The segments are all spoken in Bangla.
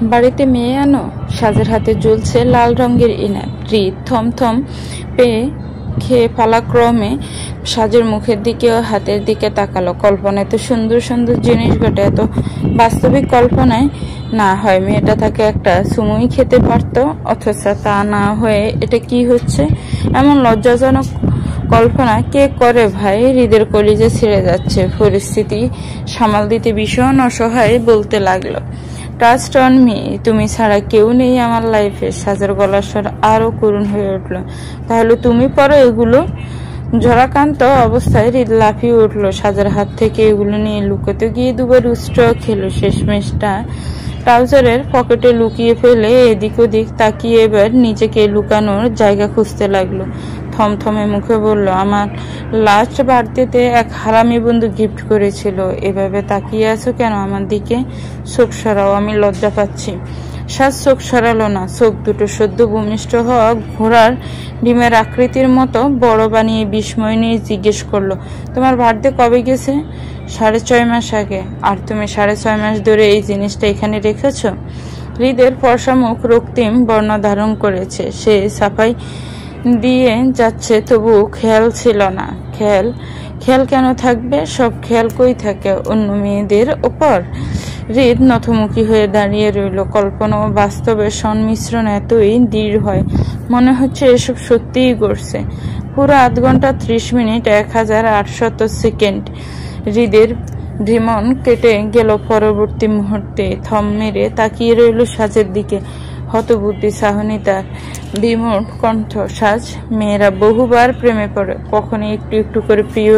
বাড়িতে মেয়ে আনো। সাজের হাতে ঝুলছে লাল রঙের ইনার। হৃদ থমথম পেয়ে খেয়ে পালাক্রমে সাজের মুখের দিকে ও হাতের দিকে তাকালো। কল্পনায় তো সুন্দর সুন্দর জিনিস ঘটে, এত বাস্তবিক কল্পনায় না হয় মেয়েটা তাকে একটা সুমুই খেতে পারত, অথচ তা না হয়ে এটা কি হচ্ছে? এমন লজ্জাজনক কল্পনা কে করে ভাই? হৃদের কলিজা ছিঁড়ে যাচ্ছে। পরিস্থিতি সামাল দিতে ভীষণ অসহায় বলতে লাগলো, ট্রাস্ট অন মি, তুমি ছাড়া কেউ নেই আমার লাইফে। সাজের গলার স্বর আরো করুণ হয়ে উঠল। তাহলে তুমি পরো এগুলো? ঝরাকান্ত অবস্থায় হৃদ লাফিয়ে উঠলো। সাজের হাত থেকে এগুলো নিয়ে লুকোতে গিয়ে দুবার উষ্ট্র খেলো। শেষমেশটা ট্রাউজারের পকেটে লুকিয়ে ফেলে এদিক ওদিক তাকিয়ে এবার নিজেকে লুকানোর জায়গা খুঁজতে লাগলো। থমথমে মুখে বলল, আমার লাস্ট বার্থডেতে এক হারামি বন্ধু গিফট করেছিল। এভাবে তাকিয়ে আছো কেন আমার দিকে? চোখ সরাও, আমি লজ্জা পাচ্ছি। সাজ চোখ সরালো না। চোখ দুটো সদ্য ভূমিষ্ঠ হওয়া ঘোড়ার ডিমের আকৃতির মতো বড় বানিয়ে বিস্ময় নিয়ে জিজ্ঞেস করলো, তোমার বার্থডে কবে গেছে? 6.5 মাস আগে। আর তুমি 6.5 মাস ধরে এই জিনিসটা এখানে রেখেছ? হৃদের ফর্সা মুখ রক্তিম বর্ণ ধারণ করেছে। সে সাফাই দিয়ে যাচ্ছে, তবু খেয়াল ছিল না। খেয়াল কেন থাকবে? সব খেয়াল কই থাকে? অন্য মেয়েদের ওপর? হৃদ নথমুখী হয়ে দাঁড়িয়ে রইল। কল্পনা ও বাস্তবের সংমিশ্রণ এতই দৃঢ় হয়, মনে হচ্ছে এসব সত্যিই ঘটছে। পুরো 8 ঘন্টা 30 মিনিট 1800 সেকেন্ড। হৃদের ভ্রমণ কেটে গেল। পরবর্তী মুহূর্তে থম মেরে তাকিয়ে রইল সাজের দিকে। হতবুদ্ধি সাহনী তার বিমূঢ় কণ্ঠ। সাজ, মেয়েরা বহুবার প্রেমে পড়ে, কখনো একটু একটু করে প্রিয়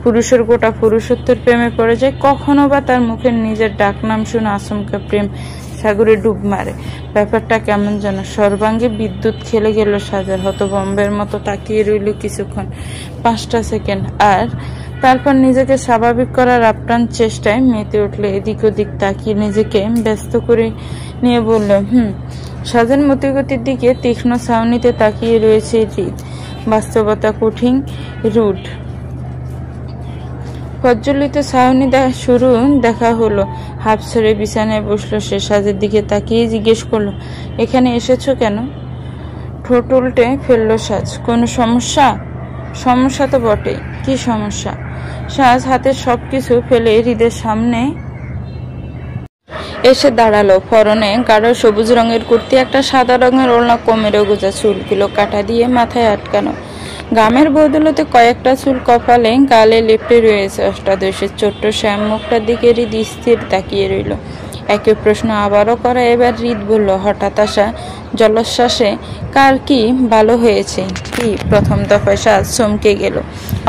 পুরুষের গোটা পুরুষত্বের প্রেমে পড়ে যায়, কখনো বা তার মুখের নিজের ডাকনাম শুনে আচমকা প্রেম সাগরে ডুব মারে। ব্যাপারটা কেমন যেন সর্বাঙ্গে বিদ্যুৎ খেলে গেল সাজের। হতভম্বের মতো তাকিয়ে রইল কিছুক্ষণ, 5টা সেকেন্ড। আর তারপর নিজেকে স্বাভাবিক করার আপ্রাণ চেষ্টায় মেতে উঠলে। এদিক ওদিক তাকিয়ে নিজেকে ব্যস্ত করে নিয়ে বলল, সাজের মতিগতির দিকে তীক্ষ্ণ ছাউনিতে তাকিয়ে রয়েছে হৃদ। বাস্তবতা কঠিন, রুড। প্রজ্বলিত ছাউনি শুরু দেখা হলো। হাফ ছেড়ে বিছানায় বসলো সে। সাজের দিকে তাকিয়ে জিজ্ঞেস করলো, এখানে এসেছো কেন? ঠোঁট উল্টে ফেললো সাজ। কোনো সমস্যা? সমস্যা তো বটেই। কি সমস্যা? সাজ হাতের সবকিছু ফেলে হৃদের সামনে এসে দাঁড়ালো। পরনে গাঢ় সবুজ রঙের কুর্তি, একটা সাদা রঙের ওড়না, কোমরে গোজা, চুলগুলো কাটা দিয়ে মাথায় আটকানো। গামের বদলতে কয়েকটা চুল কপালে গালে লেপটে রয়েছে। অষ্টাদশের ছোট্ট শ্যাম মুখটার দিকে হৃদ স্থির তাকিয়ে রইল। একই প্রশ্ন আবারও করা। এবার হৃদ বলল হঠাৎ আসা জলোচ্ছ্বাসে, কার কি ভালো হয়েছে? কি? প্রথম দফায় সাজ চমকে গেল।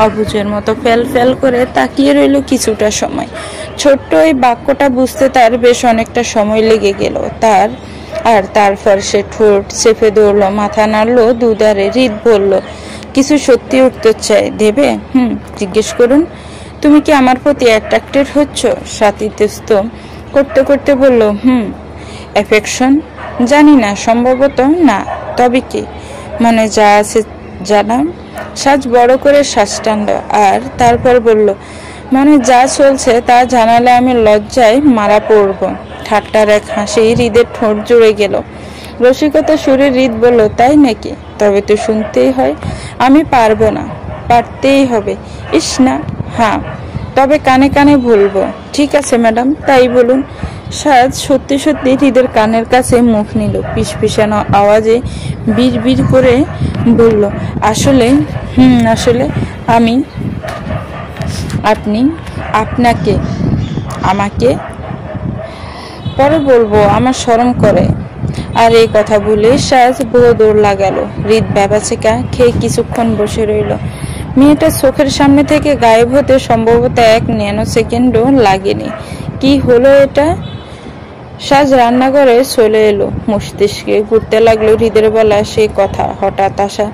অবুঝের মতো ফেল ফেল করে তাকিয়ে রইল কিছুটা সময়। ছোট্ট এই বাক্যটা বুঝতে তার বেশ অনেকটা সময় লেগে গেল। তারপর সে ঠোঁট চেপে ধরল, মাথা নাড়ল দুধারে। হৃদ বলল, কিছু সত্যি উঠতে চাই দেবে? জিজ্ঞেস করুন। তুমি কি আমার প্রতি অ্যাট্রাক্টেড হচ্ছ? সাথীত্যস্ত করতে করতে বলল, অ্যাফেকশন? জানি না, সম্ভবত না। তবে কি? মনে যা আছে জানাও। সাজ বড় করে শ্বাস টানল। আর তারপর বলল, মনে যা চলছে তা জানালে আমি লজ্জায় মারা পড়ব। ঠাট্টার এক হাসি হৃদের ঠোঁট জুড়ে গেল। রসিকতা সুরে হৃদ বলল, তাই নাকি? তবে তো শুনতেই হয়। আমি পারবো না। পারতেই হবে। ইস না। হ্যাঁ, তবে কানে কানে বলবো। ঠিক আছে ম্যাডাম, তাই বলুন। সাজ সত্যি সত্যি হৃদের কানের কাছে মুখ নিল। পিসপিসানো আওয়াজে বিড় করে বলল, আসলে আমি। আপনি? আপনাকে? আমাকে? পরে বলবো, আমার শরম করে। আর এই কথা বলে সাজ বহু দৌড় লাগালো। হৃদ ভ্যাবাচেকা খেয়ে কিছুক্ষণ বসে রইল। মেয়েটা চোখের সামনে থেকে গায়েব হতে সম্ভবত 1 ন্যানো সেকেন্ডও লাগেনি। কি হলো এটা? সাজ রান্নাঘরে চলে এলো। মস্তিষ্কে ঘুরতে লাগলো হৃদের বলা সেই কথা। হঠাৎ আসা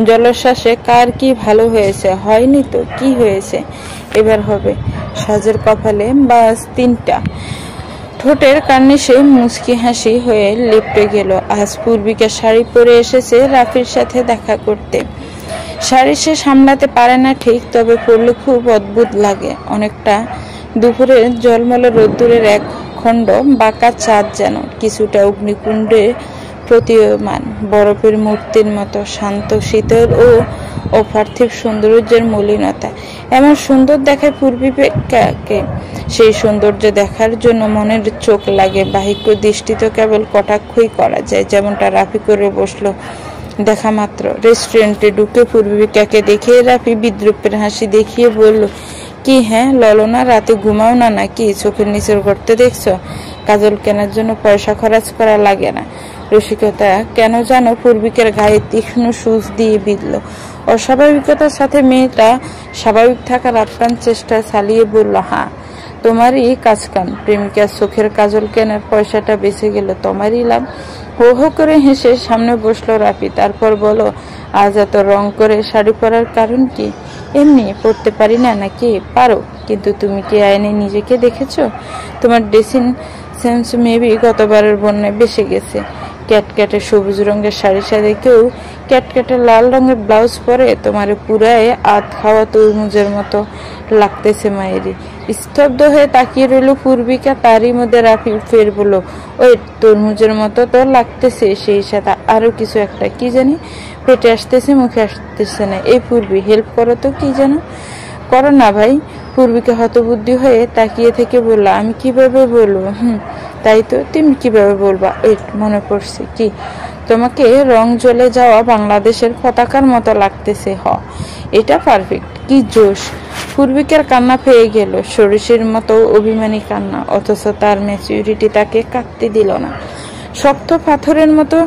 জলোচ্ছ্বাসে কার কি ভালো হয়েছে? হয়নি তো কি হয়েছে? এবার হবে। সাজের কপালে বাস 3টা। ঠোঁটের কার্নিশে মুচকি হাসি হয়ে লেপটে গেল। আজ পূর্বিকা শাড়ি পরে এসেছে রাফির সাথে দেখা করতে। শাড়ি সে সামলাতে পারে না ঠিক, তবে পরলে খুব অদ্ভুত লাগে। অনেকটা দুপুরে জলমলে রোদ্দুরের এক অখণ্ড বাঁকা চাঁদ যেন কিছুটা অগ্নিকুণ্ডে প্রতীয়মান, বরফের মূর্তির মতো শান্ত, শীতল ও অপার্থিব সৌন্দর্যের মলিনতা এমন সুন্দর দেখায় পূর্বিকাকে। সেই সৌন্দর্য দেখার জন্য মনের চোখ লাগে, বাহিক দৃষ্টি তো কেবল কটাক্ষই করা যায়। যেমনটা রাফি করে বসলো দেখা মাত্র। রেস্টুরেন্টে ঢুকে পূর্বিকাকে দেখে রাফি বিদ্রুপের হাসি দেখিয়ে বলল, কি হ্যাঁ ললনা, রাতে ঘুমাও না নাকি? চোখের নিচের গর্তে দেখছো? কাজল কেনার জন্য পয়সা খরচ করা লাগে না। রসিকতা কেন জানো পূর্বিকের গায়ে তীক্ষ্ণ সূচ দিয়ে বিঁধল। অস্বাভাবিকতার সাথে মেয়েটা স্বাভাবিক থাকার আপ্রাণ চেষ্টা চালিয়ে বলল, হ্যাঁ তোমারই কাজ কাম। প্রেমিকার চোখের কাজল কেনার পয়সাটা বেঁচে গেল, তোমারই লাভ। হো হো করে হেসে সামনে বসলো রাফি। তারপর বলো, আজ এত রং করে শাড়ি পরার কারণ কি? এমনি পড়তে পারি না নাকি? পারো, কিন্তু তুমি কি আয়নায় নিজেকে দেখেছো? তোমার ড্রেসিং সেন্স মেবি গতবারের বন্যায় বেসে গেছে। ক্যাটক্যাটে সবুজ রঙের শাড়ির সাথে কেউ ক্যাটক্যাটে লাল রঙের ব্লাউজ পরে তোমার পুরায় আধ খাওয়া তরমুজের মতো লাগতেছে। মায়েরই স্তব্ধ হয়ে তাকিয়ে রইল পূর্বিকা। তারই মধ্যে রাফি ফের বলল, ওই তরমুজের মতো তো লাগতেছে, সেই সাথে আরো কিছু একটা, কি জানি পেটে আসতেছে, মুখে আসতেছে না। এই পূর্বী হেল্প করো তো, কি জানো করো না ভাই। পূর্বিকা হতবুদ্ধি হয়ে তাকিয়ে থেকে বলল, আমি কিভাবে বলবো? তাই তো, তুমি কিভাবে বলবা? মনে পড়ছে, কি তোমাকে রং জ্বলে যাওয়া বাংলাদেশের পতাকার মতো লাগতেছে। এটা পারফেক্ট, কি জোশ। পূর্বিকার কান্না পেয়ে গেল, সরিষের মতো অভিমানী কান্না, অথচ তার ম্যাচুরিটি তাকে কাঁদতে দিল না। শক্ত পাথরের মতো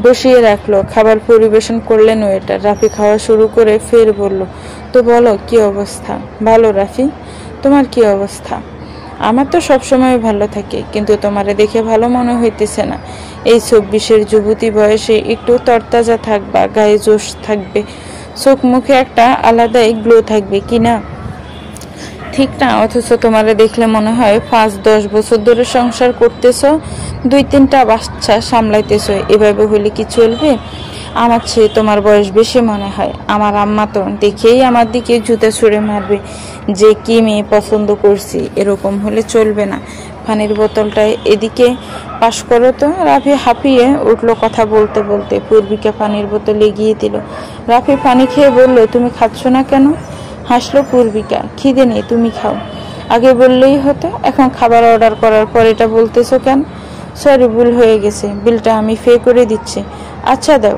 বসিয়ে রাখলো। খাবার পরিবেশন করলেন ওয়েটার। রাফি খাওয়া শুরু করে ফের বলল, তো বলো কি অবস্থা? ভালো রাফি, তোমার কি অবস্থা? আমার তো সবসময় ভালো থাকে, কিন্তু তোমারে দেখে ভালো মনে হইতেছে না। এই 24-এর যুবতী বয়সে একটু তরতাজা থাকবা, গায়ে জোশ থাকবে, চোখ মুখে একটা আলাদাই গ্লো থাকবে, কি না? ঠিক না, অথচ তোমারে দেখলে মনে হয় 5-10 বছর ধরে সংসার করতেছ, 2-3টা বাচ্চা সামলাইতেছ। এভাবে হলে কি চলবে? আমার চেয়ে তোমার বয়স বেশি মনে হয়। আমার আম্মা তো দেখেই আমার দিকে জুতা ছুঁড়ে মারবে যে কি মেয়ে পছন্দ করছি। এরকম হলে চলবে না। পানির বোতলটা এদিকে পাশ করো তো। রাফি হাঁপিয়ে উঠলো কথা বলতে বলতে। পূর্বিকা পানির বোতল এগিয়ে দিল। রাফি পানি খেয়ে বলল, তুমি খাচ্ছ না কেন? হাসলো পূর্বিকা, খিদে নেই, তুমি খাও। আগে বললেই হতো, এখন খাবার অর্ডার করার পর এটা বলতেছো কেন? সরি, ভুল হয়ে গেছে, বিলটা আমি পে করে দিচ্ছি। আচ্ছা দাও,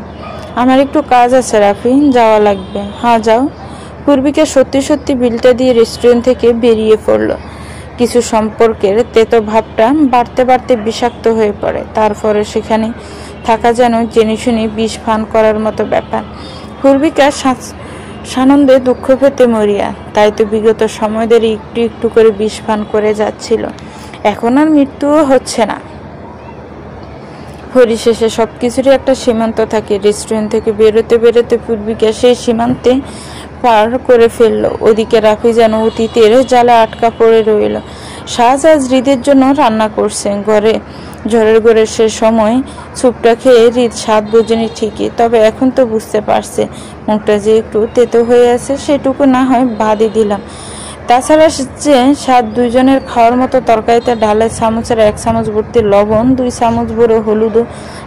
আমার একটু কাজ আছে রাফি, যাওয়া লাগবে। হ্যাঁ যাও। পূর্বিকা সত্যি সত্যি বিলটা দিয়ে রেস্টুরেন্ট থেকে বেরিয়ে পড়ল। কিছু সম্পর্কের তেতো ভাবটা বাড়তে বাড়তে বিষাক্ত হয়ে পড়ে। তারপরে সেখানে থাকা যেন জেনে শুনে বিষ পান করার মতো ব্যাপার। পূর্বিকা সানন্দে দুঃখ পেতে মরিয়া, তাই তো বিগত সময় ধরে একটু একটু করে বিষ পান করে যাচ্ছিল। এখন আর মৃত্যুও হচ্ছে না। পরিশেষে সবকিছুরই একটা সীমান্ত থাকে। রেস্টুরেন্ট থেকে বেরোতে বেরোতে পূর্বিকা সেই সীমান্তে পার করে ফেললো। ওদিকে রাফি যেন অতীতের জালে আটকা পড়ে রইল। শাহজাজ হৃদের জন্য রান্না করছে ঘরে। ঝড়ের ঘরে সে সময় স্যুপটা খেয়ে হৃদ স্বাদ বোঝেনি ঠিকই, তবে এখন তো বুঝতে পারছে মুখটা যে একটু তেতো হয়ে আছে, সেটুকু না হয় বাদই দিলাম। তাছাড়া যে স্বাদ দুইজনের খাওয়ার মতো তরকারিতে ডালের চামচের 1 চামচ ভর্তি লবণ, 2 চামচ ভরে হলুদ ও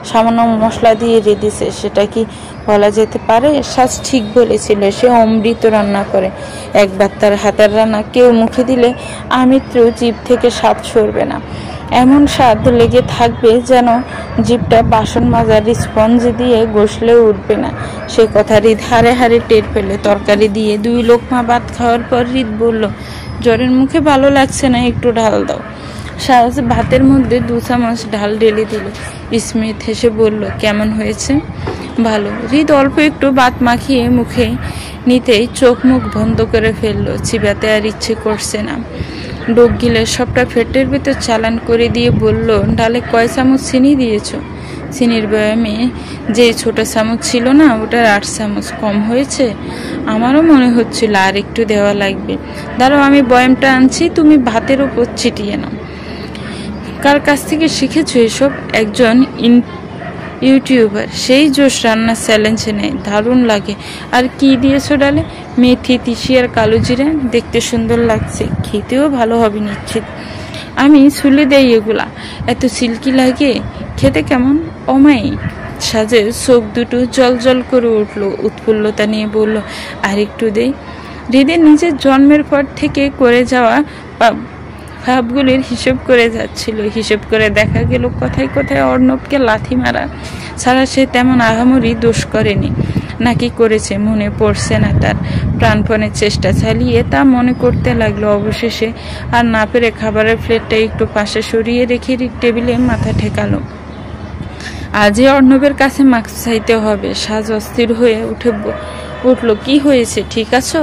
সামান্য মশলা দিয়ে রেঁধেছে, সেটা কি বলা যেতে পারে? স্বাদ ঠিক বলেছিল, সে অমৃত রান্না করে। একবার তার হাতের রান্না কেউ মুখে দিলে আমৃত্যু জিভ থেকে স্বাদ সরবে না। এমন স্বাদ লেগে থাকবে যেন জিভটা বাসন মাজার স্পঞ্জ দিয়ে ঘষলেও উঠবে না। সে কথা হৃদ হারে হারে টের পেলে। তরকারি দিয়ে 2 লোকমা ভাত খাওয়ার পর হৃদ বলল, জ্বরের মুখে ভালো লাগছে না, একটু ঢাল দাও। শাহজ ভাতের মধ্যে 2 চামচ ঢাল ঢেলে দিল। স্মিথ হেসে বলল, কেমন হয়েছে? ভালো। হৃদ অল্প একটু ভাত মাখিয়ে মুখে নিতেই চোখ মুখ বন্ধ করে ফেললো। চিবাতে আর ইচ্ছে করছে না। ডোক গিলে সবটা পেটের ভিতর চালান করে দিয়ে বলল, ডালে কয় চামচ চিনি দিয়েছ? চিনির বয়ামে যে ছোট চামচ ছিল না, ওটার 8 চামচ কম হয়েছে। আমারও মনে হচ্ছিল আর একটু দেওয়া লাগবে। দাঁড়াও, আমি বয়ামটা আনছি, তুমি ভাতের উপর ছিটিয়ে নাও। কার কাছ থেকে শিখেছো এসব? একজন ইউটিউবার, সেই জোশ রান্নার চ্যালেঞ্জ নেয়, দারুণ লাগে। আর কি দিয়েছো ডালে? মেথি, তিসি আর কালো জিরা। দেখতে সুন্দর লাগছে, খেতেও ভালো হবে নিশ্চিত। আমি ছুলে দেই এগুলা, এত সিল্কি লাগে, খেতে কেমন? অমাই। সাজের চোখ দুটো জল জল করে উঠলো, উৎফুল্লতা নিয়ে বলল, আর একটু দেই। হৃদের নিজের জন্মের পর থেকে করে যাওয়া ভাবগুলির হিসেব করে যাচ্ছিল। হিসেব করে দেখা গেল কোথায় কোথায় অর্ণবকে লাথি মারা ছাড়া সে তেমন আহামরি দোষ করেনি, নাকি করেছে মনে পড়ছে না তার। প্রাণপণের চেষ্টা চালিয়ে তা মনে করতে লাগলো। অবশেষে আর না পেরে খাবারের প্লেটটা একটু পাশে সরিয়ে রেখে টেবিলে মাথা ঠেকালো। আজই অর্ণবের কাছে মাস্ক চাইতে হবে। সাজ অস্থির হয়ে উঠলো, কি হয়েছে, ঠিক আছো?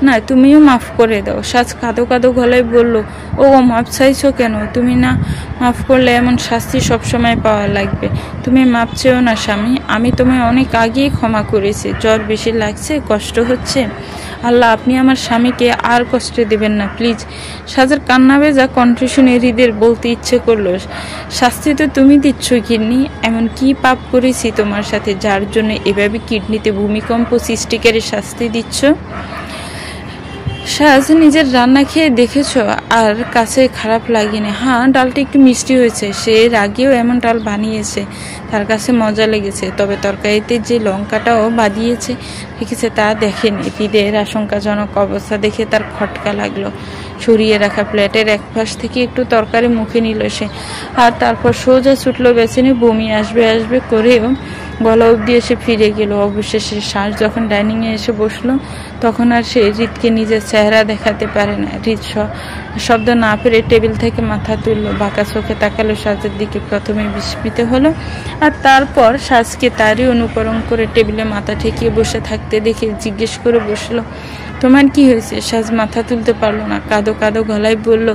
না, তুমিও মাফ করে দাও। সাজ কাঁদো কাঁদো গলায় বলল, ও মাফ চাইছো কেন? তুমি না মাফ করলে এমন শাস্তি সবসময় পাওয়া লাগবে। তুমি মাফ চেও না স্বামী, আমি তোমায় অনেক আগেই ক্ষমা করেছি। জ্বর বেশি লাগছে, কষ্ট হচ্ছে, আল্লাহ আপনি আমার স্বামীকে আর কষ্ট দেবেন না প্লিজ। সাজের কান্না ভেজা কণ্ঠ শুনে হৃদের বলতে ইচ্ছে করলো, শাস্তি তো তুমি দিচ্ছ গিন্নি, এমন কি পাপ করেছি তোমার সাথে যার জন্য এভাবে কিডনিতে ভূমিকম্প সৃষ্টিকারী শাস্তি দিচ্ছ? সাজ নিজের রান্না খেয়ে দেখেছ আর কাছে খারাপ লাগেনি? হ্যাঁ, ডালটা একটু মিষ্টি হয়েছে, সে এর আগেও এমন ডাল বানিয়েছে, তার কাছে মজা লেগেছে। তবে তরকারিতে যে লঙ্কাটাও বাদিয়েছে রেখেছে তা দেখেনি। হৃদের আশঙ্কাজনক অবস্থা দেখে তার খটকা লাগলো। সরিয়ে রাখা প্লেটের এক পাশ থেকে একটু তরকারি মুখে নিল সে, আর তারপর সোজা ছুটলো বেসিনে। বমি আসবে আসবে করেও গলা অব্দি এসে ফিরে গেল। অবশেষে শ্বাস যখন ডাইনিংয়ে এসে বসলো তখন আর সে হৃদকে নিজের চেহারা দেখাতে পারে না। হৃদ শব্দ না পেরে টেবিল থেকে মাথা তুললো, বাঁকা চোখে তাকালো সাজের দিকে। প্রথমে বিস্মিত হলো, আর তারপর সাজকে তারই অনুকরণ করে টেবিলে মাথা ঠেকিয়ে বসে থাকতে দেখে জিজ্ঞেস করে বসলো, তোমার কি হয়েছে? সাজ মাথা তুলতে পারলো না, কাঁদো কাঁদো গলায় বলল,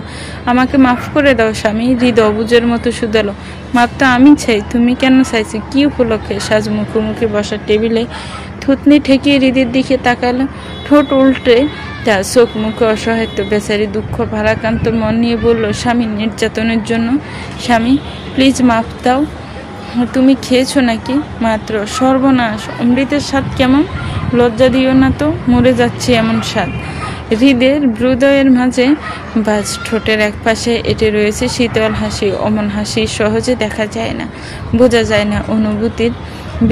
আমাকে মাফ করে দাও স্বামী। হৃদ অবুজের মতো শুধালো, মাপ তো আমি চাই, তুমি কেন চাইছো? কি উপলক্ষে? সাজ মুখোমুখি বসার টেবিলে থুতনি ঠেকিয়ে হৃদের দিকে তাকালো, ঠোঁট উল্টে তার চোখ মুখে অসহায়ত্ব, বেচারি দুঃখ ভারাক্রান্ত মন নিয়ে বলল, স্বামী নির্যাতনের জন্য। স্বামী প্লিজ মাফ দাও। তুমি খেয়েছো নাকি? মাত্র। সর্বনাশ, অমৃতের স্বাদ কেমন? লজ্জা দিও না তো, মরে যাচ্ছে এমন স্বাদ। হৃদের হৃদয়ের মাঝে বাজ ঠোঁটের এক পাশে এটে রয়েছে শীতল হাসি। অমন হাসি সহজে দেখা যায় না, বোঝা যায় না। অনুভূতির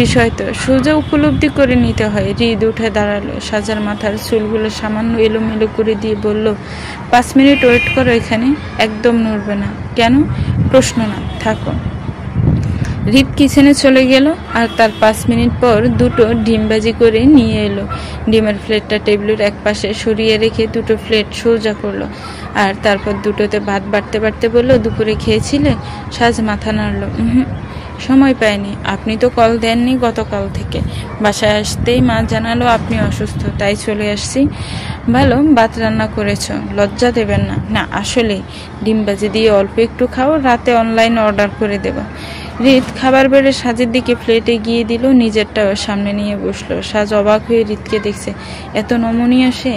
বিষয় তো সোজা উপলব্ধি করে নিতে হয়। হৃদ উঠে দাঁড়ালো, সাজার মাথার চুলগুলো সামান্য এলোমেলো করে দিয়ে বলল, 5 মিনিট ওয়েট করো এখানে, একদম নড়বে না। কেন? প্রশ্ন না, থাকো। হৃদ কিচেনে চলে গেল, আর তার 5 মিনিট পর দুটো ডিম ভাজি করে নিয়ে এলো। ডিমের প্লেটটা টেবিলের এক পাশে সরিয়ে রেখে দুটো প্লেট সোজা করলো, আর তারপর দুটোতে ভাত বাড়তে বাড়তে বলল, দুপুরে খেয়েছিলে? সাজ মাথা নাড়ল, সময় পায়নি। আপনি তো কল দেননি গতকাল থেকে। বাসায় আসতেই মা জানালো আপনি অসুস্থ, তাই চলে আসছি। ভালো ভাত রান্না করেছ, লজ্জা দেবেন না। না আসলেই, ডিম ভাজি দিয়ে অল্প একটু খাও, রাতে অনলাইন অর্ডার করে দেবা। হৃদ খাবার বেড়ে সাজের দিকে প্লেটে গিয়ে দিল, নিজেরটাও সামনে নিয়ে বসলো। সাজ অবাক হয়ে হৃদকে দেখছে, এত নমনীয় সে,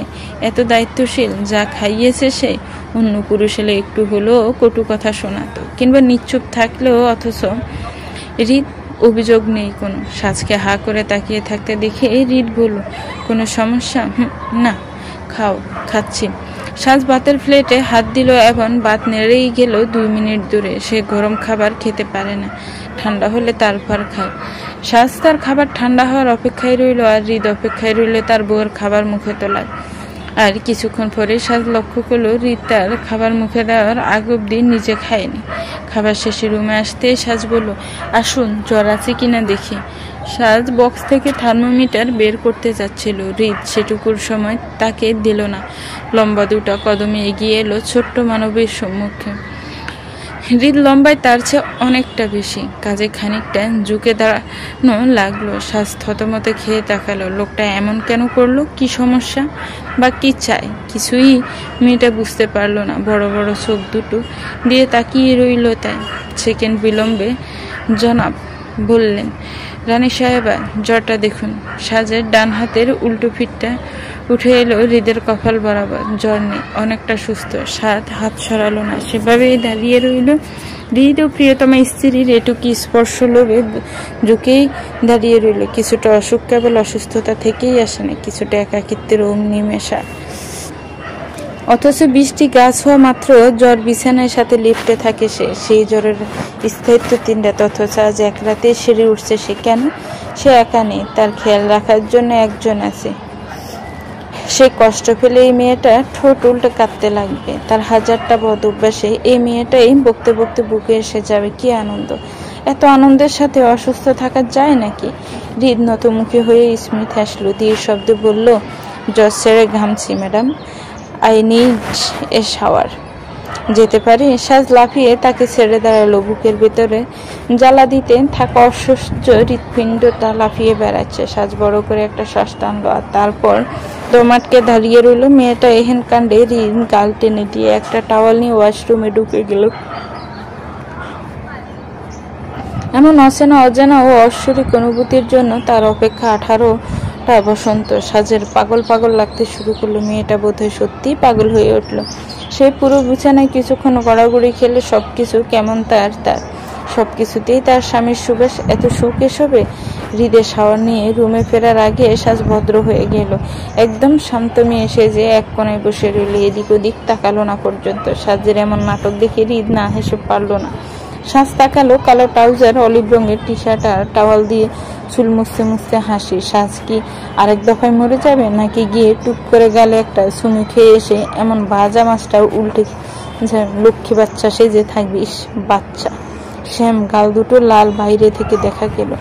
এত দায়িত্বশীল। যা খাইয়েছে সে, অন্য পুরুষ এলে একটু হলেও কটু কথা শোনাতো, কিংবা নিশ্চুপ থাকলেও। অথচ হৃদ অভিযোগ নেই কোনো। সাজকে হা করে তাকিয়ে থাকতে দেখে হৃদ বলল, কোনো সমস্যা? না, খাও। খাচ্ছি। সাজ ভাতের প্লেটে হাত দিল এবং ভাত নেড়েই গেল 2 মিনিট দূরে। সে গরম খাবার খেতে পারে না, ঠান্ডা হলে তারপর খায়। সাজ তার খাবার ঠান্ডা হওয়ার অপেক্ষায় রইল, আর হৃদ অপেক্ষায় রইল তার বউয়ের খাবার মুখে তোলার। আর কিছুক্ষণ পরে সাজ লক্ষ্য করলো হৃদ তার খাবার মুখে দেওয়ার আগ অব্দি নিজে খায়নি। খাবার শেষে রুমে আসতে সাজ বলল, আসুন, জ্বর আছে কিনা দেখি। সাজ বক্স থেকে থার্মোমিটার বের করতে যাচ্ছিল। হৃদ সেটুকুর সময় তাকে দিল না। লম্বা 2টা কদমে এগিয়ে এলো ছোট্ট মানবীর সম্মুখে। হৃদ লম্বায় তার চেয়ে অনেকটা বেশি, কাজে খানিকটা ঝুঁকে দাঁড়ানো লাগলো। সাজ থতমতে খেয়ে তাকালো, লোকটা এমন কেন করলো? কি সমস্যা বা কি চায়? কিছুই মেয়েটা বুঝতে পারলো না। বড় বড় চোখ দুটো দিয়ে তাকিয়ে রইল তাই। সেকেন্ড বিলম্বে জনাব বললেন, রানী সাহেবা, জ্বরটা দেখুন। সাজের ডান হাতের উল্টো ফিটটা উঠে এলো হৃদের কপাল বরাবর। জ্বর নেই, অনেকটা সুস্থ। সাজ হাত সরালো না, সেভাবেই দাঁড়িয়ে রইল। হৃদ ও প্রিয়তমা স্ত্রীর এটুকি স্পর্শ লোভে ঝুঁকেই দাঁড়িয়ে রইল। কিছুটা অসুখ কেবল অসুস্থতা থেকেই আসে না, কিছুটা একাকিত্বের অগ্নিমেশা। অথচ বৃষ্টি গাছ হওয়া মাত্র জ্বর বিছানার সাথে লিপ্টে থাকে সে। সেই জ্বরের স্থায়িত্ব 3 রাত, অথচ আজ 1 রাতে সেরে উঠছে সে। কেন? সে একা নেই, তার খেয়াল রাখার জন্য একজন আছে। সে কষ্ট পেলে এই মেয়েটা ঠোঁট উল্টে কাঁদতে লাগবে। তার হাজারটা বদ অভ্যাসে এই মেয়েটাই বকতে বকতে বুকে এসে যাবে। কি আনন্দ! এত আনন্দের সাথে অসুস্থ থাকা যায় নাকি? হৃদ নতমুখী হয়ে স্মিত হাসলো, ধীর শব্দে বলল, জ্বর ছেড়ে ঘামছি madam, I need a shower. যেতে পারি? সাজ লাফিয়ে তাকে ছেড়ে দাঁড়ালো। বুকের ভেতরে জ্বালা দিতে থাকা অসহ্য হৃৎপিণ্ডটা লাফিয়ে বেড়াচ্ছে। সাজ বড় করে একটা শ্বাস টানলো, আর তারপর দমাটকে দাঁড়িয়ে রইল। মেয়েটা এহেন কাণ্ডে ঋণ গাল টেনে দিয়ে একটা টাওয়াল নিয়ে ওয়াশরুমে ঢুকে গেল। এমন অচেনা অজানা ও ঐশ্বরিক অনুভূতির জন্য তার অপেক্ষা 18টা বসন্ত। সাজের পাগল পাগল লাগতে শুরু করলো। মেয়েটা বোধহয় সত্যিই পাগল হয়ে উঠল। সে পুরো বিছানায় কিছুক্ষণ গড়াগড়ি খেলে সবকিছু কেমন তার সবকিছুতেই তার স্বামীর সুবেশ। এত সুখ এসবে? হৃদয় শাওয়ার নিয়ে রুমে ফেরার আগে সাজ ভদ্র হয়ে গেল। একদম শান্ত মেয়ে সে যে এক কোণায় বসে রইল, এদিক ওদিক তাকালো না পর্যন্ত। সাজের এমন নাটক দেখে হৃদ না হেসে পারল না। সাজ তাকালো, কালো ট্রাউজার, অলিভ রঙের টি শার্ট আর টাওয়াল দিয়ে চুল মুছতে মুছতে হাসি। সাজ কি আরেক দফায় মরে যাবে, নাকি গিয়ে টুক করে গালে একটা চুমু খেয়ে এসে এমন ভাজা মাছটা উল্টে লক্ষ্মী বাচ্চা সে যে থাকবে? ইস, বাচ্চা শ্যাম গাল দুটো লাল, বাইরে থেকে দেখা গেল।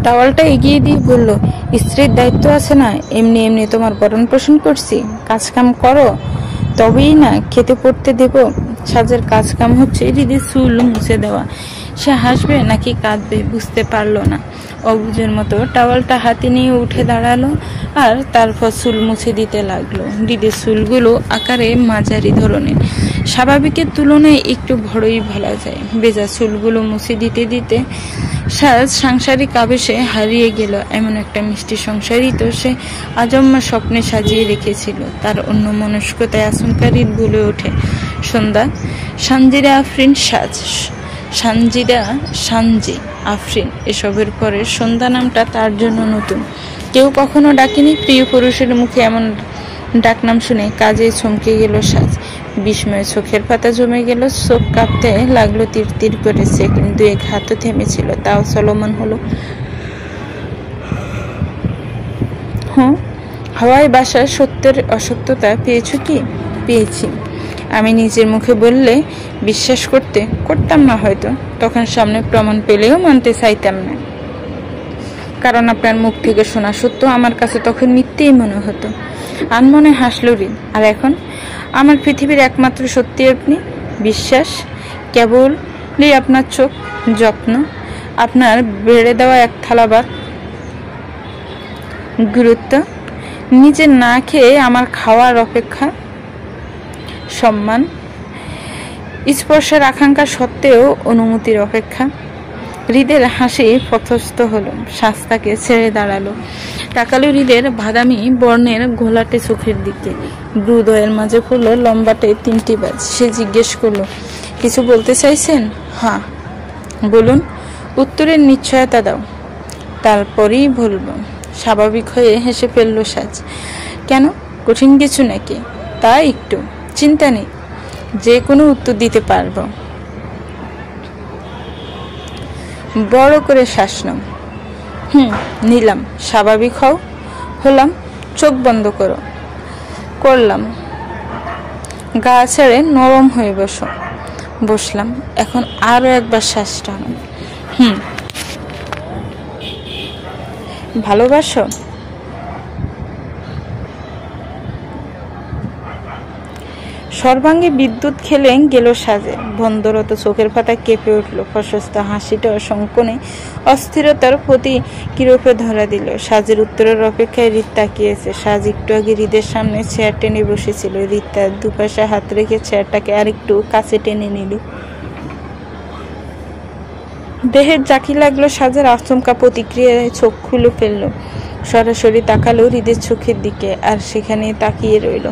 টাওয়ালটা এগিয়ে দিয়ে বলল, স্ত্রীর দায়িত্ব আছে না? এমনি এমনি তোমার ভরণ পোষণ করছি, কাজ কাম করো, তবেই না খেতে পড়তে দেব। সাজের কাজ কাম হচ্ছে হৃদয় চুল মুছে দেওয়া। সে হাসবে নাকি কাঁদবে বুঝতে পারলো না। অবুঝের মতো টাওয়ালটা হাতে নিয়ে উঠে দাঁড়ালো, আর তারপর চুল মুছে দিতে লাগলো। হৃদয়ের চুলগুলো আকারে মাঝারি ধরনের, স্বাভাবিকের তুলনায় একটু বড়ই বলা যায়। ভেজা চুলগুলো মুছে দিতে দিতে সাজ সাংসারিক আবেশে হারিয়ে গেল। এমন একটা মিষ্টি সংসারই তো সে আজম্মা স্বপ্নে সাজিয়ে রেখেছিল। তার অন্য মনস্কতায় আচমকা হৃদ বলে ওঠে, সন্ধ্যা। সানজিদা আফরিন সাজ, সানজি আফরিন। এসবের পরে সন্ধ্যা নামটা তার জন্য নতুন। কেউ কখনো ডাকেনি। প্রিয় পুরুষের মুখে এমন ডাকনাম শুনে কাজে চমকে গেল সাজ। বিস্ময়ে চোখের পাতা জমে গেল, চোখ কাঁপতে লাগলো তীর তীর করে। সেকেন্ড 2 হাতও থেমেছিল, তাও চলমান হলো। হাওয়ায় বাসা সত্যের অসত্যতা পেয়েছো কি? পেয়েছি। আমি নিজের মুখে বললে বিশ্বাস করতাম না হয়তো, তখন সামনে প্রমাণ পেলেও মানতে চাইতাম না, কারণ আপনার মুখ থেকে শোনা সত্য আমার কাছে তখন মিথ্যেই মনে হতো। আনমনে হাসল ঋণ। আর এখন আমার পৃথিবীর একমাত্র সত্যি আপনি। বিশ্বাস কেবলই আপনার চোখ, যত্ন, আপনার বেড়ে দেওয়া এক থালা ভাত, গুরুত্ব, নিজে না খেয়ে আমার খাওয়ার অপেক্ষা, সম্মান, স্পর্শের আকাঙ্ক্ষা সত্ত্বেও অনুমতির অপেক্ষা। হৃদের হাসি পথস্থ হলো। সাজ তাকে ছেড়ে দাঁড়ালো, তাকালো হৃদের বাদামি বর্ণের ঘোলাটে চোখের দিকে। হৃদয়ের মাঝে পড়লো লম্বাটে 3টি বাজ। সে জিজ্ঞেস করলো, কিছু বলতে চাইছেন? হ্যাঁ বলুন। উত্তরের নিশ্চয়তা দাও, তারপরেই বলবো। স্বাভাবিক হয়ে হেসে ফেললো সাজ। কেন, কঠিন কিছু নাকি? তা একটু, চিন্তা নেই, যে কোনো উত্তর দিতে পারবো। বড় করে শ্বাস নাও। নিলাম। স্বাভাবিক হও। হলাম। চোখ বন্ধ করো। করলাম। গা ছেড়ে নরম হয়ে বসো। বসলাম। এখন আরো একবার শ্বাস টানো। ভালোবাসো? সর্বাঙ্গে বিদ্যুৎ খেলে গেল সাজে। বন্ধরত চোখের পাতা কেঁপে উঠল। প্রশস্ত হাসিটা সংকোণে অস্থিরতার প্রতি কিরূপে ধরা দিল। সাজের উত্তরের অপেক্ষায় হৃদ তাকিয়েছে। সাজ একটু আগে হৃদের সামনে চেয়ার টেনে বসেছিল। হৃদ তার দুপাশে হাত রেখে চেয়ারটাকে আরেকটু কাছে টেনে নিল। দেহের জাকি লাগলো। সাজের আচমকা প্রতিক্রিয়ায় চোখ খুলে ফেলল। সরাসরি তাকালো হৃদের চোখের দিকে, আর সেখানে তাকিয়ে রইল।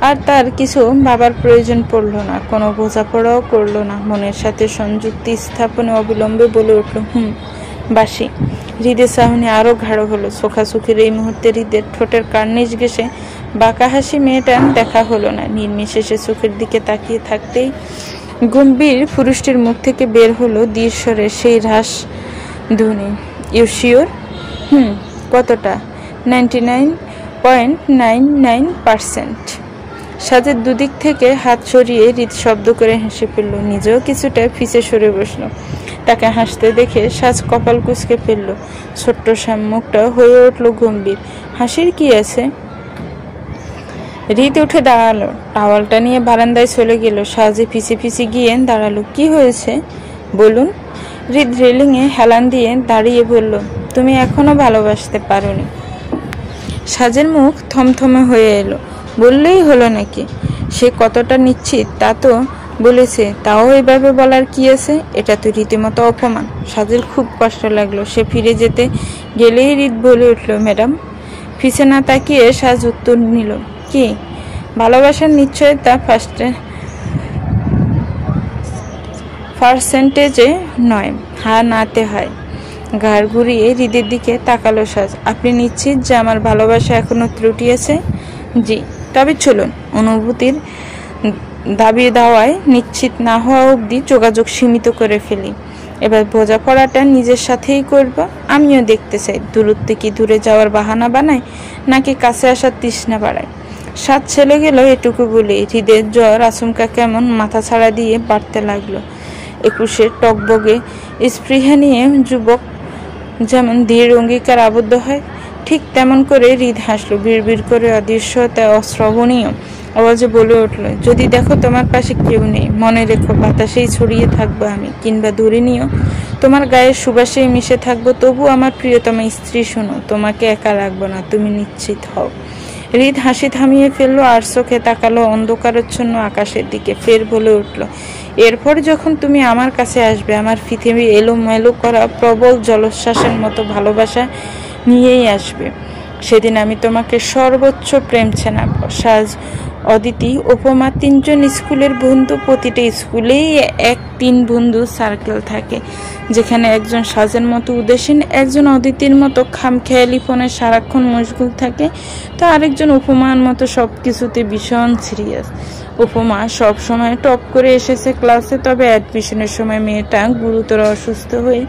আর তার কিছু ভাবার প্রয়োজন পড়ল না, কোনো বোঝাপড়াও করলো না। মনের সাথে সংযুক্তি স্থাপনে অবিলম্বে বলে উঠল, বাসি। হৃদের চাহনি আরো গাঢ় হলো। চোখাচোখির এই মুহূর্তে হৃদের ঠোঁটের কার্নিশ ঘেঁষে বাঁকা হাসি মেয়েটার দেখা হলো না। নির্বিশেষে চোখের দিকে তাকিয়ে থাকতেই গম্ভীর পুরুষটির মুখ থেকে বের হলো দীর্ঘস্বরের সেই হ্রাস ধ্বনি, ইউ শিওর? কতটা? 99.99%। সাজের দুদিক থেকে হাত সরিয়ে হৃদ শব্দ করে হেসে ফেলল। নিজেও কিছুটা পিছে সরে বসল। তাকে হাসতে দেখে সাজ কপাল কুঁচকে ফেলল। ছোট্ট মুখটা হয়ে উঠল গম্ভীর। হাসির কি আছে? হৃদ উঠে দাঁড়ালো, টাওয়ালটা নিয়ে বারান্দায় চলে গেল। সাজে পিছে পিছে গিয়ে দাঁড়ালো। কি হয়েছে বলুন? হৃদ রেলিংয়ে হেলান দিয়ে দাঁড়িয়ে বলল, তুমি এখনো ভালোবাসতে পারোনি। সাজের মুখ থমথমে হয়ে এলো। বললেই হলো নাকি? সে কতটা নিশ্চিত তা তো বলেছে, তাও এভাবে বলার কি আছে? এটা তো রীতিমতো অপমান। সাজের খুব কষ্ট লাগলো। সে ফিরে যেতে গেলেই হৃদ বলে উঠল, ম্যাডাম। পিছে না তাকিয়ে সাজ উত্তর নিল, কি? ভালোবাসার নিশ্চয়তা পার্সেন্টেজে নয়, হ্যাঁ নাতে হয়। ঘাড় ঘুরিয়ে হৃদের দিকে তাকালো সাজ। আপনি নিশ্চিত যে আমার ভালোবাসা এখনো ত্রুটি আছে? জি। তবে চলুন অনুভূতির দাবি দাওয়ায় নিশ্চিত না হওয়া অবধি যোগাযোগ সীমিত করে ফেলি। এবার বোঝাপড়াটা নিজের সাথেই করব। আমিও দেখতে চাই দূরত্বে কি দূরে যাওয়ার বাহানা বানায় নাকি কাছে আসার তৃষ্ণা বাড়ায়। সাত ছেলে গেল এটুকু বলে হৃদের জ্বর আচমকা কেমন মাথা ছাড়া দিয়ে বাড়তে লাগলো। 21-এর টকবগে স্পৃহা নিয়ে যুবক যেমন দৃঢ় অঙ্গীকার আবদ্ধ হয়, ঠিক তেমন করে হৃদ হাসলো। বিড়বিড় করে অদৃশ্যতা অশ্রবণীয় আওয়াজে বলে উঠল, যদি দেখো তোমার পাশে কেউ নেই, মনে রেখো বাতাসেই ছড়িয়ে থাকবো আমি, কিংবা দূরে নিও তোমার গায়ের সুবাসেই মিশে থাকবো, তবু আমার প্রিয়তমা স্ত্রী শোনো, তোমাকে একা রাখবো না, তুমি নিশ্চিত হও। হৃদ হাসি থামিয়ে ফেললো আর চোখে তাকালো অন্ধকারচ্ছন্ন আকাশের দিকে। ফের বলে উঠল, এরপর যখন তুমি আমার কাছে আসবে, আমার পৃথিবী এলোমেলো করা প্রবল জলোচ্ছ্বাসের মতো ভালোবাসা নিয়েই আসবে। সেদিন আমি তোমাকে সর্বোচ্চ প্রেম ছেনাব। সাজ, অদিতি, উপমা তিনজন স্কুলের বন্ধু। প্রতিটা স্কুলেই তিন বন্ধু সার্কেল থাকে, যেখানে একজন সাজের মতো উদাসীন, একজন অদিতির মতো খামখেয়ালি ফোনে সারাক্ষণ মশগুল থাকে, তো আরেকজন উপমার মতো সবকিছুতে ভীষণ সিরিয়াস। উপমা সব সময় টপ করে এসেছে ক্লাসে, তবে অ্যাডমিশনের সময় মেয়েটা গুরুতর অসুস্থ হয়ে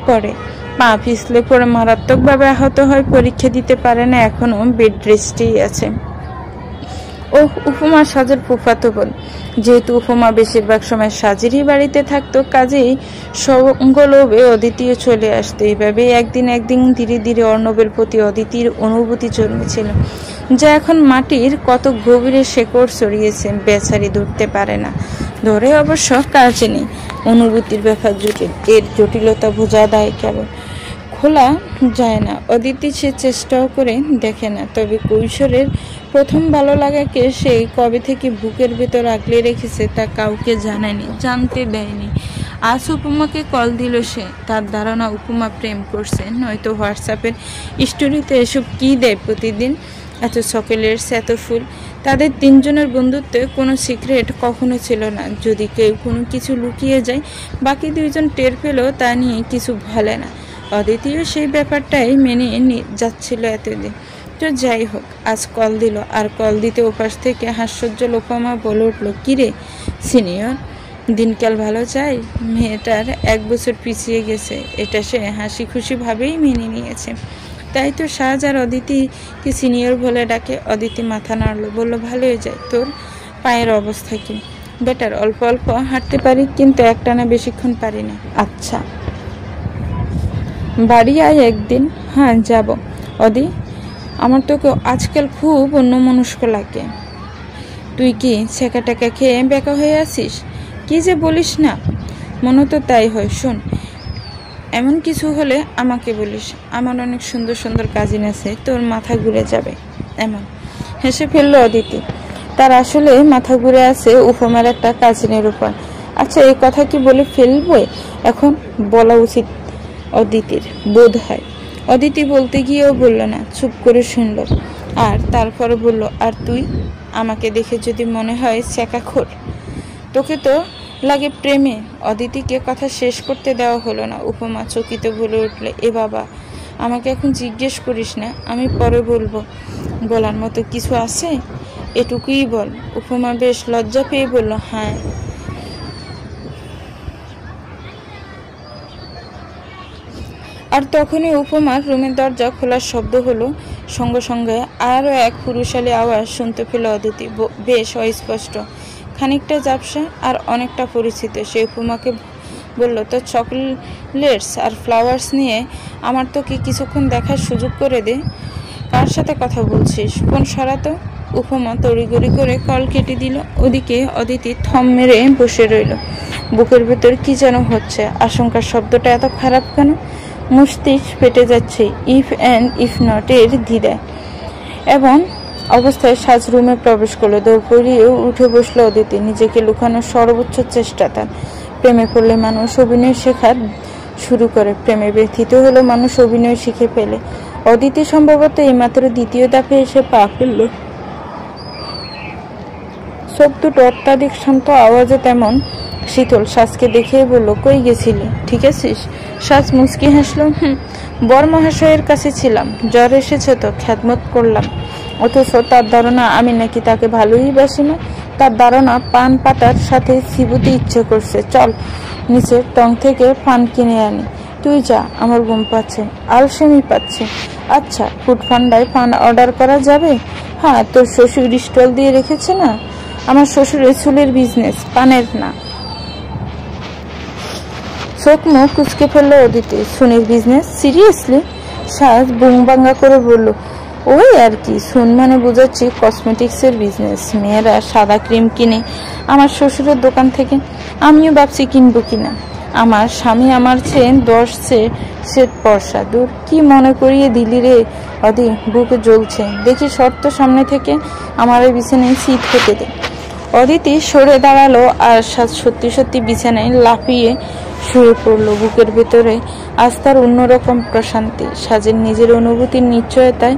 পড়ে, পা পিছলে পড়ে মারাত্মকভাবে আহত হয়, পরীক্ষা দিতে পারে না, এখনো বেড রেস্টেই আছে। ও উপমা সাজের ফুফাতো বোন। যেহেতু উপমা বেশিরভাগ সময় সাজেরই বাড়িতে থাকতো, কাজেই সঙ্গলোভে অদিতিও চলে আসতো। এইভাবে একদিন ধীরে ধীরে অর্ণবের প্রতি অদিতির অনুভূতি জন্মেছিল, যা এখন মাটির কত গভীরে শেকড় ছড়িয়েছে, বেচারি ধরতে পারে না। ধরে অবশ্য কাজে নেই। অনুভূতির ব্যাপার জটিল, এর জটিলতা বোঝা দেয় কেবল, খোলা যায় না। অদিতি সে চেষ্টাও করে দেখে না, তবে কৈশোরের প্রথম ভালো লাগাকে সেই কবে থেকে বুকের ভেতর আগলে রেখেছে তা কাউকে জানায়নি, জানতে দেয়নি। আজ উপমাকে কল দিল সে। তার ধারণা উপমা প্রেম করছে, নয়তো হোয়াটসঅ্যাপের স্টোরিতে এসব কি দেয় প্রতিদিন, এত চকোলেটস, এত ফুল। তাদের তিনজনের বন্ধুত্বে কোনো সিক্রেট কখনো ছিল না। যদি কেউ কোনো কিছু লুকিয়ে যায়, বাকি দুইজন টের পেলেও তা নিয়ে কিছু বলে না। অদিতিও সেই ব্যাপারটাই মেনে যাচ্ছিল এতদিন। তো যাই হোক, আজ কল দিল, আর কল দিতে ওপাশ থেকে হাস্যোজ্জ্বল উপমা বলে উঠল, কিরে সিনিয়র, দিনকাল ভালো চাই? মেয়েটার 1 বছর পিছিয়ে গেছে, এটা সে হাসি খুশি ভাবেই মেনে নিয়েছে। তাই তো সাজ আর অদিতিকে সিনিয়র বলে ডাকে। অদিতি মাথা নাড়ল, বলল, ভালোই যায়। তোর পায়ের অবস্থা কি? বেটার, অল্প অল্প হাঁটতে পারি, কিন্তু একটানা বেশিক্ষণ পারি না। আচ্ছা, বাড়ি আয় একদিন। হ্যাঁ যাব। অদি, আমার তোকে আজকাল খুব অন্যমনস্ক লাগে। তুই কি ছেঁকা টেকা খেয়ে বেকা হয়ে আছিস? কি যে বলিস না, মনে তো তাই হয়। শোন, এমন কিছু হলে আমাকে বলিস, আমার অনেক সুন্দর সুন্দর কাজিন আছে, তোর মাথা ঘুরে যাবে। এমন হেসে ফেললো অদিতি। তার আসলে মাথা ঘুরে আছে উপমার একটা কাজিনের উপর। আচ্ছা, এই কথা কি বলে ফেলবো? এখন বলা উচিত অদিতির বোধ হয়। অদিতি বলতে গিয়েও বলল না, চুপ করে শুনল, আর তারপরে বলল, আর তুই আমাকে দেখে যদি মনে হয় ছেঁকাখোর, তোকে তো লাগে প্রেমে। অদিতিকে কথা শেষ করতে দেওয়া হলো না। উপমা চকিত বলে উঠল, এ বাবা, আমাকে এখন জিজ্ঞেস করিস না, আমি পরে বলবো। বলার মতো কিছু আছে? এটুকুই বল। উপমা বেশ লজ্জা পেয়ে বলল, হ্যাঁ। আর তখনই উপমার রুমের দরজা খোলার শব্দ হলো। সঙ্গে সঙ্গে আরও এক পুরুষালী আওয়াজ শুনতে পেল অদিতি, বেশ অস্পষ্ট, খানিকটা ঝাপসা আর অনেকটা পরিচিত। সে উপমাকে বলল, তোর চকলেটস আর ফ্লাওয়ার্স নিয়ে আমার তোকে কিছুক্ষণ দেখার সুযোগ করে দে। কার সাথে কথা বলছিস? ফোন সরাতো। উপমা তড়িগড়ি করে কল কেটে দিল। ওদিকে অদিতি থম মেরে বসে রইল। বুকের ভেতর কি যেন হচ্ছে। আশঙ্কার শব্দটা এত খারাপ কেন? মস্তিষ্ক ফেটে যাচ্ছে ইফ অ্যান্ড ইফ নট এর দ্বিধায়। এবং অবস্থায় সাজ রুমে প্রবেশ করলো। দৌড় পড়িয়ে উঠে বসলো অদিতি। নিজেকে লুকানোর সর্বোচ্চ চেষ্টা তার। প্রেমে পড়লে মানুষ অভিনয় শেখার শুরু করে, প্রেমে ব্যথিত হলো মানুষ অভিনয় শিখে ফেলে। অদিতি সম্ভবত এইমাত্র দ্বিতীয় ধাপে এসে পা ফেলল। চোখ দুটো অত্যাধিক শান্ত, আওয়াজে তেমন শীতল। সাজকে দেখেই বলল, কই গেছিলি? ঠিক আছিস? সাজ মুচকি হাসলো। বর মহাশয়ের কাছে ছিলাম। জ্বর এসেছে তো খ্যাতমত করলাম। অথচ তার ধারণা আমি নাকি তাকে ভালোই বাসি না। তার ধারণা পান পাতার সাথে চিবুতে ইচ্ছে করছে। চল নিচের টং থেকে পান কিনে আনি। তুই যা, আমার ঘুম পাচ্ছে, আলসেমি পাচ্ছে। আচ্ছা, ফুড ফান্ডায় পান অর্ডার করা যাবে? হ্যাঁ, তোর শ্বশুর স্টল দিয়ে রেখেছে না? আমার শ্বশুরের চুলের বিজনেস, পানের না। চোখ মুখ কুচকে ফেললো অদিতি। সুনির বিজনেস? সিরিয়াসলি? সাজ বুং বাঙ্গা করে বলল, ওই আর কি। সুন মানে বোঝাচ্ছি কসমেটিক্সের বিজনেস। মেয়েরা সাদা ক্রিম কিনে আমার শ্বশুরের দোকান থেকে। আমিও ভাবছি কিনবো কিনা। আমার স্বামী আমার চেয়ে 10 সেট পয়সা দূর। কি মনে করিয়ে দিলি রে অদি, বুকে জ্বলছে। দেখি শর্ত সামনে থেকে আমার এই বিছানায় শীত হতে দে। অদিতি সরে দাঁড়ালো আর সাজ সত্যি সত্যি বিছানায় লাফিয়ে শুয়ে পড়লো। বুকের ভেতরে আজ তার অন্যরকম প্রশান্তি। সাজের নিজের অনুভূতির নিশ্চয়তায়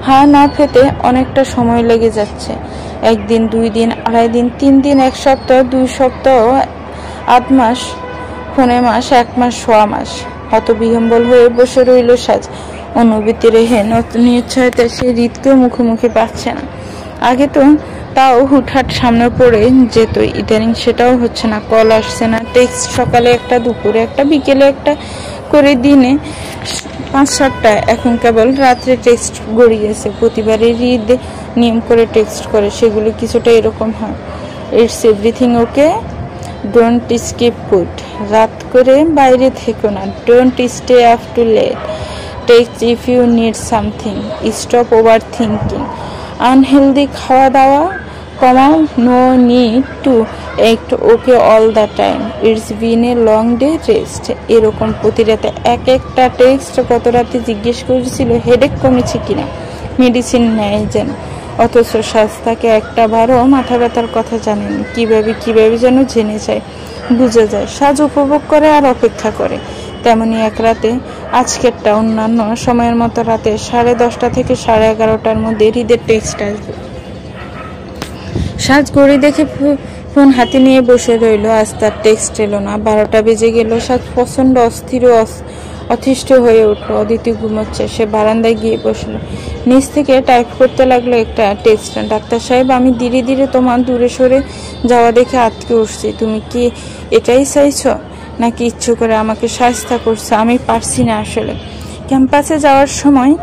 হা না পেতে অনেকটা সময় লেগে যাচ্ছে। 1 দিন, 2 দিন, 2.5 দিন, 3 দিন, 1 সপ্তাহ, 2 সপ্তাহ, 8 মাস, 15 মাস, 1 মাস, 1.5 মাস। হতবিহ্বল হয়ে বসে রইল সাজ। অনুভূতি রেহে নিশ্চয়তা সে হৃদকেও মুখোমুখি পাচ্ছে না। আগে তো তাও হুটহাট সামনে পড়ে যেত, ইদানিং সেটাও হচ্ছে না। কল আসছে না, টেক্সট সকালে একটা, দুপুরে একটা, বিকেলে একটা করে, দিনে 5-7টা। এখন কেবল রাত্রে টেক্সট গড়িয়েছে। প্রতিবারই হৃদ নিয়ম করে টেক্সট করে। সেগুলো কিছুটা এরকম হয়, it's everything okay, don't skip food, রাত করে বাইরে থেকো না, don't stay up too late, text if you need something, stop over thinking, unhealthy খাওয়া দাওয়া কমাও, no need to act okay all the time, it's been a long day, rest. এরকম প্রতি রাতে একটা টেক্সট। গত রাতে জিজ্ঞেস করেছিল হেডেক কমেছে কিনা, মেডিসিন নেয় যেন। অথচ সাজ তাকে একটাবারও মাথা ব্যথার কথা জানেনি। কিভাবে যেন জেনে যায়, বুঝে যায়। সাজ উপভোগ করে আর অপেক্ষা করে। তেমনি এক রাতে, আজকেরটা অন্যান্য সময়ের মতো রাতে 10:30 থেকে 11:30টার মধ্যে হৃদের টেক্সট আসবে। সাজ ঘড়ি দেখে ফোন হাতে নিয়ে বসে রইল। আজ তার টেক্সট এলো না। 12টা বেজে গেল। সাজ প্রচন্ড অস্থির ও অতিষ্ঠ হয়ে উঠল। অদিতি ঘুমোচ্ছে। সে বারান্দায় গিয়ে বসলো। নিচ থেকে টাইপ করতে লাগলো একটা টেক্সট। ডাক্তার সাহেব, আমি ধীরে ধীরে তোমার দূরে সরে যাওয়া দেখে আটকে উঠছি। তুমি কি এটাই চাইছো, নাকি ইচ্ছে করে আমাকে শায়েস্তা করছো? আমি পারছি না আসলে। ক্যাম্পাসে যাওয়ার সময়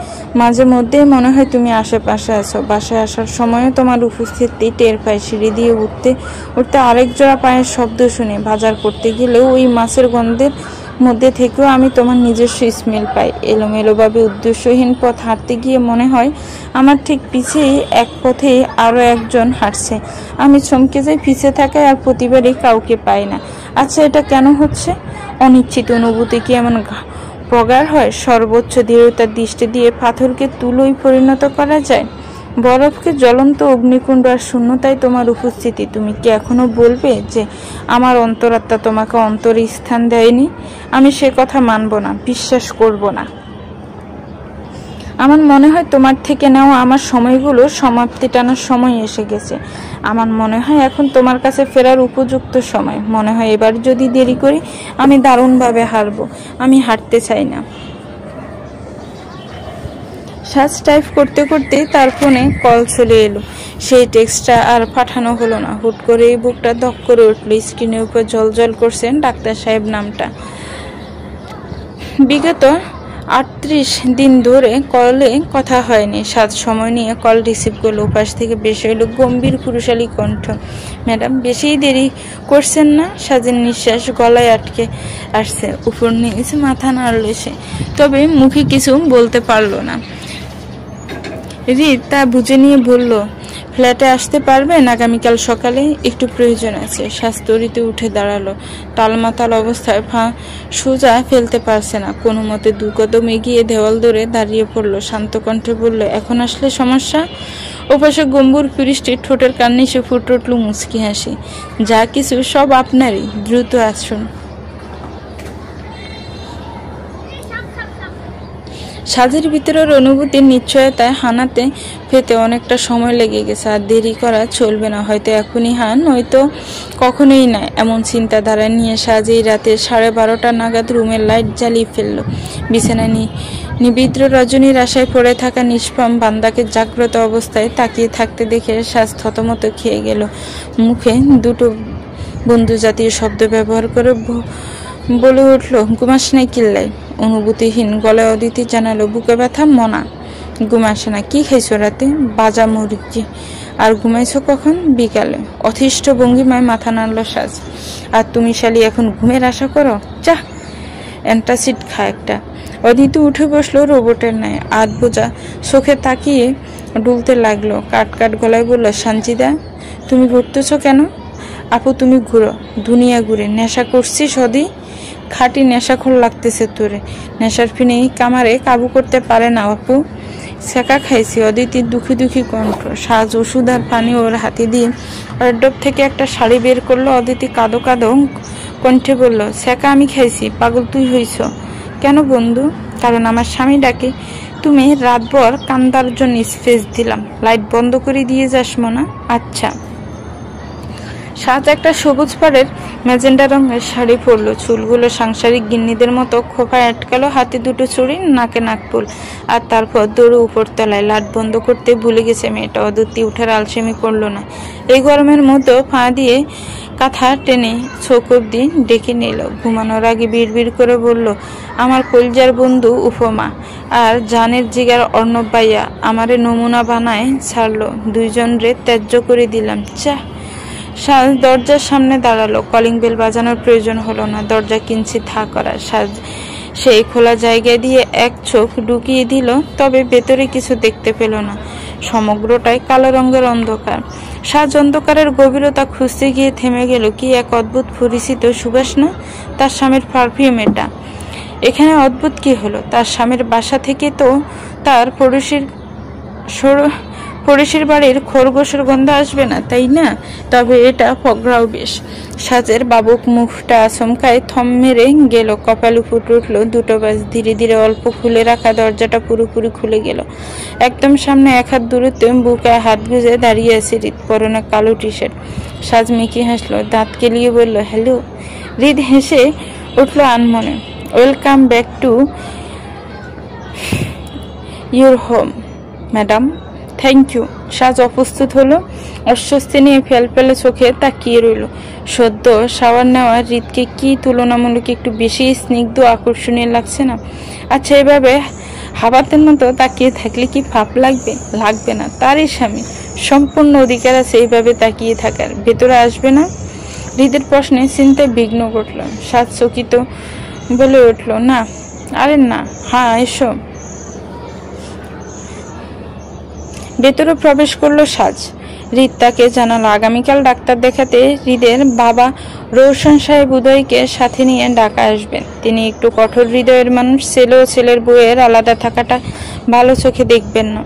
মাঝে মধ্যেই মনে হয় তুমি আশেপাশে আছো। বাসায় আসার সময়ও তোমার উপস্থিতি টের পাই। সিঁড়ি দিয়ে উঠতে উঠতে আরেক জোড়া পায়ের শব্দ শুনে। বাজার করতে গেলেও ওই মাছের গন্ধের মধ্যে থেকেও আমি তোমার নিজস্ব স্মেল পাই। এলোমেলোভাবে উদ্দেশ্যহীন পথ হাঁটতে গিয়ে মনে হয় আমার ঠিক পিছেই এক পথেই আরো একজন হাঁটছে। আমি চমকে যাই পিছে থাকায়, আর প্রতিবারই কাউকে পাই না। আচ্ছা, এটা কেন হচ্ছে? অনিশ্চিত অনুভূতি কি এমন প্রগাঢ় হয়? সর্বোচ্চ দৃঢ়তার দৃষ্টি দিয়ে পাথরকে তুলোয় পরিণত করা যায়, বরফকে জ্বলন্ত অগ্নিকুণ্ড। আর শূন্যতায় তোমার উপস্থিতি। তুমি কি এখনো বলবে যে আমার অন্তরাত্মা তোমাকে অন্তরে স্থান দেয়নি? আমি সে কথা মানব না, বিশ্বাস করব না। আমার মনে হয় তোমার থেকে নেওয়া আমার সময়গুলো সমাপ্তি টানার সময় এসে গেছে। আমার মনে হয় এখন তোমার কাছে ফেরার উপযুক্ত সময়। মনে হয় এবার যদি দেরি করি আমি দারুণভাবে হারবো। আমি হারতে চাই না। সাজ টাইপ করতে করতে তার ফোনে কল চলে এলো। সেই টেক্সটটা আর পাঠানো হলো না। হুট করে এই বুকটা ধক করে উঠল। স্ক্রিনের উপর জল করছেন ডাক্তার সাহেব নামটা। বিগত 38 দিন ধরে কলে কথা হয়নি। সাত সময় নিয়ে কল রিসিভ করলো। উপাস থেকে বেশি হইল গম্ভীর পুরুষালী কণ্ঠ। ম্যাডাম, বেশি দেরি করছেন না? সাজের নিঃশ্বাস গলায় আটকে আসছে। উপর নিচ মাথা নাড়ল সে, তবে মুখে কিছু বলতে পারল না। রিত তা বুঝে নিয়ে বলল, ফ্ল্যাটে আসতে পারবেন আগামীকাল সকালে? একটু প্রয়োজন আছে। শাস্তরিতে উঠে দাঁড়ালো। টালমাতাল অবস্থায় সোজা ফেলতে পারছে না। কোনো মতে 2 কদম এগিয়ে দেওয়াল ধরে দাঁড়িয়ে পড়লো। শান্ত কণ্ঠে বলল, এখন আসলে সমস্যা? ওপাশে গম্ভীর পুরুষটির ঠোঁটের কার্নিশে ফুটে উঠল মুচকি হাসি। যা কিছু সব আপনারই, দ্রুত আসুন। সাজের ভিতরের অনুভূতির নিশ্চয়তায় হানাতে পেতে অনেকটা সময় লেগে গেছে। আর দেরি করা চলবে না। হয়তো এখনই হান, নয়তো কখনোই না। এমন চিন্তাধারায় নিয়ে সাজ এই রাতে 12:30 নাগাদ রুমের লাইট জ্বালিয়ে ফেলল। বিছানায় নিবিদ্র রজনীর আশায় পড়ে থাকা নিষ্পাম বান্দাকে জাগ্রত অবস্থায় তাকিয়ে থাকতে দেখে সাজ থতমত খেয়ে গেল। মুখে দুটো বন্ধু জাতীয় শব্দ ব্যবহার করে বলে উঠল, ঘুমাস নাই কিল্লাই? অনুভূতিহীন গলায় অদিতি জানালো, বুকে ব্যথা মনা। ঘুম আসে না? কি খাইছো রাতে? বাজা মুরগি। আর ঘুমাইছো কখন? বিকালে। অথিষ্ঠ ভঙ্গিমায় মাথা নাড়ল সাজ। আর তুমি শালি এখন ঘুমের আশা করো? চাহ, অ্যান্টাসিড খা একটা। অদিতি উঠে বসলো রোবটের ন্যায়। আধ বোঝা চোখে তাকিয়ে ডুলতে লাগলো। কাট গলায় বলল, সানজিদা, তুমি ঘুরতেছো কেন? আপু তুমি ঘুরো, দুনিয়া ঘুরে। নেশা করছিস অদি? খাঁটি নেশাখোর লাগতেছে তোরে। নেশার ফিনে কামারে কাবু করতে পারে না আপু। সেকা খাইছি। অদিতির দুঃখী কণ্ঠ। সাজ ওষুধ আর পানি ওর হাতে দিয়ে ওয়ারড্রপ থেকে একটা শাড়ি বের করলো। অদিতি কাঁদো কণ্ঠে বলল, সেকা আমি খাইছি। পাগল তুই হইছ কেন বন্ধু? কারণ আমার স্বামী ডাকে। তুমি রাতভর কান্দার জন্য স্পেস দিলাম। লাইট বন্ধ করে দিয়ে যাস মনা? আচ্ছা। সাজ একটা সবুজ পাড়ের ম্যাজেন্ডা রঙের শাড়ি পরলো। চুলগুলো সাংসারিক গিন্নিদের মতো খোপায় আটকালো। হাতে দুটো চুড়ি, নাকে নাকফুল। আর তারপর দৌড়ে উপর তলায়। লাইট বন্ধ করতে ভুলে গেছে মেয়েটা। অদূতি উঠার আলসেমি করলো না। এই গরমের মধ্যে পা দিয়ে কাঁথা টেনে চোখ অব্দি ডেকে নিল। ঘুমানোর আগে বিড় করে বলল, আমার কলজার বন্ধু উপমা আর জানের জিগার অর্ণব ভাইয়া আমারে নমুনা বানায় ছাড়লো। 2 জন রে ত্যায্য করে দিলাম। চা। সাজ দরজার সামনে দাঁড়ালো। কলিং বেল বাজানোর প্রয়োজন হলো না। দরজা কিঞ্চিত হা করা। সাজ সেই খোলা জায়গায় দিয়ে এক চোখ ঢুকিয়ে দিল, তবে ভেতরে কিছু দেখতে পেল না। সমগ্রটাই কালো রঙের অন্ধকার। সাজ অন্ধকারের গভীরতা খুঁজতে গিয়ে থেমে গেল। কি এক অদ্ভুত পরিচিত সুবাস না? তার স্বামীর পারফিউম এটা। এখানে অদ্ভুত কি হলো? তার স্বামীর বাসা থেকে তো তার পড়োশির বাড়ির খরগোশের গন্ধ আসবে না, তাই না? তবে এটা পগড়াও বেশ। সাজের বাবুক মুখটা আচমকায় থম মেরে গেল। কপাল ফুটে উঠল। 2টো বাজ। ধীরে ধীরে অল্প খুলে রাখা দরজাটা পুরোপুরি খুলে গেল। একদম সামনে 1 হাত দূরত্বে বুকে হাত গুজে দাঁড়িয়ে আছে রিত। পরনে কালো টি-শার্ট। সাজ মিকি হাসলো, দাঁত কেলিয়ে বলল, হ্যালো। রিত হেসে উঠল আনমনে। Welcome back to your home madam. Thank you. Saaj অপ্রস্তুত হলো। অস্বস্তি নিয়ে ফেলফেলে চোখে তাকিয়ে রইল। সদ্য শাওয়ার নেওয়া রিতকে কি তুলনামূলক একটু বেশি স্নিগ্ধ আকর্ষণীয় লাগছে না? আচ্ছা, এভাবে হাবাতের মতো তাকিয়ে থাকলে কি পাপ লাগবে? লাগবে না। তারই স্বামী, সম্পূর্ণ অধিকার আছে এইভাবে তাকিয়ে থাকার। ভেতরে আসবে না? হৃদের প্রশ্নে চিন্তায় বিঘ্ন ঘটল। সাজ চকিত বলে উঠল, না। আরে না। হ্যাঁ, এসো। ভেতরে প্রবেশ করলো সাজ। হৃদ তাকে জানালো আগামীকাল ডাক্তার দেখাতে হৃদের বাবা রৌশন সাহেব উদয়কে সাথে নিয়ে ঢাকা আসবেন। তিনি একটু কঠোর হৃদয়ের মানুষ। ছেলে ও ছেলের বউয়ের আলাদা থাকাটা ভালো চোখে দেখবেন না।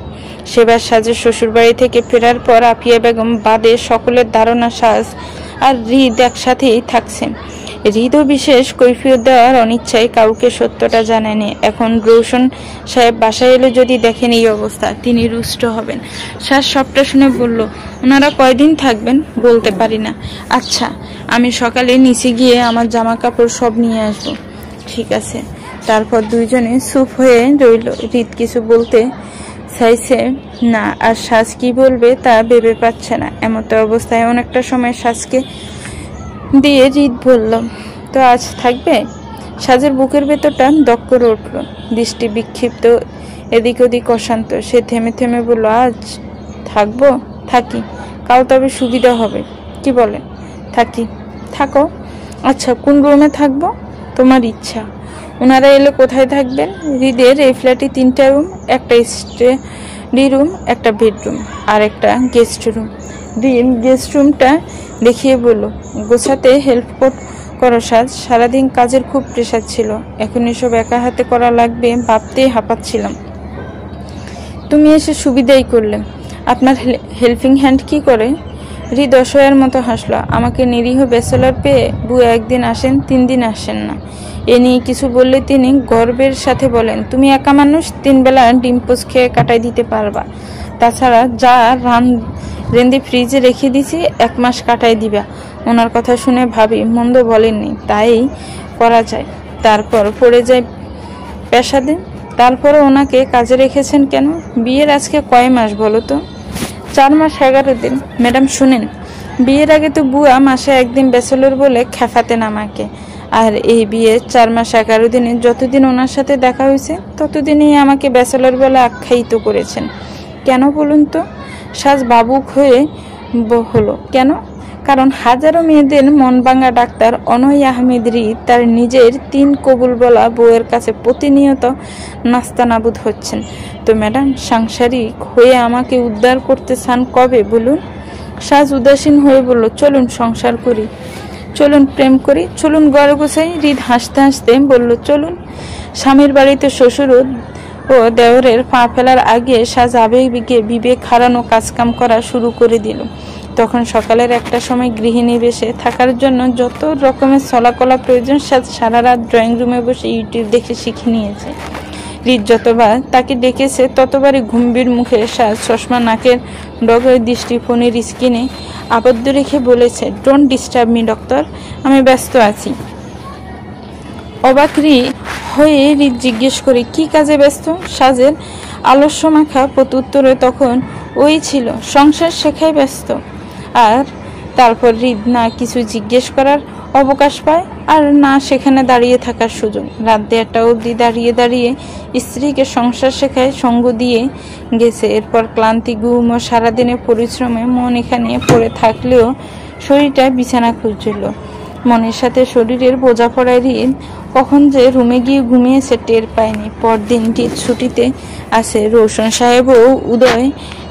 সেবার সাজের শ্বশুরবাড়ি থেকে ফেরার পর আফিয়া বেগম বাদে সকলের ধারণা সাজ আর হৃদ একসাথেই থাকছেন। হৃদও বিশেষ কৈফিয়ত দেওয়ার অনিচ্ছায় কাউকে সত্যটা জানেনি। এখন রৌশন সাহেব বাসায় এলে যদি দেখেন এই অবস্থা, তিনি রুষ্ট হবেন। সাজ সবটা শুনে বলল, ওনারা কয়দিন থাকবেন? বলতে পারি না। আচ্ছা, আমি সকালে নিচে গিয়ে আমার জামা কাপড় সব নিয়ে আসবো। ঠিক আছে। তারপর 2 জনে চুপ হয়ে রইল। হৃদ কিছু বলতে চাইছে না, আর সাজ কি বলবে তা ভেবে পাচ্ছে না। এমতো অবস্থায় অনেকটা সময় সাজকে দিয়ে হৃদ বলল, তো আজ থাকবে? সাজের বুকের ভেতরটা দক করে উঠল, দৃষ্টি বিক্ষিপ্ত, এদিক ওদিক অশান্ত। সে থেমে থেমে বলল, আজ থাকবো? থাকি, কাল তবে সুবিধা হবে। কি বলে? থাকি। থাকো। আচ্ছা, কোন রুমে থাকবো? তোমার ইচ্ছা। ওনারা এলে কোথায় থাকবেন? হৃদের এই ফ্ল্যাটে 3টা রুম, একটা স্টাডি রুম, একটা বেডরুম আর একটা গেস্ট রুম। হৃদ গেস্ট রুমটা দেখিয়ে বলল, গোছাতে হেল্প করো সাজ, সারাদিন কাজের খুব প্রেশার ছিল, এখন এসব একা হাতে করা লাগবে ভাবতেই হাঁপাচ্ছিলাম। তুমি এসে সুবিধাই করলে। আপনার হেল্পিং হ্যান্ড কি করে? হৃদ অসহায়ের মতো হাসলো। আমাকে নিরীহ ব্যাচেলর পেয়ে বুয়া একদিন আসেন, 3 দিন আসেন না। এ নিয়ে কিছু বললে তিনি গর্বের সাথে বলেন, তুমি একা মানুষ, 3 বেলা ডিম পোস্ট খেয়ে কাটাই দিতে পারবা। তাছাড়া যা রেঁধে ফ্রিজে রেখে দিছি 1 মাস কাটাই দিবা। ওনার কথা শুনে ভাবি, মন্দ বলেননি, তাই করা যায়। তারপর পড়ে যায় পেশাদে। তারপরে ওনাকে কাজে রেখেছেন কেন? বিয়ের আজকে কয় মাস বলো তো? 4 মাস 11 দিন। ম্যাডাম শুনেন, বিয়ের আগে তো বুয়া মাসে 1 দিন ব্যাচেলর বলে খেফাতেন আমাকে, আর এই বিয়ে 4 মাস 11 দিনে যতদিন ওনার সাথে দেখা হয়েছে ততদিনই আমাকে ব্যাচেলর বলে আখ্যায়িত করেছেন। কেন বলুন তো? সাজ বাবুক হয়ে হলো কেন? কারণ হাজারো মেয়েদের মন ভাঙা ডাক্তার অনয় আহমেদ হৃদ তার নিজের 3 কবুল বলা বউয়ের কাছে প্রতিনিয়ত নাস্তানাবুদ হচ্ছেন। তো ম্যাডাম, সাংসারিক হয়ে আমাকে উদ্ধার করতে চান কবে বলুন? সাজ উদাসীন হয়ে বলল, চলুন সংসার করি, চলুন প্রেম করি, চলুন ঘরে গোছাই। হৃদ হাসতে হাসতে বলল, চলুন। স্বামীর বাড়িতে শ্বশুর ও দেওরের পা ফেলার আগে সাজ আবেগে বিবেক হারানো কাজকাম করা শুরু করে দিল। তখন সকালের একটা সময় গৃহিণী বেশে থাকার জন্য যত রকমের চলাকলা প্রয়োজন সারা রাত ড্রয়িং রুমে বসে ইউটিউব দেখে শিখে নিয়েছে। হৃদ যতবার তাকে ডেকেছে ততবারই গম্ভীর মুখে সাজ চশমা নাকের ডগের দৃষ্টি ফোনের স্ক্রিনে আবদ্ধ রেখে বলেছে, ডোন্ট ডিস্টার্ব মি ডক্টর, আমি ব্যস্ত আছি। অবাক হয়ে হৃদ জিজ্ঞেস করে, কি কাজে ব্যস্ত? সাজের আলস্য মাখা প্রত্যুত্তরে তখন ওই ছিল, সংসার শেখায় ব্যস্ত। আর তারপর হৃদ না কিছু জিজ্ঞেস করার অবকাশ পায়, আর না সেখানে দাঁড়িয়ে থাকার সুযোগ। রাত 1:30 অবধি দাঁড়িয়ে দাঁড়িয়ে স্ত্রীকে সংসার শেখায় সঙ্গ দিয়ে গেছে। এরপর ক্লান্তি, ঘুম ও সারাদিনের পরিশ্রমে মন এখানে পড়ে থাকলেও শরীরটা বিছানা খুঁজছিল। মনের সাথে শরীরের বোঝা পড়ায় হৃদ কখন যে রুমে গিয়ে ঘুমিয়েছে টের পায়নি। পরদিন হৃদ ছুটিতে আছে। রোশন সাহেব ও উদয়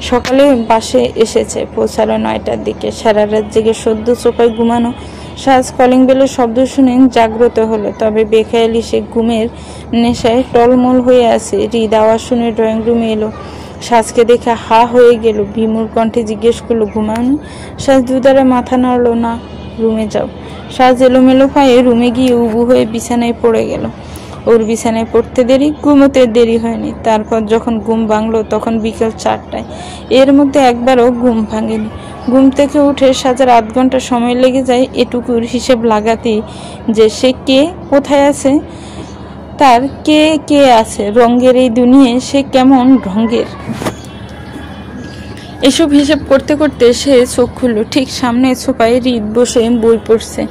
সকালে বাসে এসেছে, পৌঁছালো 9টার দিকে। সারা রাত জেগে সদ্য চোপায় ঘুমানো সাজ কলিং বেলের শব্দ শুনে জাগ্রত হলো, তবে বেখেয়ালি সে ঘুমের নেশায় টলমল হয়ে আছে। হৃদ আওয়াজ শুনে ড্রয়িং রুমে এলো। সাজকে দেখে হা হয়ে গেল, বিমূর কণ্ঠে জিজ্ঞেস করলো, ঘুমানো? সাজ দুধারে মাথা নাড়ল, না, রুমে যাও। সাজ এলোমেলো পায়ে রুমে গিয়ে উবু হয়ে বিছানায় পড়ে গেল। ওর বিছানায় পড়তে দেরি, ঘুমোতে দেরি হয়নি। তারপর যখন ঘুম ভাঙলো তখন বিকেল 4টায়। এর মধ্যে একবারও ঘুম ভাঙেনি। ঘুম থেকে উঠে সাজার 8 ঘন্টা সময় লেগে যায় এটুকুর হিসেব লাগাতেই, যে সে কে, কোথায় আছে, তার কে কে আছে, রঙের এই দুনিয়ায় সে কেমন ঢঙ্গের। এসব হিসেব করতে করতে সে চোখ খুলল। ঠিক সামনে সোফায় হৃদ বসে বই পড়ছে।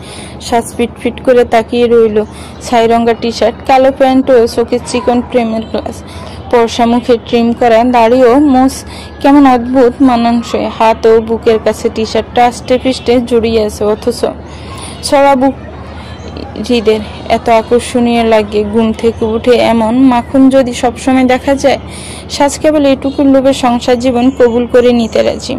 সাজ ফিট করে তাকিয়ে রইল। ছাই রঙা টি শার্ট, কালো প্যান্ট ও চোখের চিকন প্রেমের গ্লাস, পরশা মুখে ট্রিম করা দাড়ি ও মোচ কেমন অদ্ভুত মানানসই। হাত ও বুকের কাছে টি শার্টটা আষ্টে পৃষ্ঠে জড়িয়ে আছে, অথচ ছড়া বুক। হৃদের এত আকর্ষণীয় লাগে ঘুম থেকে উঠে এমন মাখন যদি সবসময় দেখা যায়। সাজ কেবল এটুকুর লোভে সংসার জীবন কবুল করে নিতে রাজি।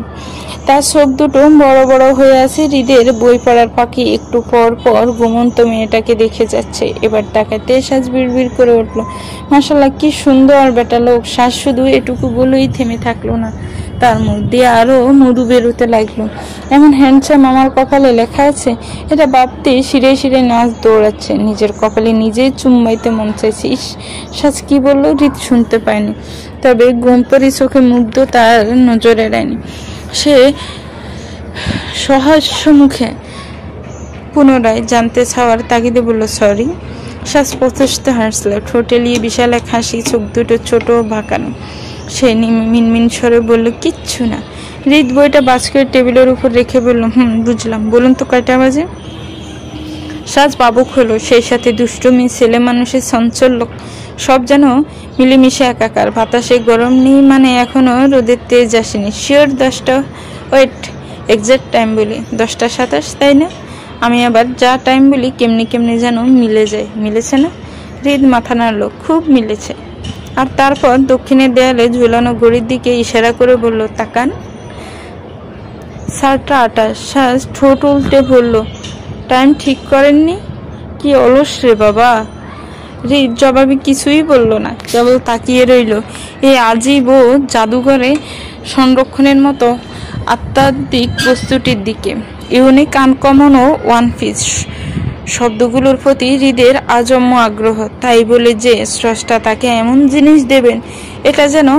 তার চোখ দুটো বড় বড় হয়ে আছে। হৃদের বই পড়ার ফাঁকে একটু পর পর ঘুমন্ত মেয়েটাকে দেখে যাচ্ছে। এবার তাকাতে সাজ বিড়বিড় করে উঠল, মাশাআল্লাহ, কি সুন্দর বেটা লোক। সাজ শুধু এটুকু বলেই থেমে থাকলো না, তার মধ্যে আরো মধু বেরোতে লাগলো। এমন হ্যান্ডসাম আমার কপালে লেখা আছে, এটা ভাবতে শিরে শিরে নাচ দৌড়াচ্ছে। নিজের কপালে নিজেই চুম্বাইতে মন চাইছে। ইস, সাজ কি বললো হৃদ শুনতে পায়নি, তবে গম্পরি চোখে মুগ্ধ তার নজর এড়ায়নি। সে সহাস্য মুখে পুনরায় জানতে চাওয়ার তাগিদে বলল, সরি। সাজ প্রচেষ্ট হাসল, ঠোঁটে নিয়ে বিশাল এক হাসি, চোখ দুটো ছোট বাঁকানো। সে মিনমিন স্বরে বলল, কিচ্ছু না। হৃদ বইটা বাজ করে টেবিলের উপর রেখে বলল, বুঝলাম। বলুন তো কয়টা বাজে? সাজ বাবুক হলো, সেই সাথে দুষ্টুমি, ছেলে মানুষের চঞ্চল্য, সব যেন মিলেমিশে একাকার। বাতাসে গরম নেই, মানে এখনো রোদের তেজ আসেনি। শিওর 10টা? ওয়েট, এক্সাক্ট টাইম বলি। 10টা 27, তাই না? আমি আবার যা টাইম বলি কেমনি কেমনি যেন মিলে যায়। মিলেছে না? হৃদ মাথা নাড়ল, খুব মিলেছে। আর তারপর দক্ষিণের দেয়ালে ঝুলানো ঘড়ির দিকে ইশারা করে বলল, তাকান। 7টা 28। সাজ ঠোঁট উল্টে বলল, টাইম ঠিক করেননি? কি অলস রে বাবা। হৃদ জবাবে কিছুই বলল না, কেবল তাকিয়ে রইল এই আজীব ও জাদুঘরে সংরক্ষণের মতো আধ্যাত্মিক বস্তুটির দিকে। ইউনিক, আনকমন ও ওয়ান পিস শব্দগুলোর প্রতি হৃদের আজন্ম আগ্রহ। তাই বলে যে স্রষ্টা তাকে এমন জিনিস দেবেন, এটা যেন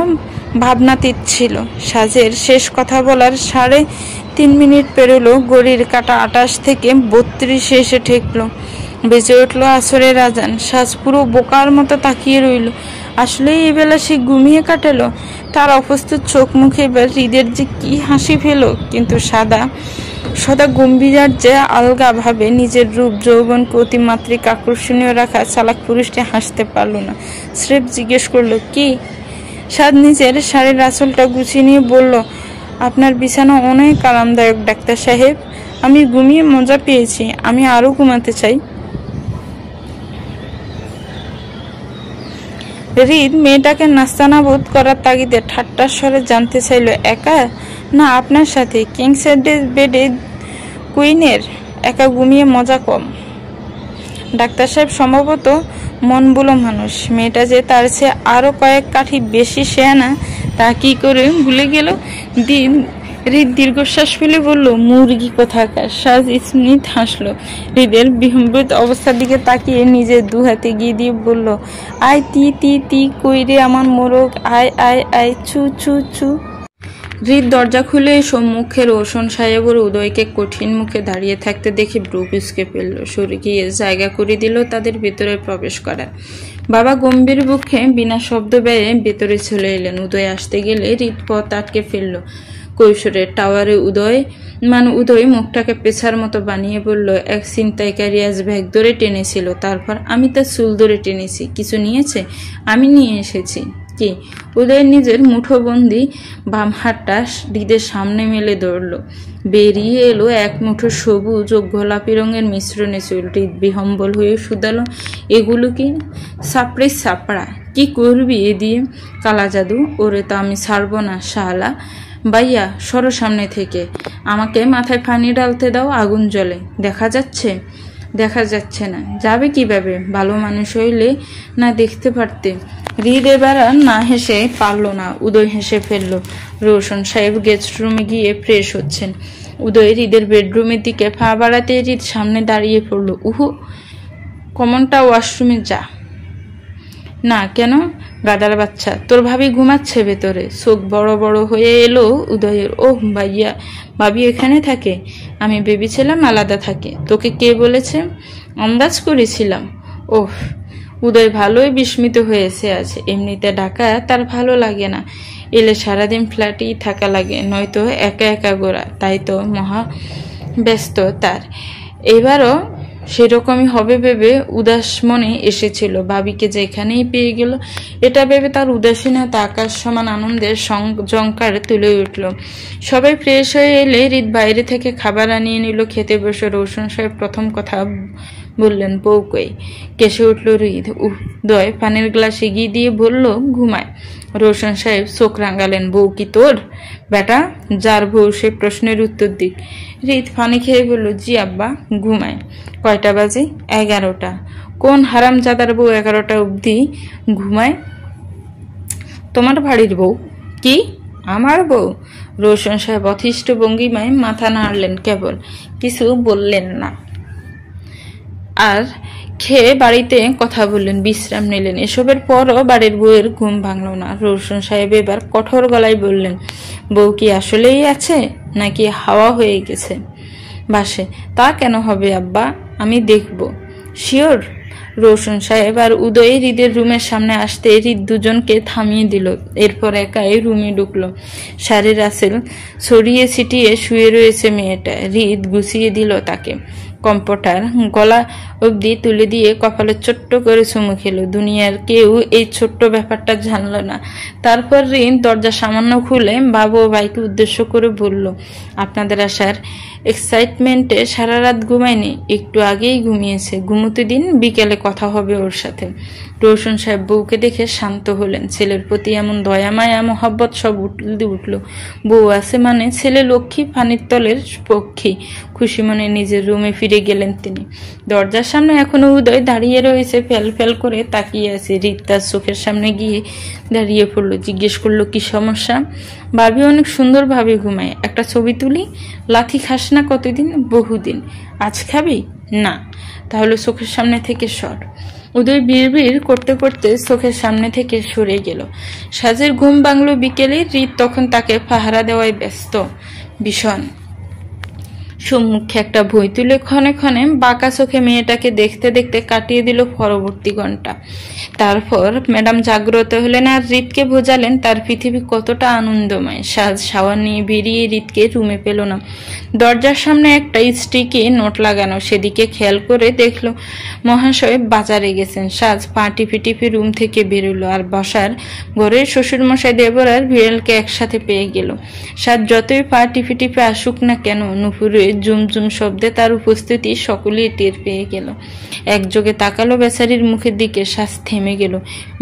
ভাবনাতীত ছিল। সাজের শেষ কথা বলার 3.5 মিনিট পেরোলো। ঘড়ির কাঁটা 28 থেকে 32 এসে ঠেকলো। বেজে উঠল আসরের আজান। সাজ পুরো বোকার মতো তাকিয়ে রইল। আসলে এই বেলা সে ঘুমিয়ে কাটালো। তার অপ্রস্তুত চোখ মুখে এবার হৃদের যে কি হাসি পেল। কিন্তু সদা গম্ভীরার যে আলগা ভাবে নিজের রূপ যৌবনকে অতিমাত্রিক আকর্ষণীয় রাখা চালাক পুরুষটি হাসতে পারল না। স্রেফ জিজ্ঞেস করলো, কি? সাদ নিজের শাড়ির আঁচলটা গুছিয়ে নিয়ে বলল, আপনার বিছানা অনেক আরামদায়ক ডাক্তার সাহেব। আমি ঘুমিয়ে মজা পেয়েছি, আমি আরো ঘুমাতে চাই। হৃদ মেয়েটাকে নাস্তানাবুদ করার তাগিদে ঠাট্টার স্বরে জানতে চাইল, একা না আপনার সাথে? কিং সাইডের বেডে কুইনের একা ঘুমিয়ে মজা কম। ডাক্তার সাহেব সম্ভবত মন বুলো মানুষ। মেয়েটা যে তার চেয়ে আরো কয়েক কাঠি বেশি শেয়ানা তা কি করে ভুলে গেল। হৃদ দীর্ঘশ্বাস ফেলে বলল, মুরগি কোথাকার। সাজ স্মিত হাসলো। হৃদের বিহ্বল অবস্থার দিকে তাকিয়ে নিজের 2 হাতে গিয়ে দিয়ে বলল, আয় তি তি তি কইরে আমার মোরগ, আয় আয় আয় চু চু চু। হৃদ দরজা খুলে সম্মুখে রোশন সাহেব ও উদয়কে কঠিন মুখে দাঁড়িয়ে থাকতে দেখে ব্রু কুঁচকে ফেলল। সরে গিয়ে জায়গা করে দিল তাদের ভেতরে প্রবেশ করার। বাবা গম্ভীর বুকে বিনা শব্দ ব্যয়ে ভেতরে চলে এলেন। উদয় আসতে গেলে হৃদ পথ আটকে ফেলল। কৈশোরের টাওয়ারে উদয় মুখটাকে পেছার মতো বানিয়ে বলল, এক ছিনতাইকারী আজ ব্যাগ ধরে টেনেছিল, তারপর আমি তার চুল ধরে টেনেছি। কিছু নিয়েছে? আমি নিয়ে এসেছি। কি? উদয় নিজের মুঠোবন্দি বাম হাতটা হৃদের সামনে মেলে ধরল। বেরিয়ে এলো এক মুঠো সবুজ ও গোলাপি রঙের মিশ্রণে চুল। হৃদ বিহম্বল হয়ে শুধালো, এগুলো কি? সাপড়া। কি করবি এ দিয়ে? কালা জাদু। ওরে তো আমি ছাড়বো না শালা। ভাইয়া সরো সামনে থেকে। আমাকে মাথায় পানি ঢালতে দাও, আগুন জ্বলে। দেখা যাচ্ছে না। যাবে কিভাবে? ভালো মানুষ হইলে না দেখতে পারতে। হৃদ এবার না হেসে পারল না। উদয় হেসে ফেলল। রোশন সাহেব গেস্ট রুমে গিয়ে ফ্রেশ হচ্ছেন। উদয় হৃদের বেডরুমের দিকে পা বাড়াতে হৃদ সামনে দাঁড়িয়ে পড়ল। কমনটা ওয়াশরুমে যা। না কেন? গাদার বাচ্চা, তোর ভাবি ঘুমাচ্ছে ভেতরে। চোখ বড় বড় হয়ে এলো উদয়ের। ওহ ভাইয়া, ভাবি এখানে থাকে? আমি ভেবেছিলাম আলাদা থাকে। তোকে কে বলেছে? আন্দাজ করেছিলাম। ওহ। উদয় ভালোই বিস্মিত হয়েছে আজ। এমনিতে ঢাকা তার ভালো লাগে না। এলে সারাদিন ফ্ল্যাটেই থাকা লাগে, নয়তো একা একা গোড়া। তাই তো মহা ব্যস্ত তার। এবারও সেরকমই হবে ভেবে উদাস মনে এসেছিল। ভাবিকে যেখানেই পেয়ে গেল, এটা ভেবে তার উদাসীনতা আকাশ সমান আনন্দের জঙ্কার তুলে উঠল। সবাই ফ্রেশ হয়ে এলে হৃদ বাইরে থেকে খাবার আনিয়ে নিল। খেতে বসে রোশন সাহেব প্রথম কথা বললেন, বউ কই? কেসে উঠল হৃদ। উদয় পানির গ্লাস এগিয়ে দিয়ে বলল, ঘুমায়। রোশন সাহেব চোখ রাঙালেন। বউ কি তোর বেটা? যার বউ সে প্রশ্নের উত্তর দিক। হৃদ পানি খেয়ে বলল, জি আব্বা, ঘুমায়। কয়টা বাজে? 11টা। কোন হারামজাদার বউ 11টা অবধি ঘুমায়? তোমার বাড়ির বউ। কি? আমার বউ? রোশন সাহেব অথিষ্ঠ ভঙ্গিমায় মাথা নাড়লেন, কেবল কিছু বললেন না। আর খেয়ে বাড়িতে কথা বললেন, বিশ্রাম নিলেন। এসবের পরও বাড়ির বউয়ের ঘুম ভাঙল না। রোশন সাহেব এবার কঠোর গলায় বললেন, বউ কি আসলেই আছে নাকি হাওয়া হয়ে গেছে বাসে? তা কেন হবে আব্বা, আমি দেখব। শিওর? রোশন সাহেব আর উদয় হৃদের রুমের সামনে আসতে হৃদ দুজনকে থামিয়ে দিল। এরপর একাই রুমে ঢুকলো। শাড়ির আঁচল ছড়িয়ে ছিটিয়ে শুয়ে রয়েছে মেয়েটা। হৃদ গুছিয়ে দিল তাকে, কম্পটার গলা অবধি তুলে দিয়ে কপালে ছোট্ট করে চুমু খেলো। দুনিয়ার কেউ এই ছোট্ট ব্যাপারটা জানলো না। তারপর রিন দরজা সামান্য খুলে বাবু ও ভাইকে উদ্দেশ্য করে বলল, আপনাদের আসার এক্সাইটমেন্টে সারা রাত ঘুমায়নি, একটু আগেই ঘুমিয়েছে। ঘুমোতে দিন, বিকেলে কথা হবে ওর সাথে। রোশন সাহেব বউকে দেখে শান্ত হলেন। ছেলের প্রতি এমন দয়া মায়া মহব্বত সব উঠল। বউ আছে মানে ছেলে লক্ষ্মী, পানির তলের পক্ষী। খুশি মনে নিজের রুমে ফিরে গেলেন তিনি। দরজার সামনে এখনো উদয় দাঁড়িয়ে রয়েছে, ফেল ফেল করে তাকিয়ে আছে। হৃদ তার চোখের সামনে গিয়ে দাঁড়িয়ে পড়লো, জিজ্ঞেস করলো, কি সমস্যা? ভাবি অনেক সুন্দরভাবে ঘুমায়, একটা ছবি তুলি। লাথি খাস না কতদিন? বহুদিন। আজ খাবি না? তাহলে চোখের সামনে থেকে সর। উদয় বিড়বিড় করতে করতে চোখের সামনে থেকে সরে গেল। সাজের ঘুম ভাঙল বিকেলে। হৃদ তখন তাকে পাহারা দেওয়ায় ব্যস্ত। ভীষণ সম্মুখে একটা বই তুলে ক্ষণে ক্ষণে বাঁকা চোখে মেয়েটাকে দেখতে দেখতে কাটিয়ে দিল পরবর্তী ঘন্টা। তারপর ম্যাডাম জাগ্রত হলেন আর হৃদকে বোঝালেন তার পৃথিবী কতটা আনন্দময়। সাজ শাওয়ার নিয়ে বেরিয়ে হৃদকে রুমে পেল না। দরজার সামনে একটা স্টিকি নোট লাগানো, সেদিকে খেয়াল করে দেখলো মহাশয় বাজারে গেছেন। সাজ পা টিপে টিপে রুম থেকে বেরোলো আর বসার ঘরের শ্বশুর মশাই দেবর আর বিড়ালকে একসাথে পেয়ে গেল। সাজ যতই পা টিপে টিপে আসুক না কেন, নুপুরে জুমজুম শব্দে তার উপস্থিতি সকলেই টের পেয়ে গেল। একযোগে তাকালো বেচারির মুখের দিকে। সাজ থেমে গেল।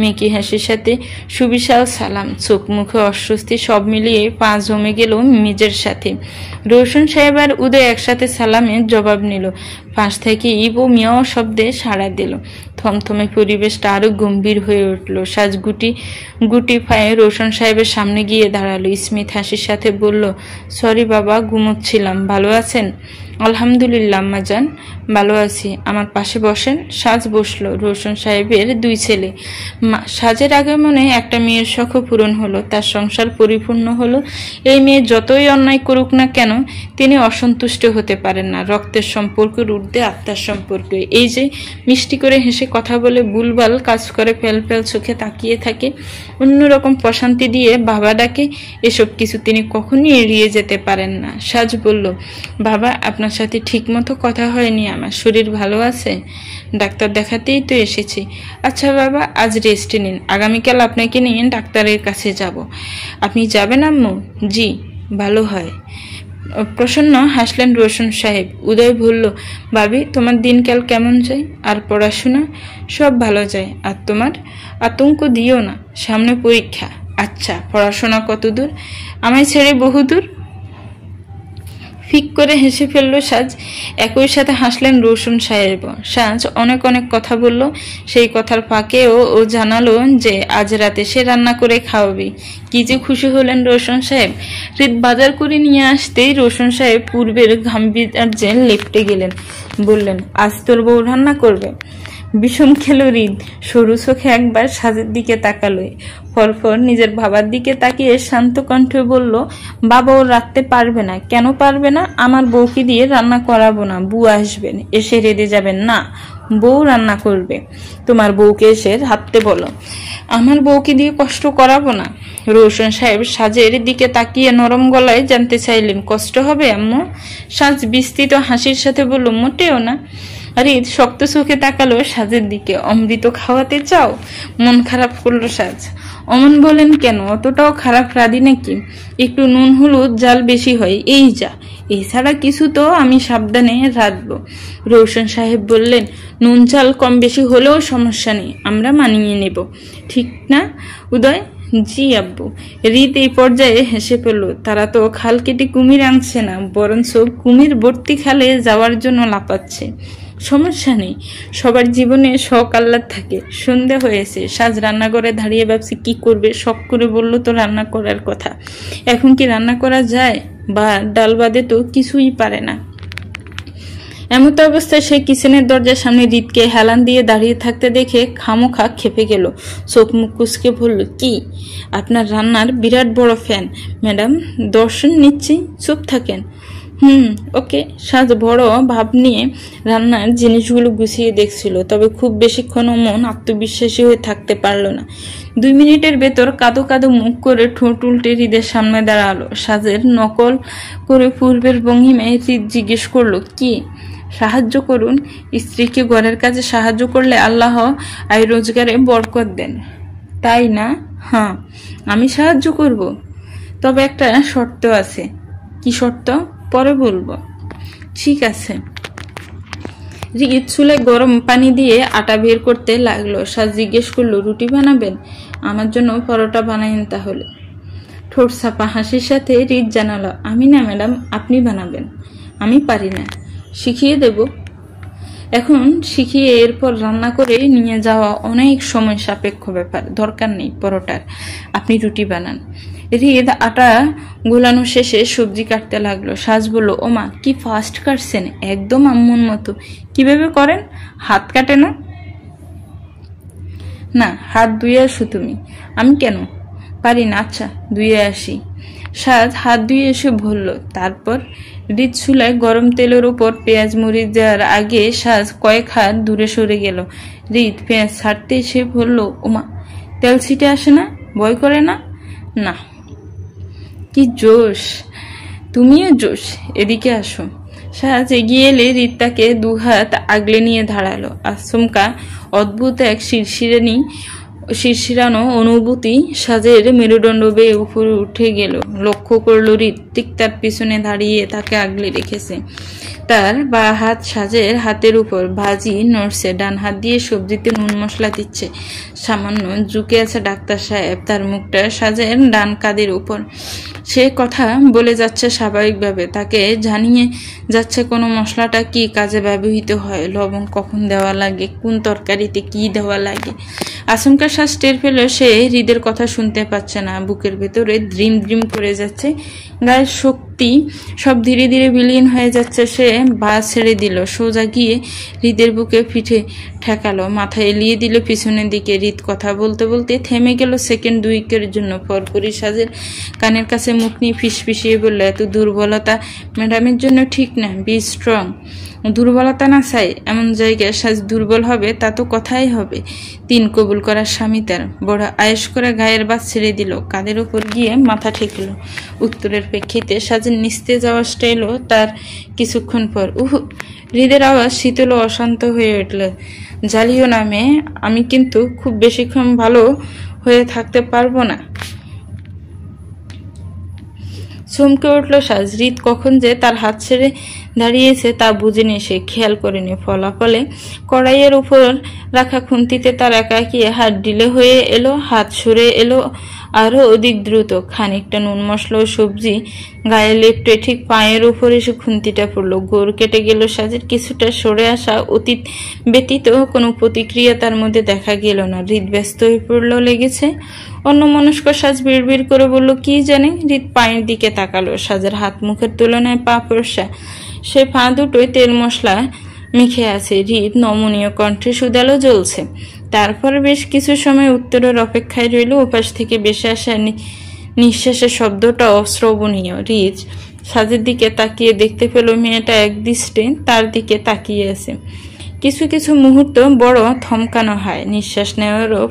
মেকি হাসির সাথে সুবিশাল সালাম, চোখ মুখে অস্বস্তি, সব মিলিয়ে পা জমে গেল মেজের সাথে। রোশন সাহেব আর উদয় একসাথে সালামের জবাব নিল। পাশ থেকে ইবো মিয়াও শব্দে সাড়া দিল। থমথমে পরিবেশটা আরো গম্ভীর হয়ে উঠল। সাজ গুটি পায়ে রোশন সাহেবের সামনে গিয়ে দাঁড়ালো। স্মিত হাসির সাথে বলল, সরি বাবা, ঘুমোচ্ছিলাম। ভালো আছেন? আলহামদুলিল্লাহ আম্মাজান, ভালো আছি। আমার পাশে বসেন। সাজ বসলো। রোশন সাহেবের দুই ছেলে। সাজের আগমনে একটা মেয়ের শখ পূরণ হলো, তার সংসার পরিপূর্ণ হলো। এই মেয়ে যতই অন্যায় করুক না কেন, তিনি অসন্তুষ্ট হতে পারেন না। রক্তের সম্পর্কের ঊর্ধ্বে আত্মার সম্পর্ক। এই যে মিষ্টি করে হেসে কথা বলে, ভুলভাল কাজ করে ফেল ফেল চোখে তাকিয়ে থাকে, অন্যরকম প্রশান্তি দিয়ে বাবা ডাকে, এসব কিছু তিনি কখনই এড়িয়ে যেতে পারেন না। সাজ বলল, বাবা আপনার সাথে ঠিক মতো কথা হয়নি। আমার শরীর ভালো আছে, ডাক্তার দেখাতেই তো এসেছি। আচ্ছা বাবা, আজ রেস্ট নিন, আগামীকাল আপনাকে নিয়ে ডাক্তারের কাছে যাব। আপনি যাবেন আম্মু? জি, ভালো হয়। প্রসন্ন হাসলেন রোশন সাহেব। উদয় বলল, ভাবি তোমার দিনকাল কেমন যায়? আর পড়াশোনা? সব ভালো যায়। আর তোমার? আতঙ্ক দিও না, সামনে পরীক্ষা। আচ্ছা, পড়াশোনা কত দূর? আমায় ছেড়ে বহুদূর। ফিক করে হেসে ফেললো সাজ। একই সাথে হাসলেন রোশন সাহেব। সাজ অনেক অনেক কথা বলল। সেই কথার ফাঁকেও ও জানালো যে আজ রাতে সে রান্না করে খাওয়াবে। কি যে খুশি হলেন রোশন সাহেব। হৃদ বাজার করে নিয়ে আসতেই রোশন সাহেব পূর্বের গাম্ভীর্যে লেপটে গেলেন। বললেন, আজ তোর বউ রান্না করবে? বিষম খেলো হৃদ। সরু চোখে একবার সাজের দিকে তাকালো, পরপর নিজের বাবার দিকে তাকিয়ে শান্ত কণ্ঠে বলল, বাবা ও রাখতে পারবে না। কেন পারবে না? আমার বউকে দিয়ে রান্না করাবো না। বুয়া আসবেন, এসে রেঁধে যাবেন। না, বউ রান্না করবে। তোমার বউকে এসে হাঁটতে বলো। আমার বউকে দিয়ে কষ্ট করাবো না। রোশন সাহেব সাজের দিকে তাকিয়ে নরম গলায় জানতে চাইলেন, কষ্ট হবে আম্মু? সাজ বিস্তৃত হাসির সাথে বলল, মোটেও না। হৃদ শক্ত চোখে তাকালো সাজের দিকে। অমৃত খাওয়াতে চাও? মন খারাপ করলো সাজ। অমন বলেন কেন? অতটাও খারাপ রাধি নাকি? একটু নুন হলুদ জাল বেশি হয়, এই যা। এছাড়া কিছু তো আমি সাবধানে রাঁধবো। রোশন সাহেব বললেন, নুন চাল কম বেশি হলেও সমস্যা নেই, আমরা মানিয়ে নেব। ঠিক না উদয়? জি আব্বু। হৃদ এই পর্যায়ে হেসে পেল। তারা তো খাল কেটে কুমির আনছে না, বরঞ্চ কুমির ভর্তি খালে যাওয়ার জন্য লাপাচ্ছে। সমস্যা নেই, সবার জীবনে শখ আহ্লাদ থাকে। সন্ধ্যা হয়েছে। সাজ রান্নাঘরে দাঁড়িয়ে ভাবছে কি করবে। শখ করে বললো তো রান্না করার কথা। এখন কি রান্না করা যায়? বা ডাল বাদে তো কিছুই পারে না। এমত অবস্থায় সে কিচেনের দরজার সামনে হৃদকে হেলান দিয়ে দাঁড়িয়ে থাকতে দেখে খামোখা খেপে গেল। চোখ মুখ কুচকে বলল, কি? আপনার রান্নার বিরাট বড় ফ্যান ম্যাডাম, দর্শন নিচ্ছি। চুপ থাকেন। ওকে। সাজ বড় ভাব নিয়ে রান্নার জিনিসগুলো গুছিয়ে দেখছিল, তবে খুব বেশিক্ষণ মন আত্মবিশ্বাসী হয়ে থাকতে পারল না। 2 মিনিটের ভেতর কাদো কাদো মুখ করে ঠোঁট উল্টে হৃদের সামনে দাঁড়ালো। সাজের নকল করে পূর্বের ভঙ্গিমায় হৃদ জিজ্ঞেস করলো, কি সাহায্য করুন? স্ত্রীকে ঘরের কাজে সাহায্য করলে আল্লাহ আয় রোজগারে বরকত দেন, তাই না? হ্যাঁ, আমি সাহায্য করব, তবে একটা শর্ত আছে। কি শর্ত? পরে বলবো। ঠিক আছে। হৃদ চুলে গরম পানি দিয়ে আটা বের করতে লাগলো। সাজ জিজ্ঞেস করলো, রুটি বানাবেন? আমার জন্য পরোটা বানাইন তাহলে। ঠোঁট ছাপা হাসির সাথে হৃদ জানালো, আমি না ম্যাডাম, আপনি বানাবেন। আমি পারি না, শিখিয়ে দেব। এখন শিখিয়ে এরপর রান্না করে নিয়ে যাওয়া অনেক সময় সাপেক্ষ ব্যাপার, দরকার নেই পরোটার, আপনি রুটি বানান। হৃদ আটা গোলানো শেষে সবজি কাটতে লাগলো। সাজ বলল, ওমা কি ফাস্ট কাটছেন, একদম আম্মুর মতো। কিভাবে করেন? হাত কাটে না? না, হাত ধুয়ে আসো তুমি। আমি কেন পারি না? আচ্ছা, ধুয়ে আসি। সাজ হাত ধুয়ে এসে বলল। তারপর হৃদ চুলায় গরম তেলের উপর পেঁয়াজ মরিচ দেওয়ার আগে সাজ কয়েক হাত দূরে সরে গেল। হৃদ পেঁয়াজ ছাড়তে এসে বলল, ওমা তেল ছিটে আসে না? ভয় করে না? না। কি জোশ, তুমিও জোশ, এদিকে আসো। সাজ এগিয়ে এলে হৃদ তাকে 2 হাত আগলে নিয়ে দাঁড়ালো। আচমকা অদ্ভুত এক শিরশিরানো অনুভূতি সাজের মেরুদণ্ড বেয়ে উপরে উঠে গেল। লক্ষ্য করল হৃদ ঠিক তার পিছনে দাঁড়িয়ে তাকে আগলে রেখেছে। তার বা হাত সাজের হাতের উপর ভাজি নড়ছে, ডান হাত দিয়ে সবজিতে নুন মশলা দিচ্ছে। সামান্য ঝুঁকে আছে ডাক্তার সাহেব, তার মুখটা সাজের ডান কাঁধের উপর। সে কথা বলে যাচ্ছে স্বাভাবিকভাবে, তাকে জানিয়ে যাচ্ছে কোনো মশলাটা কি কাজে ব্যবহৃত হয়, লবণ কখন দেওয়া লাগে, কোন তরকারিতে কি দেওয়া লাগে। আচমকা শ্বাস টের পেল সে হৃদের কথা শুনতে পাচ্ছে না। বুকের ভেতরে দ্রিম দ্রিম করে যাচ্ছে, গায়ের শক্তি সব ধীরে ধীরে বিলীন হয়ে যাচ্ছে। সে বাস ছেড়ে দিল, সোজা গিয়ে হৃদের বুকে পিঠে ঠেকালো, মাথা এলিয়ে দিল পিছনের দিকে। হৃদ কথা বলতে বলতে থেমে গেল সেকেন্ড 2 জন্য। পরপরই সাজের কানের কাছে মুখ নিয়ে ফিসফিসিয়ে বলল, এত দুর্বলতা ম্যাডামের জন্য ঠিক না, বি স্ট্রং। দুর্বলতা না চাই এমন জায়গায় সাজ দুর্বল হবে, তা তো কথাই হবে। 3 কবুল করার স্বামী তার। বড় আয়েস করে গায়ের বাস ছেড়ে দিল, কাঁধের উপর গিয়ে মাথা ঠেকল। উত্তরের প্রেক্ষিতে সাজের নিস্তেজ আওয়াজটা এলো তার কিছুক্ষণ পর। হৃদের আওয়াজ শীতল ও অশান্ত হয়ে উঠল। জ্বালিও না মেয়ে, আমি কিন্তু খুব বেশিক্ষণ ভালো হয়ে থাকতে পারবো না। চমকে উঠল সাজ। হৃদ কখন যে তার হাত ছেড়ে দাঁড়িয়েছে তা বুঝেনি, সে খেয়াল করেনি। ফলাফলে কড়াইয়ের উপর রাখা খুন্তিতে তার একাকী হাত ঢিলে হয়ে এলো, হাত সরে এলো আরো অধিক দ্রুত। খানিকটা নুন মশলা ও সবজি গায়ে লেপটে ঠিক পায়ের উপর এসে খুন্তিটা পড়লো। গোড় কেটে গেল সাজের। কিছুটা সরে আসা অতীত ব্যতীত কোনো প্রতিক্রিয়া তার মধ্যে দেখা গেল না। হৃদ ব্যস্ত হয়ে পড়লো লেগেছে। অন্য মনস্ক সাজ বিড়বিড় করে বলল, কি জানে। হৃদ পায়ের দিকে তাকালো। সাজের হাত মুখের তুলনায় পা ফর্সা, সে পা দুটোই তেল মশলা মেখে আছে। হৃদ নমনীয় কণ্ঠে সুদালো জ্বলছে। তারপর বেশ কিছু সময় উত্তরের অপেক্ষায় রইল। ওপাশ থেকে বেশি আসা নিঃশ্বাসের শব্দটা অশ্রবণীয়। হৃদ সাজের দিকে তাকিয়ে দেখতে পেল মেয়েটা একদৃষ্টে তার দিকে তাকিয়ে আছে। কিছু কিছু মুহূর্ত বড় থমকানো হয়, নিঃশ্বাস নেওয়ারও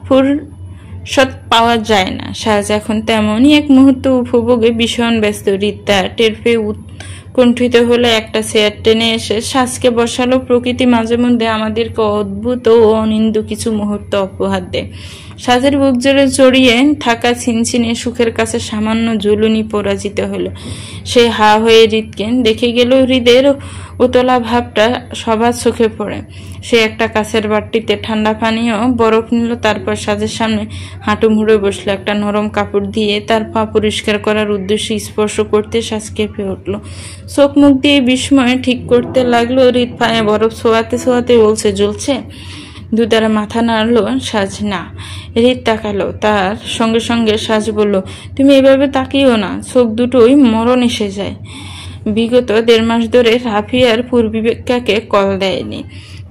ফুরসত পাওয়া যায় না। সাজ এখন তেমনই এক মুহূর্ত উপভোগে ভীষণ ব্যস্ত। হৃদ তার টের পেয়ে উৎকণ্ঠিত হলে একটা চেয়ার টেনে এসে সাজকে বসালো। প্রকৃতি মাঝে মধ্যে আমাদেরকে অদ্ভুত ও অনিন্দ কিছু মুহূর্ত উপহার দেয়। সাজের বুক জোরে জড়িয়ে থাকা ছিনছিনে সুখের কাছে সামান্য জ্বলুনি পরাজিত হলো। সে হা হয়ে হৃদকে দেখে গেল। হৃদের উতলা ভাবটা সবার চোখে পড়ে। সে একটা কাছের বাটিতে ঠান্ডা পানি ও বরফ নিল, তারপর সাজের সামনে হাঁটু মুড়ে বসলো। একটা নরম কাপড় দিয়ে তার পা পরিষ্কার করার উদ্দেশ্যে স্পর্শ করতে সাজ কেঁপে উঠল। চোখ মুখ দিয়ে বিস্ময়ে ঠিক করতে লাগলো। হৃদ পায়ে বরফ ছোঁয়াতে ছোঁয়াতে বলছে, জ্বলছে? দুধারে মাথা নাড়লো সাজ। না। হৃদ তাকালো। তার সঙ্গে সঙ্গে সাজ বলল, তুমি এভাবে তাকিও না, চোখ দুটোই মরণ এসে যায়। বিগত 1.5 মাস ধরে রাফিয়ার পূর্বিকাকে কল দেয়নি।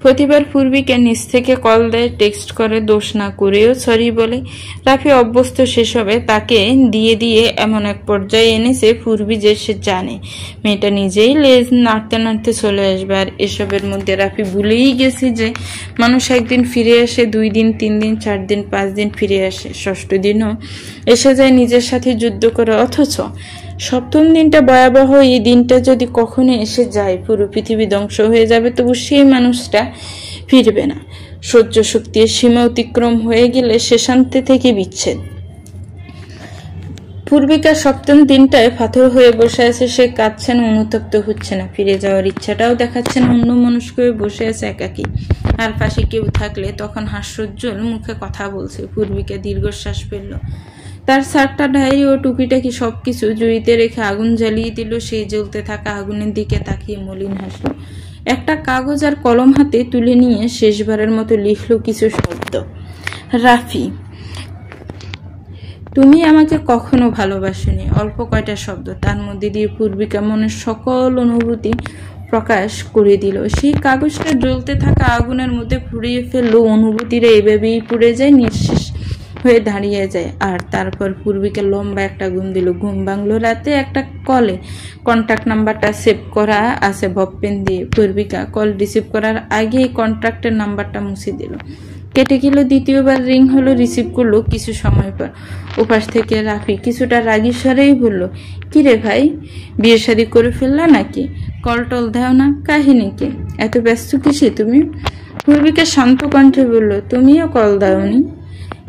প্রতিবার পূর্বীকে নিজ থেকে কল দেয়, টেক্সট করে, দোষ না করেও সরি বলে। রাফি অভ্যস্ত সেসবে, তাকে দিয়ে দিয়ে এমন এক পর্যায়ে এনেছে পূর্বী যে সে জানে মেয়েটা নিজেই লেজ নাড়তে নাড়তে চলে আসবে। আর এসবের মধ্যে রাফি ভুলেই গেছে যে মানুষ একদিন ফিরে আসে, 2 দিন, 3 দিন, 4 দিন, 5 দিন ফিরে আসে, 6ঠ দিনও এসে যায় নিজের সাথে যুদ্ধ করে। অথচ 7ম দিনটা ভয়াবহ। এই দিনটা যদি কখনো এসে যায় পুরো পৃথিবী ধ্বংস হয়ে যাবে, তবু সেই মানুষটা ফিরবে না। সহ্য শক্তির সীমা অতিক্রম হয়ে গেলে সে শান্তি থেকে বিচ্ছেদ। পূর্বিকার 7ম দিনটায় পাথর হয়ে বসে আছে, সে কাঁদছে না, অনুতপ্ত হচ্ছে না, ফিরে যাওয়ার ইচ্ছাটাও দেখাচ্ছে না, অন্য মনস্ক হয়ে বসে আছে একাকী। আর পাশে কেউ থাকলে তখন হাস্যোজ্জ্বল মুখে কথা বলছে। পূর্বিকা দীর্ঘশ্বাস ফেলল। তার শার্টটা, ডায়েরি ও টুপিটাকি সবকিছু জুড়িতে রেখে আগুন জ্বালিয়ে দিল। সেই জ্বলতে থাকা আগুনের দিকে তাকিয়ে মলিন হাসল। একটা কাগজ আর কলম হাতে তুলে নিয়ে শেষবারের মতো লিখল কিছু শব্দ। রাফি, তুমি আমাকে কখনো ভালোবাসোনি। অল্প কয়টা শব্দ, তার মধ্যে দিয়ে পূর্বিকা মনের সকল অনুভূতি প্রকাশ করে দিল। সেই কাগজটা জ্বলতে থাকা আগুনের মধ্যে পুড়িয়ে ফেললো। অনুভূতিরা এভাবেই পুড়ে যায়, নিঃশেষ হয়ে দাঁড়িয়ে যায়। আর তারপর পূর্বিকা লম্বা একটা ঘুম দিল। ঘুম ভাঙলো রাতে একটা কলে। কন্ট্যাক্ট নাম্বারটা সেভ করা আছে বব পেন দিয়ে। পূর্বিকা কল রিসিভ করার আগেই কন্ট্রাক্টের নাম্বারটা মুছে দিল। কেটে গেল। দ্বিতীয়বার রিং হলো, রিসিভ করলো কিছু সময় পর। ওপাশ থেকে রাফি কিছুটা রাগী স্বরেই বলল, কি রে ভাই, বিয়ে শাদী করে ফেললা নাকি? কল টল দাও না, কাহিনী কি? এত ব্যস্ত কিসে তুমি? পূর্বিকা শান্ত কণ্ঠে বলল, তুমিও কল দাওনি?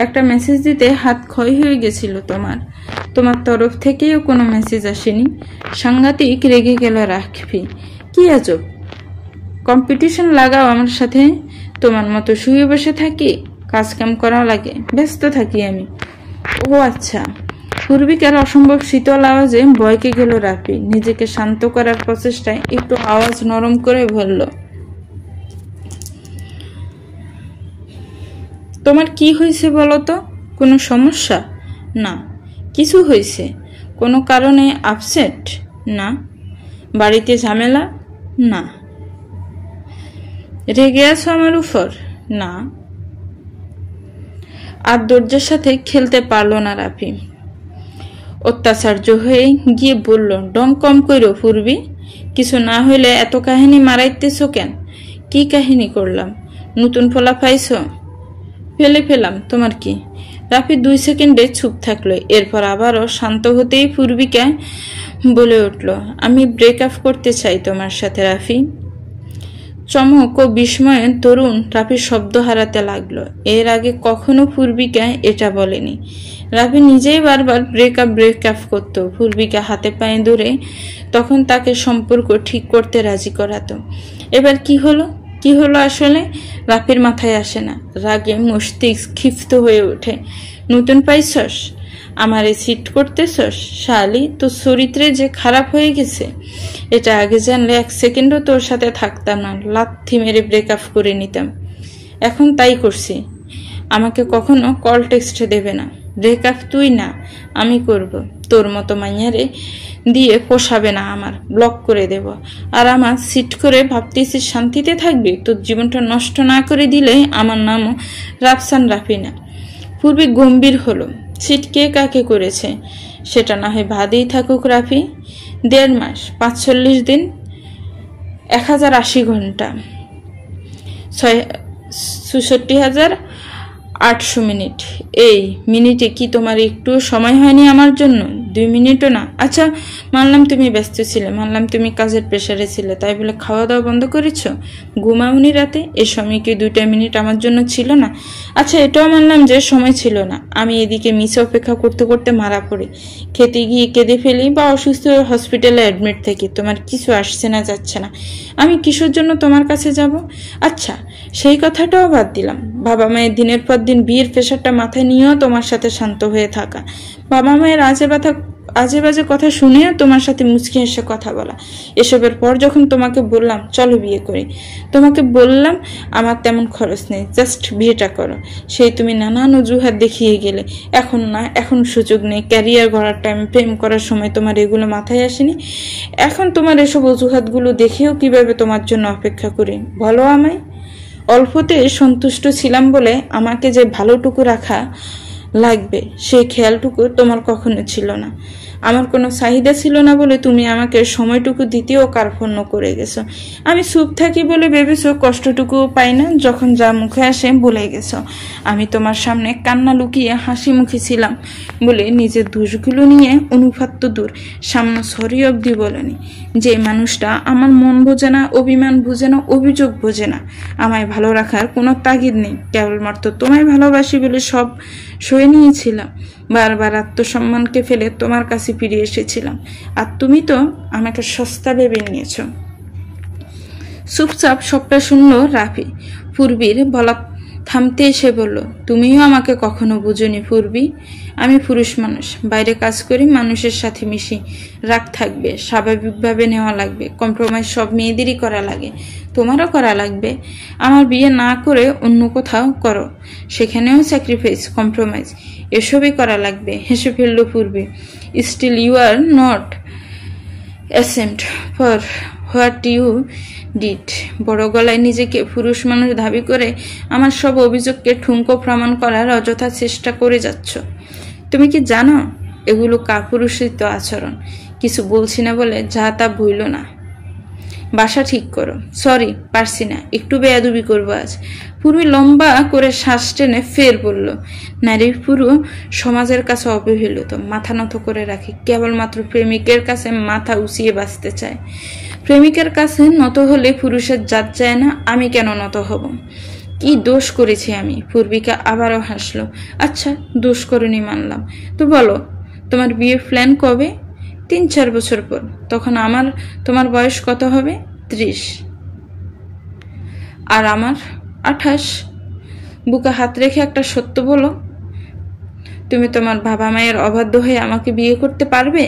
একটা মেসেজ দিতে হাত ক্ষয় হয়ে গেছিল তোমার তরফ থেকেও কোনো মেসেজ আসেনি? সাংঘাতিক রেগে গেল রাফি। কি আজব, কম্পিটিশন লাগাও আমার সাথে? তোমার মতো শুয়ে বসে থাকি? কাজ কাম করা লাগে, ব্যস্ত থাকি আমি। ও আচ্ছা। পূর্বিকার অসম্ভব শীতল আওয়াজে ভয়কে গেল রাফি। নিজেকে শান্ত করার প্রচেষ্টায় একটু আওয়াজ নরম করে বলল, তোমার কি হয়েছে বলো তো? কোনো সমস্যা? না। কিছু হয়েছে? কোনো কারণে আপসেট? না। বাড়িতে ঝামেলা? না। রেগে আছো আমার উপর? না। আর ধৈর্যের সাথে খেলতে পারলো না রাফি। অত্যাচার্য হয়ে গিয়ে বলল, ডং কম কইরো পূর্বী। কিছু না হইলে এত কাহিনী মারাইতেছো কেন? কি কাহিনী করলাম? নতুন ফলা পাইছো? ফেলাম, তোমার কি? রাফি 2 সেকেন্ডে চুপ থাকলো। এরপর আবারও শান্ত হতেই পূর্বিকা বলে উঠল, আমি ব্রেকআপ করতে চাই তোমার সাথে রাফি। চমক ও বিস্ময়ে তরুণ রাফির শব্দ হারাতে লাগলো। এর আগে কখনো পূর্বিকা এটা বলেনি। রাফি নিজেই বারবার ব্রেকআপ করত। পূর্বিকা হাতে পায়ে ধরে তখন তাকে সম্পর্ক ঠিক করতে রাজি করাতো। এবার কি হলো আসলে? রাফির মাথায় আসে না। রাগে মস্তিষ্ক ক্ষিপ্ত হয়ে ওঠে। নতুন পাইছস? আমারে সিট করতেছস? শালি, তোর চরিত্রে যে খারাপ হয়ে গেছে, এটা আগে জানলে 1 সেকেন্ডও তোর সাথে থাকতাম না, লাথি মেরে ব্রেকআপ করে নিতাম। এখন তাই করছি। আমাকে কখনো কল টেক্সট দেবে না। ব্রেকআপ তুই না, আমি করব। তোর মতো মাইয়ারে দিয়ে পোষাবে না আমার, ব্লক করে দেব। আর আমার সিট করে ভাবতেছিস শান্তিতে থাকবি? তোর জীবনটা নষ্ট না করে দিলে আমার নামও রাফসান রাফি না। পূর্বে গম্ভীর হলো। সিট কে কাকে করেছে সেটা না হয় বাদেই থাকুক রাফি। 1.5 মাস, 45 দিন, 1080 ঘন্টা, 66,800 মিনিট। এই মিনিটে কি তোমার একটু সময় হয়নি আমার জন্য? 2 মিনিটও না? আচ্ছা, মানলাম তুমি ব্যস্ত ছিলে, মানলাম তুমি কাজের প্রেশারে ছিলে, তাই বলে খাওয়া দাওয়া বন্ধ করেছ, ঘুমাওনি রাতে। এ সময় কি 2টা মিনিট আমার জন্য ছিল না? আচ্ছা, এটাও মানলাম যে সময় ছিল না। আমি এদিকে মিসে অপেক্ষা করতে করতে মারা পড়ি, খেতে গিয়ে কেঁদে ফেলি বা অসুস্থ হয়ে হসপিটালে অ্যাডমিট থাকি। তোমার কিছু আসছে না, যাচ্ছে না। আমি কিসের জন্য তোমার কাছে যাব? আচ্ছা, সেই কথাটাও বাদ দিলাম। বাবা মায়ের দিনের পর দিন বিয়ের প্রেশারটা মাথায় নিয়েও তোমার সাথে শান্ত হয়ে থাকা, বাবা মায়ের আজে বাজে কথা শুনেও তোমার সাথে মুচকি হেসে কথা বলা। এসবের পর যখন তোমাকে বললাম চলো বিয়ে করি, তোমাকে বললাম আমার তেমন খরচ নেই, জাস্ট বিয়েটা করো, সেই তুমি নানান অজুহাত দেখিয়ে গেলে। এখন না, এখন সুযোগ নেই। ক্যারিয়ার গড়ার টাইম, প্রেম করার সময় তোমার এগুলো মাথায় আসেনি? এখন তোমার এসব অজুহাতগুলো দেখেও কিভাবে তোমার জন্য অপেক্ষা করি বলো আমায়? অল্পতে সন্তুষ্ট ছিলাম বলে আমাকে যে ভালোটুকু রাখা লাগবে সেই খেয়ালটুকু তোমার কখনো ছিল না। আমার কোনো চাহিদা ছিল না বলে তুমি আমাকে সময়টুকু দিতেও কার্পণ্য করে গেছো। আমি চুপ থাকি বলে ভেবেছো কষ্টটুকু পাই না, যখন যা মুখে আসে বলে গেছো। আমি তোমার সামনে কান্না লুকিয়ে হাসি মুখে ছিলাম বলে নিজের দোষগুলো নিয়ে অনুপাত তো দূর, সামনে সরি অব্দি বলেনি। যে মানুষটা আমার মন বোঝে না, অভিমান বোঝে না, অভিযোগ বোঝে না, আমায় ভালো রাখার কোনো তাগিদ নেই, কেবলমাত্র তোমায় ভালোবাসি বলে সব সয়ে নিয়েছিলাম। বারবার আত্মসম্মানকে ফেলে তোমার কাছে ফিরে এসেছিলাম, আর তুমি তো আমাকে সস্তা ভেবে নিয়েছ। চুপচাপ সবটা শুনল রাফি। পূর্বীর বলা থামতে এসে বলল, তুমিও আমাকে কখনো বুঝোনি পূর্বী। আমি পুরুষ মানুষ, বাইরে কাজ করি, মানুষের সাথে মিশি। রাগ থাকবে, স্বাভাবিকভাবে নেওয়া লাগবে, কম্প্রোমাইজ সব মেয়েদেরই করা লাগে, তোমারও করা লাগবে। আমার বিয়ে না করে অন্য কোথাও করো, সেখানেও স্যাক্রিফাইস, কম্প্রোমাইজ এসবই করা লাগবে। হেসে ফেলল Purbi. Still you are not ashamed for what you did. বড় গলায় নিজেকে পুরুষ মানুষ দাবি করে আমার সব অভিযোগকে ঠুনকো প্রমাণ করার অযথা চেষ্টা করে যাচ্ছ। তুমি কি জানো এগুলো কাপুরুষিত আচরণ? কিছু বলছি না বলে যা তা ভুইল না, বাসা ঠিক করো। সরি, পারছি না, একটু বেয়াদবি করবো আজ। পূর্বী লম্বা করে শ্বাস টেনে ফের বলল, নারী পুরো সমাজের কাছে অবহেলিত, মাথা নত করে রাখে, কেবলমাত্র প্রেমিকের কাছে মাথা উঁচিয়ে বাঁচতে চায়। প্রেমিকের কাছে নত হলে পুরুষের জাত যায় না, আমি কেন নত হব? কি দোষ করেছি আমি? পূর্বিকা আবারও হাসলো। আচ্ছা, দোষ করিনি মানলাম, তো বলো তোমার বিয়ের প্ল্যান কবে? 3-4 বছর পর। তখন তোমার বয়স কত হবে? 30। আর আমার 28। বুকে হাত রেখে একটা সত্য বলো, তুমি তোমার বাবা মায়ের অবাধ্য হয়ে আমাকে বিয়ে করতে পারবে?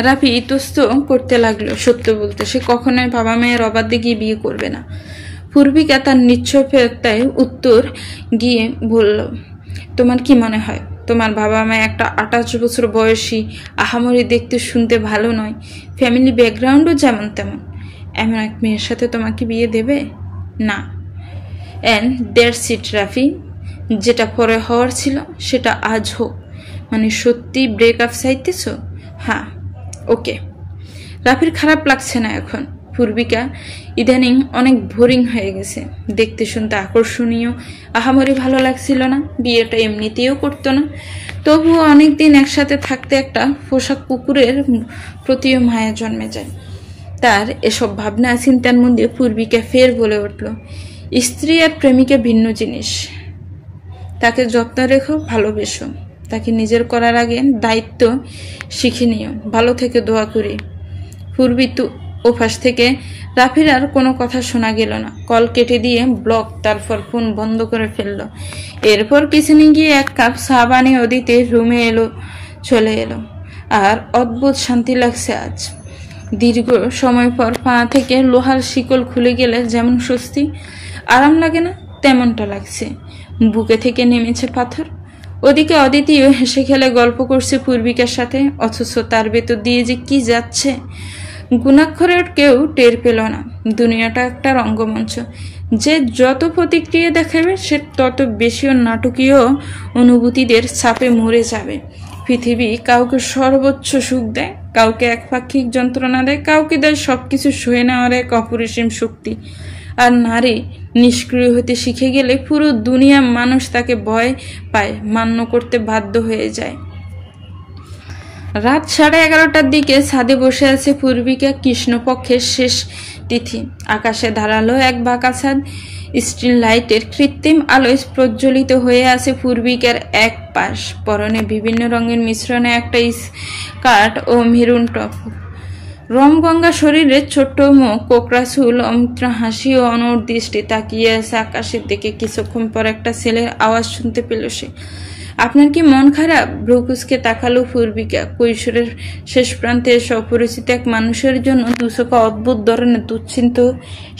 রাফি ইতস্ত করতে লাগলো সত্য বলতে। সে কখনোই বাবা মায়ের অবাধ্যে গিয়ে বিয়ে করবে না। পূর্বিকা তার নিশ্চয়তায় উত্তর গিয়ে বলল, তোমার কি মনে হয় তোমার বাবা মা একটা 28 বছর বয়সী, আহামরি দেখতে শুনতে ভালো নয়, ফ্যামিলি ব্যাকগ্রাউন্ডও যেমন তেমন এমন এক মেয়ের সাথে তোমাকে বিয়ে দেবে? না। অ্যান্ড দ্যাটস ইট রাফি, যেটা পরে হওয়ার ছিল সেটা আজ হোক। মানে সত্যি ব্রেকআপ চাইতেছ? হ্যাঁ, ওকে। রাফির খারাপ লাগছে না এখন। পূর্বিকা ইদানিং অনেক বোরিং হয়ে গেছে, দেখতে শুনতে আকর্ষণীয়, আহামরি ভালো লাগছিল না। বিয়েটা এমনিতেও করতো না, তবুও অনেকদিন একসাথে থাকতে একটা পোষা কুকুরের প্রতিও মায়া জন্মে যায়। তার এসব ভাবনা চিন্তার মধ্যে পূর্বিকা ফের বলে উঠল, স্ত্রী আর প্রেমিকা ভিন্ন জিনিস। তাকে যত্ন রেখো, ভালোবেসো, তাকে নিজের করার আগে দায়িত্ব শিখে নিও। ভালো থেকে দোয়া করি। পূর্বী ওপাশ থেকে রাফির আর কোনো কথা শোনা গেল না। কল কেটে দিয়ে ব্লক, তারপর ফোন বন্ধ করে ফেলল। এরপর কিচেনে গিয়ে 1 কাপ চা বানিয়ে দিতে রুমে চলে এলো। আর অদ্ভুত শান্তি লাগছে আজ। দীর্ঘ সময় পর পা থেকে লোহার শিকল খুলে গেলে যেমন স্বস্তি, আরাম লাগে না তেমনটা লাগছে। বুকে থেকে নেমেছে পাথর। ওদিকে অদিতিও হেসে খেলে গল্প করছে পূর্বিকার সাথে, অথচ তার ভেতর দিয়ে যে কি যাচ্ছে গুণাক্ষরের কেউ টের পেল না। দুনিয়াটা একটা রঙ্গমঞ্চ, যে যত প্রতিক্রিয়া দেখাবে সে তত বেশি নাটকীয় অনুভূতিদের চাপে মরে যাবে। পৃথিবী কাউকে সর্বোচ্চ সুখ দেয়, কাউকে একপাক্ষিক যন্ত্রণা দেয়, কাউকে দেয় সবকিছু সয়ে নেওয়ার এক অপরিসীম শক্তি। আর নারী নিষ্ক্রিয় হতে শিখে গেলে পুরো দুনিয়া মানুষ তাকে ভয় পায়, মান্য করতে বাধ্য হয়ে যায়। রাত 11:30টার দিকে ছাদে বসে আছে পূর্বিকা। কৃষ্ণপক্ষের শেষ তিথি। আকাশে ধারালো এক বাঁকা ছাদ। স্ট্রিট লাইটের কৃত্রিম আলোয় প্রজ্বলিত হয়ে আছে পূর্বিকার এক পাশ। পরনে বিভিন্ন রঙের মিশ্রণে একটা স্কার্ট ও মেরুন টপ। রমগঙ্গা শরীরে ছোট্ট মুখ, কোকড়া চুল, অমিত্র হাসি ও অনড় দৃষ্টি তাকিয়ে আছে আকাশের দিকে। কিছুক্ষণ পর একটা ছেলের আওয়াজ শুনতে পেল সে। আপনার কি মন খারাপ? ভ্রুকুচকে তাকালো পূর্বিকা। কৈশোরের শেষ প্রান্তে এসে অপরিচিত এক মানুষের জন্য দুচোখা অদ্ভুত ধরনের দুশ্চিন্ত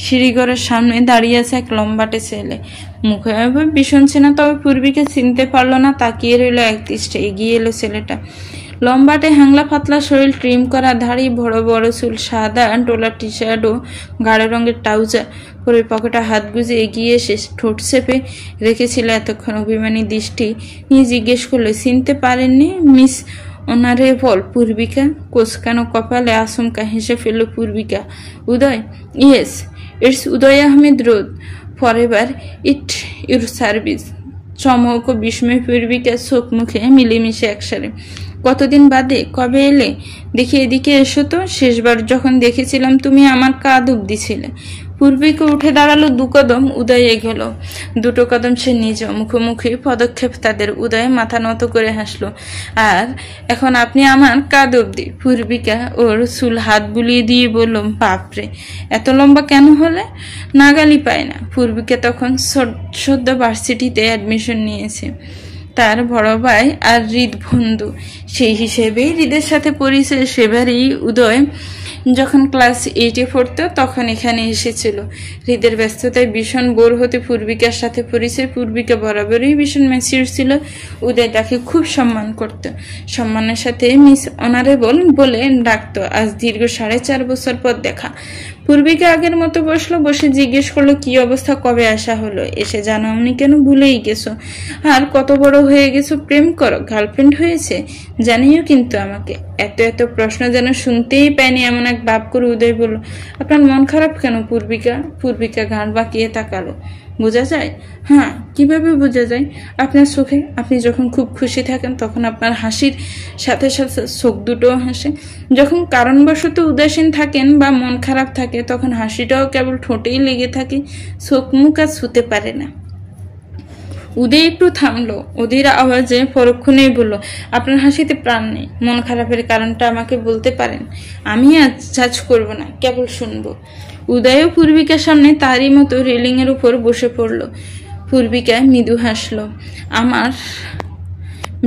সিঁড়িঘরের সামনে দাঁড়িয়ে আছে এক লম্বাটে ছেলে। মুখে ভীষণ চেনা, তবে পূর্বিকা চিনতে পারলো না। তাকিয়ে রইল এক দৃষ্টে। এগিয়ে এলো ছেলেটা। লম্বাটে হ্যাংলা পাতলা শরীর, ট্রিম করা দাড়ি, বড় বড় চুল, সাদা ডোলা টি শার্ট ও গাঢ় রঙের ট্রাউজার পরে পকেটে হাত গুজে এগিয়ে এসে ঠোঁট চেপে রেখেছিল এতক্ষণ অভিমানী দৃষ্টি নিয়ে জিজ্ঞেস করলো, চিনতে পারেননি মিস অনারেবল পূর্বিকা? কোচকানো কপালে আচমকা হেসে ফেলল Purbika. Uday? Yes, it's Uday Ahmed road, forever at your service. চমক ও বিস্ময় পূর্বিকার চোখ মুখে মিলেমিশে একসাথে। কতদিন বাদে? কবে এলে? দেখি এদিকে এসো তো, শেষবার যখন দেখেছিলাম তুমি আমার কাঁধ অব্দি ছিলে। পূর্বিকা উঠে দাঁড়ালো 2 কদম, উদয় এগোল 2 কদম সে নিজ মুখোমুখি পদক্ষেপ তাদের। উদয় মাথা নত করে হাসলো। আর এখন আপনি আমার কাঁধ অব্দি? পূর্বিকা ওর চুল হাত বুলিয়ে দিয়ে বলল, বাপরে, এত লম্বা কেন হলে? নাগালি পায় না। পূর্বিকা তখন সদ্য ভার্সিটিতে অ্যাডমিশন নিয়েছে। তার বড় ভাই আর হৃদ বন্ধু, সেই হিসেবেই হৃদের সাথে পরিচয়। সেবারই উদয় যখন ক্লাস 8-এ পড়তো তখন এখানে এসেছিল। হৃদের ব্যস্ততায় ভীষণ বোর হতে পূর্বিকার সাথে পরিচয়। পূর্বিকা বরাবরই ভীষণ ম্যাচিউর ছিল। উদয় তাকে খুব সম্মান করত, সম্মানের সাথে মিস অনারেবল বলে ডাকতো। আজ দীর্ঘ 4.5 বছর পর দেখা। পূর্বিকা আগের মতো বসলো, বসে জিজ্ঞেস করলো, কি অবস্থা, কবে আসা হলো? এসে জানাওনি কেন? ভুলেই গেছো? আর কত বড় হয়ে গেছো, প্রেম করো, গার্লফ্রেন্ড হয়েছে? জানিও কিন্তু আমাকে। এত এত প্রশ্ন যেন শুনতেই পায়নি এমন এক ভাব করে উদয় বলল, আপনার মন খারাপ কেন পূর্বিকা? পূর্বিকা ঘাড় বাঁকিয়ে তাকালো। বোঝা যায়? হ্যাঁ, কিভাবে বোঝা যায়? আপনার চোখে। আপনি যখন খুব খুশি থাকেন তখন আপনার হাসির সাথে সাথে চোখ দুটো হাসে। যখন কারণবশত উদাসীন থাকেন বা মন খারাপ থাকে তখন হাসিটাও কেবল ঠোঁটেই লেগে থাকে, চোখ মুখ আর ছুতে পারে না। উদয় একটু থামলো, অধীর আওয়াজে পরক্ষণেই বলল, আপনার হাসিতে প্রাণ নেই। মন খারাপের কারণটা আমাকে বলতে পারেন? আমি আজ জাজ করব না, কেবল শুনবো। উদয়ও পূর্বিকার সামনে তারই মতো রেলিং এর উপর বসে পড়ল। পূর্বিকা মৃদু হাসলো। আমার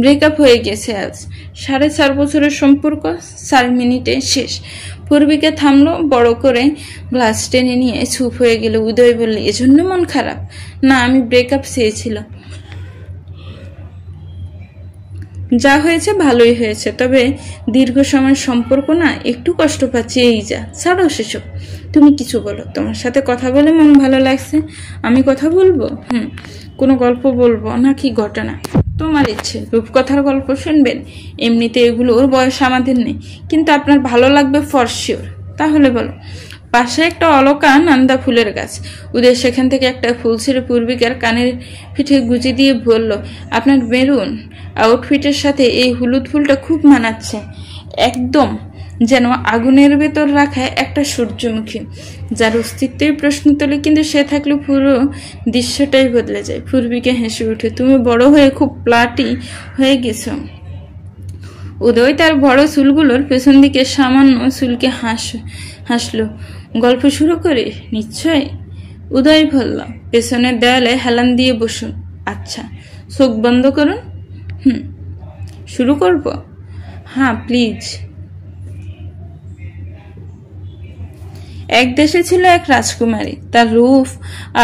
ব্রেকআপ হয়ে গেছে আজ। 4.5 বছরের সম্পর্ক 4 মিনিটে শেষ। পূর্বিকা থামলো, বড় করে গ্লাস টেনে নিয়ে চুপ হয়ে গেল। উদয় বললে, এজন্য মন খারাপ? না, আমি ব্রেকআপ চেয়েছিলাম। যা হয়েছে ভালোই হয়েছে, তবে দীর্ঘ সময় সম্পর্ক না, একটু কষ্ট পাচ্ছি, এই যা। ছাড়ো সেসব, তুমি কিছু বলো। তোমার সাথে কথা বলে মন ভালো লাগছে। আমি কথা বলবো? কোনো গল্প বলবো নাকি ঘটনা? তোমার ইচ্ছে। রূপকথার গল্প শুনবেন? এমনিতে এগুলোর বয়স আমাদের নেই, কিন্তু আপনার ভালো লাগবে ফর শিওর। তাহলে বলো। পাশে একটা অলকা নান্দা ফুলের গাছ। উদয় সেখান থেকে একটা ফুল ছিঁড়ে পূর্বিকার কানের পিঠে গুজে দিয়ে বলল, আপনার মেরুন আউটফিটের সাথে এই হলুদ ফুলটা খুব মানাচ্ছে। একদম যেন আগুনের ভেতর রাখা একটা সূর্যমুখী, যার অস্তিত্বই প্রশ্ন তোলে, কিন্তু সে থাকলে পুরো দৃশ্যটাই বদলে যায়। পূর্বিকা হেসে উঠে, তুমি বড় হয়ে খুব প্লাটি হয়ে গেছো। উদয় তার বড় চুলগুলোর পেছন দিকে সামান্য চুলকে হাসলো। গল্প শুরু করে? নিশ্চয়। উদয় বলল, পেছনের দেয়ালে হেলান দিয়ে বসুন। আচ্ছা, চোখ বন্ধ করুন। শুরু করব? হ্যাঁ, প্লিজ। এক দেশে ছিল এক রাজকুমারী। তার রূপ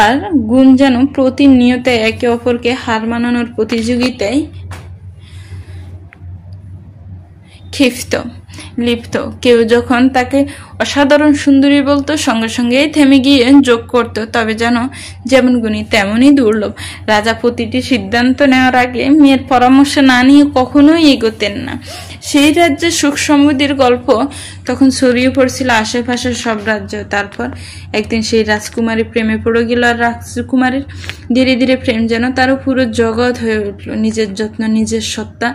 আর গুণ যেন প্রতিনিয়ত একে অপরকে হার মানানোর প্রতিযোগিতায় লিপ্ত। কেউ যখন তাকে অসাধারণ সুন্দরী বলতো, সঙ্গে সঙ্গেই থেমে গিয়ে যোগ করত, তবে যেন যেমন গুণী তেমনই দুর্লভ। রাজা প্রতিটি সিদ্ধান্ত নেওয়ার আগে মেয়ের পরামর্শ না নিয়ে কখনোই এগোতেন না। সেই রাজ্যের সুখ সমৃদ্ধির গল্প তখন ছড়িয়ে পড়ছিল আশেপাশের সব রাজ্য। তারপর একদিন সেই রাজকুমারী প্রেমে পড়ে গেল, আর রাজকুমারীর ধীরে ধীরে প্রেম যেন তারও পুরো জগৎ হয়ে উঠল। নিজের যত্ন, নিজের সত্তা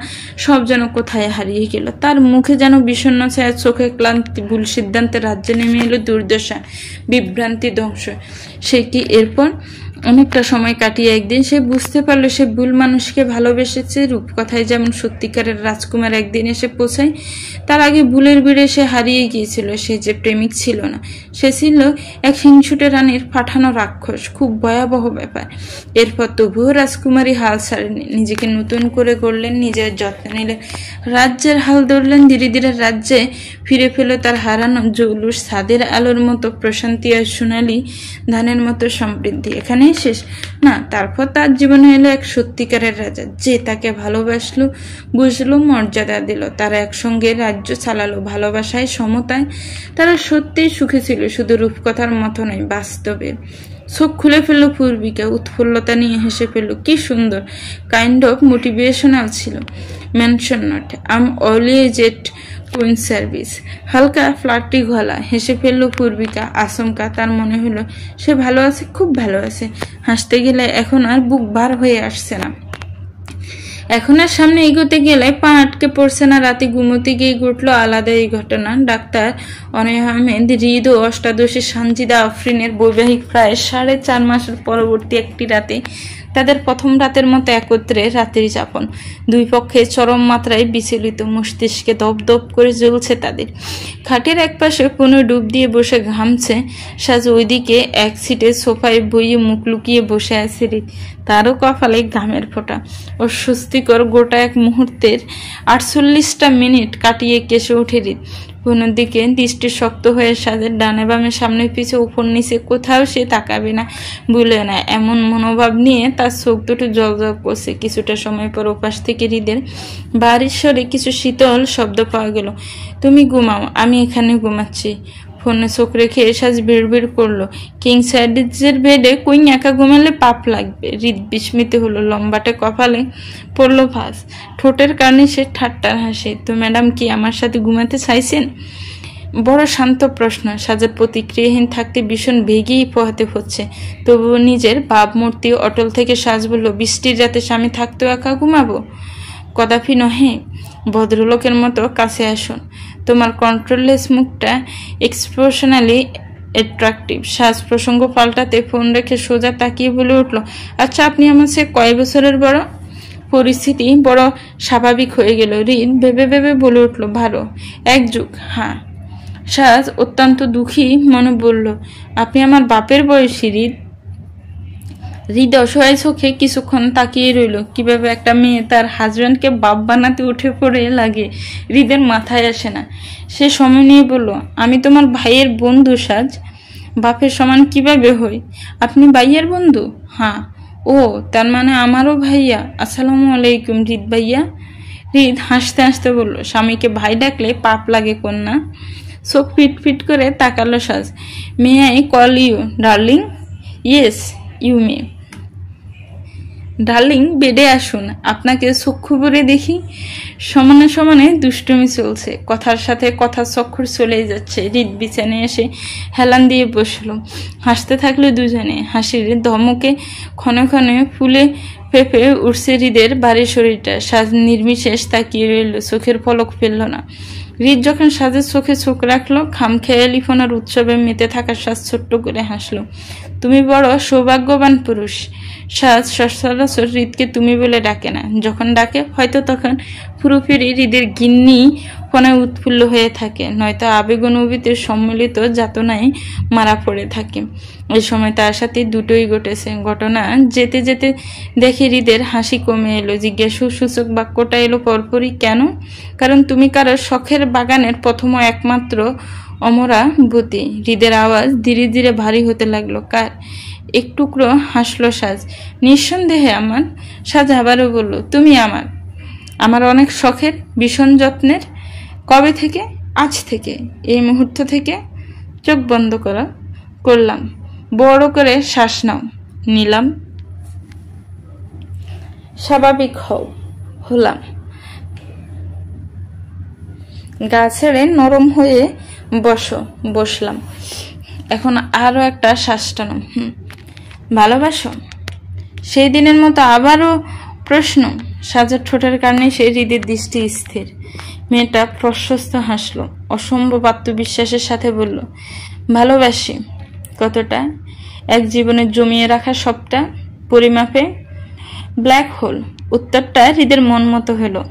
সব যেন কোথায় হারিয়ে গেল। তার মুখে যেন বিষণ্ণ ছায়া, চোখে ক্লান্তি, ভুল সিদ্ধান্তে রাজ্যে নেমে এলো দুর্দশা, বিভ্রান্তি, ধ্বংস। সে কি এরপর অনেকটা সময় কাটিয়ে একদিন সে বুঝতে পারলো সে ভুল মানুষকে ভালোবেসেছে। রূপকথায় যেমন সত্যিকারের রাজকুমার একদিন এসে পৌঁছায়, তার আগে ভুলের ভিড়ে সে হারিয়ে গিয়েছিল। সে যে প্রেমিক ছিল না, সে ছিল এক হিংসুটে রানীর পাঠানো রাক্ষস। খুব ভয়াবহ ব্যাপার। এরপর তবুও রাজকুমারী হাল ছাড়েনি, নিজেকে নতুন করে গড়লেন, নিজের যত্ন নিলেন, রাজ্যের হাল ধরলেন। ধীরে ধীরে রাজ্যে ফিরে পেল তার হারানো জৌলুস ছাদের আলোর মতো প্রশান্তি আর সোনালি ধানের মতো সমৃদ্ধি। এখানে এখানেই শেষ না। তারপর তার জীবনে এলো এক সত্যিকারের রাজা, যে তাকে ভালোবাসলো, বুঝলো, মর্যাদা দিল। তারা একসঙ্গে রাজ্য চালালো ভালোবাসায়, সমতায়। তারা সত্যিই সুখী ছিল, শুধু রূপকথার মতো নয়, বাস্তবে। চোখ খুলে ফেললো পূর্বিকা, উৎফুল্লতা নিয়ে হেসে ফেললো। কি সুন্দর, কাইন্ড অফ মোটিভেশনাল ছিল। Mention not, I'm always at queen service. হালকা ফ্লার্টি গলা হেসে ফেললো পূর্বিকা। আচমকা তার মনে হলো সে ভালো আছে, খুব ভালো আছে। হাসতে গেলে এখন আর বুক ভার হয়ে আসছে না, এখন আর সামনে এগোতে গেলে পা আটকে পড়ছে না। রাতে ঘুমোতে গিয়ে ঘটলো আলাদা এই ঘটনা। ডাক্তার অনয় আহমেদ, হৃদ ও অষ্টাদশী সানজিদা আফরিনের বৈবাহিক প্রায় 4.5 মাসের পরবর্তী একটি রাতে তাদের প্রথম রাতের মতো একত্রে রাত্রি যাপন। দুই পক্ষে চরম মাত্রায় বিচলিত, মস্তিষ্কে দপদপ করে জ্বলছে তাদের। খাটের এক পাশে কোনো ডুব দিয়ে বসে ঘামছে সাজ, ওইদিকে এক সিটে সোফায় বইয়ে মুখ লুকিয়ে বসে আছে হৃদ। তারও কপালে ঘামের ফোঁটা। অস্বস্তিকর গোটা এক মুহূর্তের 48টা মিনিট কাটিয়ে কেসে ওঠে হৃদ। কোনো দিকে দৃষ্টি শক্ত হয়ে সাজের, ডানে বামে সামনে পিছে উপর নিচে কোথাও সে তাকাবে না, ভুলে না, এমন মনোভাব নিয়ে তার চোখ দুটো জলজল করছে। কিছুটা সময় পর ওপাশ থেকে হৃদের বাড়ির স্বরে কিছু শীতল শব্দ পাওয়া গেল। তুমি ঘুমাও, আমি এখানে ঘুমাচ্ছি। ফোনে চোখ রেখে সাজ বিড়বিড় করলো, কিং সাইডের বেডে কুইং একা ঘুমালে পাপ লাগবে। হৃদ বিস্মিত হলো, লম্বাটে কপালে পড়লো ভাঁজ, ঠোঁটের কারণে সে ঠাট্টার হাসে। তো ম্যাডাম কি আমার সাথে ঘুমাতে চাইছেন? বড় শান্ত প্রশ্ন। সাজের প্রতিক্রিয়াহীন থাকতে ভীষণ বেগেই পোহাতে হচ্ছে, তবুও নিজের ভাবমূর্তি অটল থেকে সাজ বলল, বৃষ্টির রাতে স্বামী থাকতেও একা ঘুমাবো? কদাপি নহে, ভদ্রলোকের মতো কাছে আসুন। তোমার কন্ট্রোললেস মুখটা এক্সপ্রেশনালি অ্যাট্রাকটিভ। সাজ প্রসঙ্গ পাল্টাতে ফোন রেখে সোজা তাকিয়ে বলে উঠল, আচ্ছা আপনি আমার চেয়ে কয় বছরের বড়? পরিস্থিতি বড় স্বাভাবিক হয়ে গেল। হৃদ ভেবে ভেবে বলে উঠল, ভালো, 1 যুগ। হ্যাঁ। সাজ অত্যন্ত দুঃখী মনে বলল, আপনি আমার বাপের বয়সী? হৃদ অসহায় চোখে কিছুক্ষণ তাকিয়ে রইল। কিভাবে একটা মেয়ে তার হাজব্যান্ডকে বাপ বানাতে উঠে পড়ে লাগে হৃদের মাথায় আসে না। সে সময় নিয়ে বলল, আমি তোমার ভাইয়ের বন্ধু সাজ। বাপের সমান কিভাবে হই? আপনি ভাইয়ের বন্ধু? হ্যাঁ। ও, তার মানে আমারও ভাইয়া। আসসালামু আলাইকুম হৃদ ভাইয়া। হৃদ হাসতে হাসতে বলল, স্বামীকে ভাই ডাকলে পাপ লাগে কন্যা? চোখ ফিট ফিট করে তাকালো সাজ। May I call you darling? Yes you may. Darling, বেডে আসুন, আপনাকে চক্ষু ভরে দেখি। সমানে সমানে দুষ্টুমি চলছে, কথার সাথে কথার চক্ষুর চলেই যাচ্ছে। হৃদ বিছানায় এসে হেলান দিয়ে বসলো। হাসতে থাকলো দুজনে। হাসির ধমকে ক্ষণে ক্ষণে ফুলে ফেঁপে উঠছে হৃদের বাড়ির শরীরটা। সাজ নির্বিশেষ তাকিয়ে রইল, চোখের পলক ফেলল না। হৃদ যখন সাজের চোখে চোখ রাখলো, খামখেয়ালি ফোনার উৎসবে মেতে থাকা সাজ ছোট্ট করে হাসলো। তুমি বড় সৌভাগ্যবান পুরুষ। সাজ সচরাচর হৃদকে তুমি বলে ডাকে না, যখন ডাকে হয়তো তখন পুরোপুরি হৃদের গিন্নি ফোনে উৎফুল্ল হয়ে থাকে, নয়তো আবেগ অনুভূতির সম্মিলিত যাতনায় মারা পড়ে থাকে। এই সময় তার সাথে দুটোই ঘটেছে। ঘটনা যেতে যেতে দেখে হৃদের হাসি কমে এলো। জিজ্ঞাসূচক বাক্যটা এলো পরপরই, কেন? কারণ তুমি কারো শখের বাগানের প্রথম ও একমাত্র অমরাবতী। হৃদের আওয়াজ ধীরে ধীরে ভারী হতে লাগলো। কার? একটুকরো হাসলো সাজ। নিঃসন্দেহে আমার। সাজ আবারও বলল, তুমি আমার। আমার অনেক শখের, ভীষণ যত্নের। কবে থেকে? আজ থেকে, এই মুহূর্ত থেকে। চোখ বন্ধ করলাম। বড় করে শ্বাস নাও। নিলাম। স্বাভাবিক হও। হলাম। গা ছেড়ে নরম হয়ে বসলাম। এখন আরো একটা শ্বাস টানো। ভালোবাসো? সেই দিনের মতো আবারও প্রশ্ন। সাজের ঠোঁটের কারণে সেই হৃদের দৃষ্টি স্থির। মেয়েটা প্রশস্ত হাসলো, অসম্ভব আত্মবিশ্বাসের সাথে বলল, ভালোবাসি। কতটা? এক জীবনে জমিয়ে রাখা সবটা পরিমাপে? Black hole. উত্তরটা হৃদের মন মতো হলো,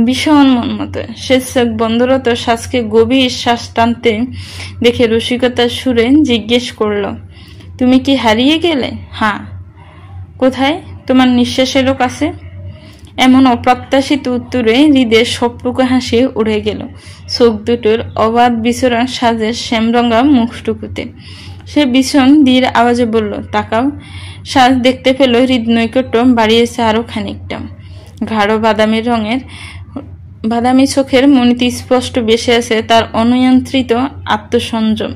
ভীষণ মন মতো। সে চোখ বন্ধরত শ্বাসকে গভীর শ্বাস টানতে দেখে রসিকতার সুরে জিজ্ঞেস করলো, তুমি কি হারিয়ে গেলে? হ্যাঁ। কোথায়? তোমার নিঃশ্বাস এলো কাছে। এমন অপ্রত্যাশিত উত্তরে হৃদের সবটুকু হাসি উড়ে গেল। চোখ দুটোর অবাধ বিচরণ সাজের শ্যামরঙা মুখটুকুতে। সে ভীষণ ধীর আওয়াজে বলল, তাকাও। সাজ দেখতে পেল হৃদ নৈকট্য বাড়িয়েছে আরো খানিকটা। গাঢ় বাদামি চোখের মনিতে স্পষ্ট বেসে আছে তার অনিয়ন্ত্রিত আত্মসংযম।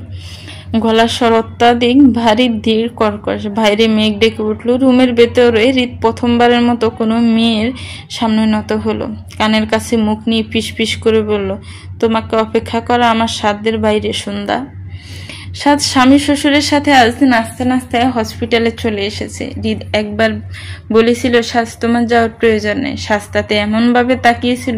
গলার স্বর অত্যাধিক ভারী ধীর কর্কশ। বাইরে মেঘ ডেকে উঠল। রুমের ভেতরে হৃদ প্রথমবারের মতো কোনো মেয়ের সামনে নত হলো। কানের কাছে মুখ নিয়ে পিস করে বলল, তোমাকে অপেক্ষা করা আমার সাধ্যের বাইরে সন্ধ্যা। সাজ স্বামী শ্বশুরের সাথে আজ নাচতে নাচতে হসপিটালে চলে এসেছে। হৃদ একবার বলেছিল, সাজ তোমার যাওয়ার প্রয়োজন নেই। সাজ তাতে এমন ভাবে তাকিয়েছিল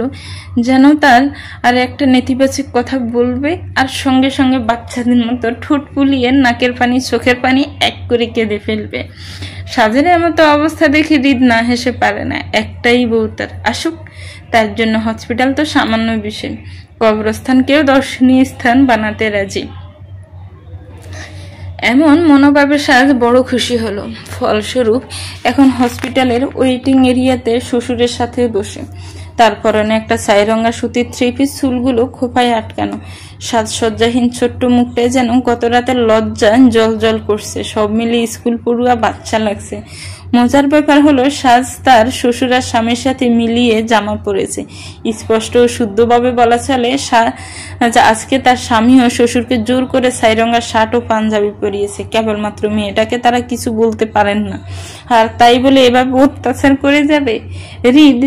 যেন তার আর একটা নেতিবাচক কথা বলবে, আর সঙ্গে সঙ্গে বাচ্চাদের মতো ঠোঁট ফুলিয়ে নাকের পানি চোখের পানি এক করে কেঁদে ফেলবে। সাজের এমতো অবস্থা দেখে হৃদ না হেসে পারে না। একটাই বউ তার, আসুক। তার জন্য হসপিটাল তো সামান্য বিষয়, কবরস্থানকেও দর্শনীয় স্থান বানাতে রাজি। এমন মনোভাবে সাজ বড় খুশি হলো। ফলস্বরূপ এখন হসপিটালের ওয়েটিং এরিয়াতে শ্বশুরের সাথে বসে। তার পরনে একটা ছাইরঙা সুতির থ্রি পিস, চুলগুলো খোপায় আটকানো। সাজসজ্জাহীন ছোট্ট মুখটায় যেন গত রাতের লজ্জা জল করছে। সব মিলিয়ে স্কুল পড়ুয়া বাচ্চা লাগছে। মজার ব্যাপার হলো, সাজ তার শ্বশুর আর স্বামীর সাথে মিলিয়ে জামা পরেছে। স্পষ্ট ও শুদ্ধভাবে বলা চলে, আজকে তার স্বামী ও শ্বশুরকে জোর করে ছাইরঙা শার্ট ও পাঞ্জাবি পরিয়েছে। কেবলমাত্র মেয়েটাকে তারা কিছু বলতে পারেন না, আর তাই বলে এভাবে অত্যাচার করে যাবে। হৃদ